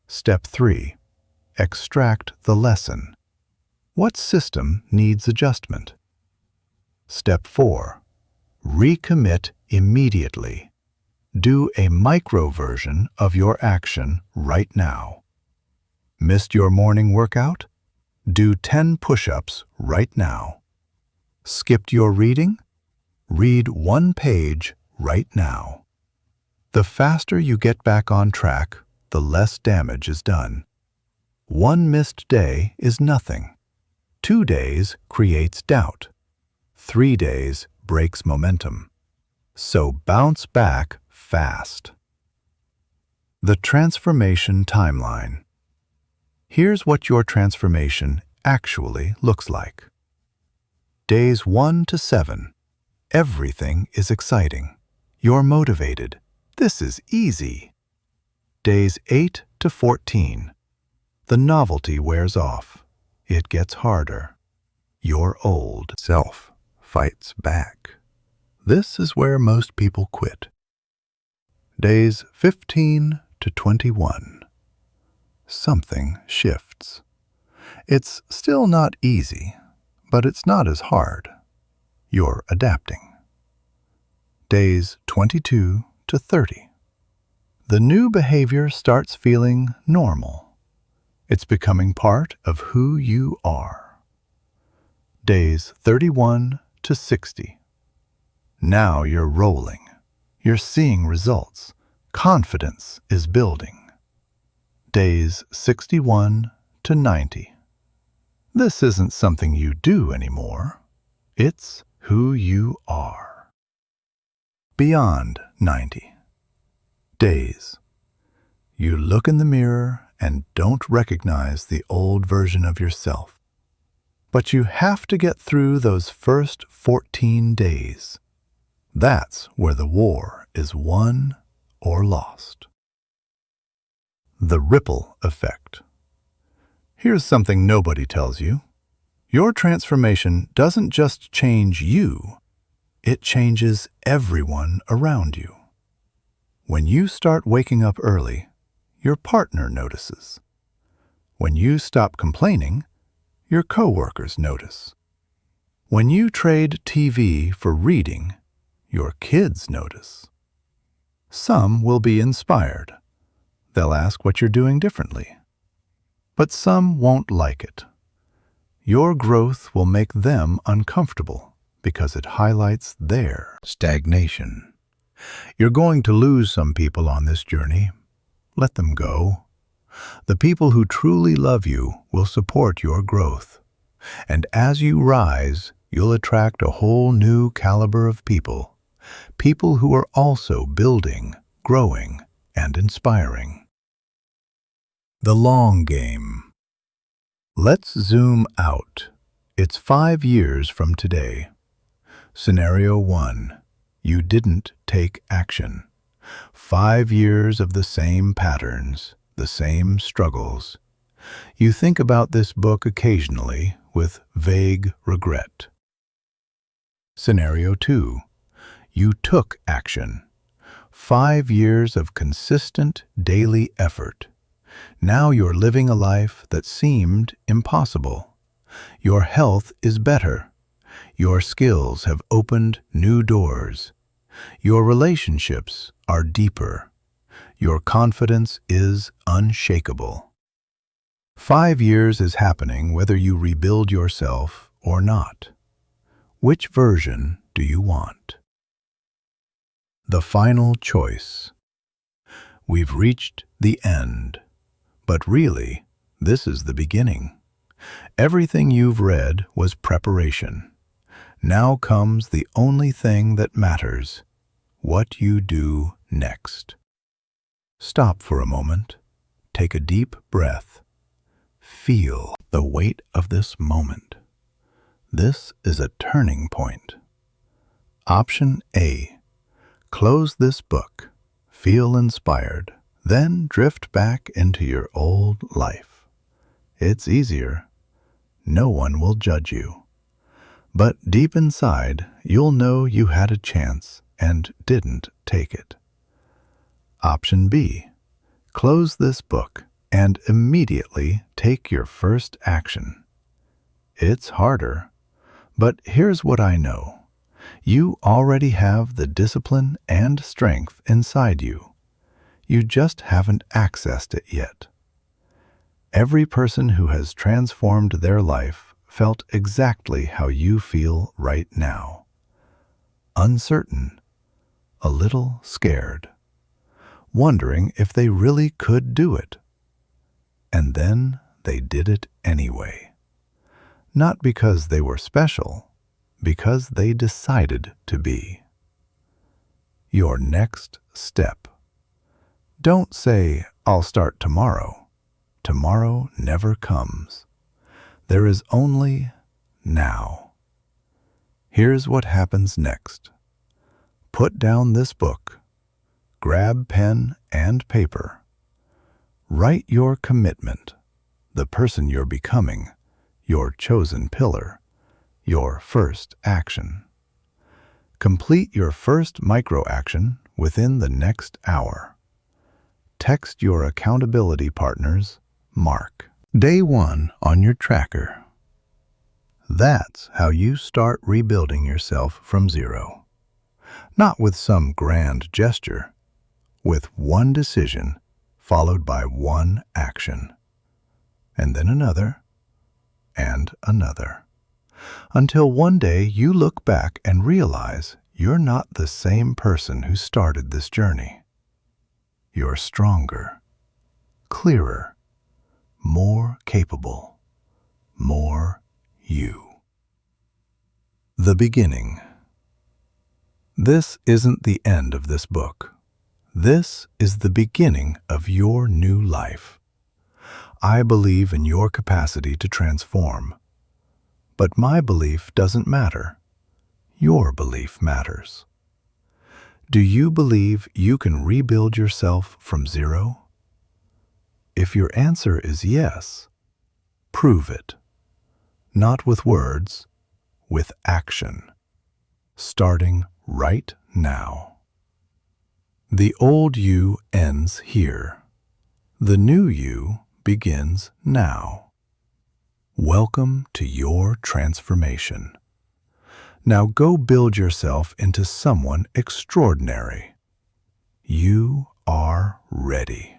Step 3. Extract the lesson. What system needs adjustment? Step 4. Recommit immediately. Do a micro version of your action right now. Missed your morning workout? Do 10 push-ups right now. Skipped your reading? Read 1 page right now. The faster you get back on track, the less damage is done. 1 missed day is nothing. 2 days creates doubt. 3 days breaks momentum. So bounce back fast. The Transformation Timeline. Here's what your transformation actually looks like. Days 1 to 7. Everything is exciting. You're motivated. This is easy. Days 8 to 14. The novelty wears off. It gets harder. Your old self fights back. This is where most people quit. Days 15 to 21. Something shifts. It's still not easy, but it's not as hard. You're adapting. Days 22 to 30. The new behavior starts feeling normal. It's becoming part of who you are. Days 31 to 60. Now you're rolling. You're seeing results. Confidence is building. Days 61 to 90. This isn't something you do anymore. It's who you are. Beyond 90. Days. You look in the mirror and don't recognize the old version of yourself. But you have to get through those first 14 days. That's where the war is won or lost. The ripple effect. Here's something nobody tells you. Your transformation doesn't just change you, it changes everyone around you. When you start waking up early, your partner notices. When you stop complaining, your coworkers notice. When you trade TV for reading, your kids notice. Some will be inspired. They'll ask what you're doing differently. But some won't like it. Your growth will make them uncomfortable because it highlights their stagnation. You're going to lose some people on this journey. Let them go. The people who truly love you will support your growth. And as you rise, you'll attract a whole new caliber of people. People who are also building, growing, and inspiring. The long game. Let's zoom out. It's 5 years from today. Scenario 1. You didn't take action. 5 years of the same patterns, the same struggles. You think about this book occasionally with vague regret. Scenario 2. You took action. 5 years of consistent daily effort. Now you're living a life that seemed impossible. Your health is better. Your skills have opened new doors. Your relationships are deeper. Your confidence is unshakable. 5 years is happening whether you rebuild yourself or not. Which version do you want? The final choice. We've reached the end. But really, this is the beginning. Everything you've read was preparation. Now comes the only thing that matters: what you do next. Stop for a moment. Take a deep breath. Feel the weight of this moment. This is a turning point. Option A. Close this book. Feel inspired. Then drift back into your old life. It's easier. No one will judge you. But deep inside, you'll know you had a chance and didn't take it. Option B. Close this book and immediately take your first action. It's harder, but here's what I know. You already have the discipline and strength inside you. You just haven't accessed it yet. Every person who has transformed their life felt exactly how you feel right now. Uncertain, a little scared, wondering if they really could do it. And then they did it anyway. Not because they were special, because they decided to be. Your next step. Don't say, "I'll start tomorrow." Tomorrow never comes. There is only now. Here's what happens next. Put down this book. Grab pen and paper. Write your commitment, the person you're becoming, your chosen pillar, your first action. Complete your first micro-action within the next hour. Text your accountability partners, Mark. Day 1 on your tracker. That's how you start rebuilding yourself from zero. Not with some grand gesture, with one decision followed by one action. And then another, and another. Until one day you look back and realize you're not the same person who started this journey. You're stronger, clearer, more capable, more you. The beginning. This isn't the end of this book. This is the beginning of your new life. I believe in your capacity to transform. But my belief doesn't matter. Your belief matters. Do you believe you can rebuild yourself from zero? If your answer is yes, prove it. Not with words, with action. Starting right now. The old you ends here. The new you begins now. Welcome to your transformation. Now go build yourself into someone extraordinary. You are ready.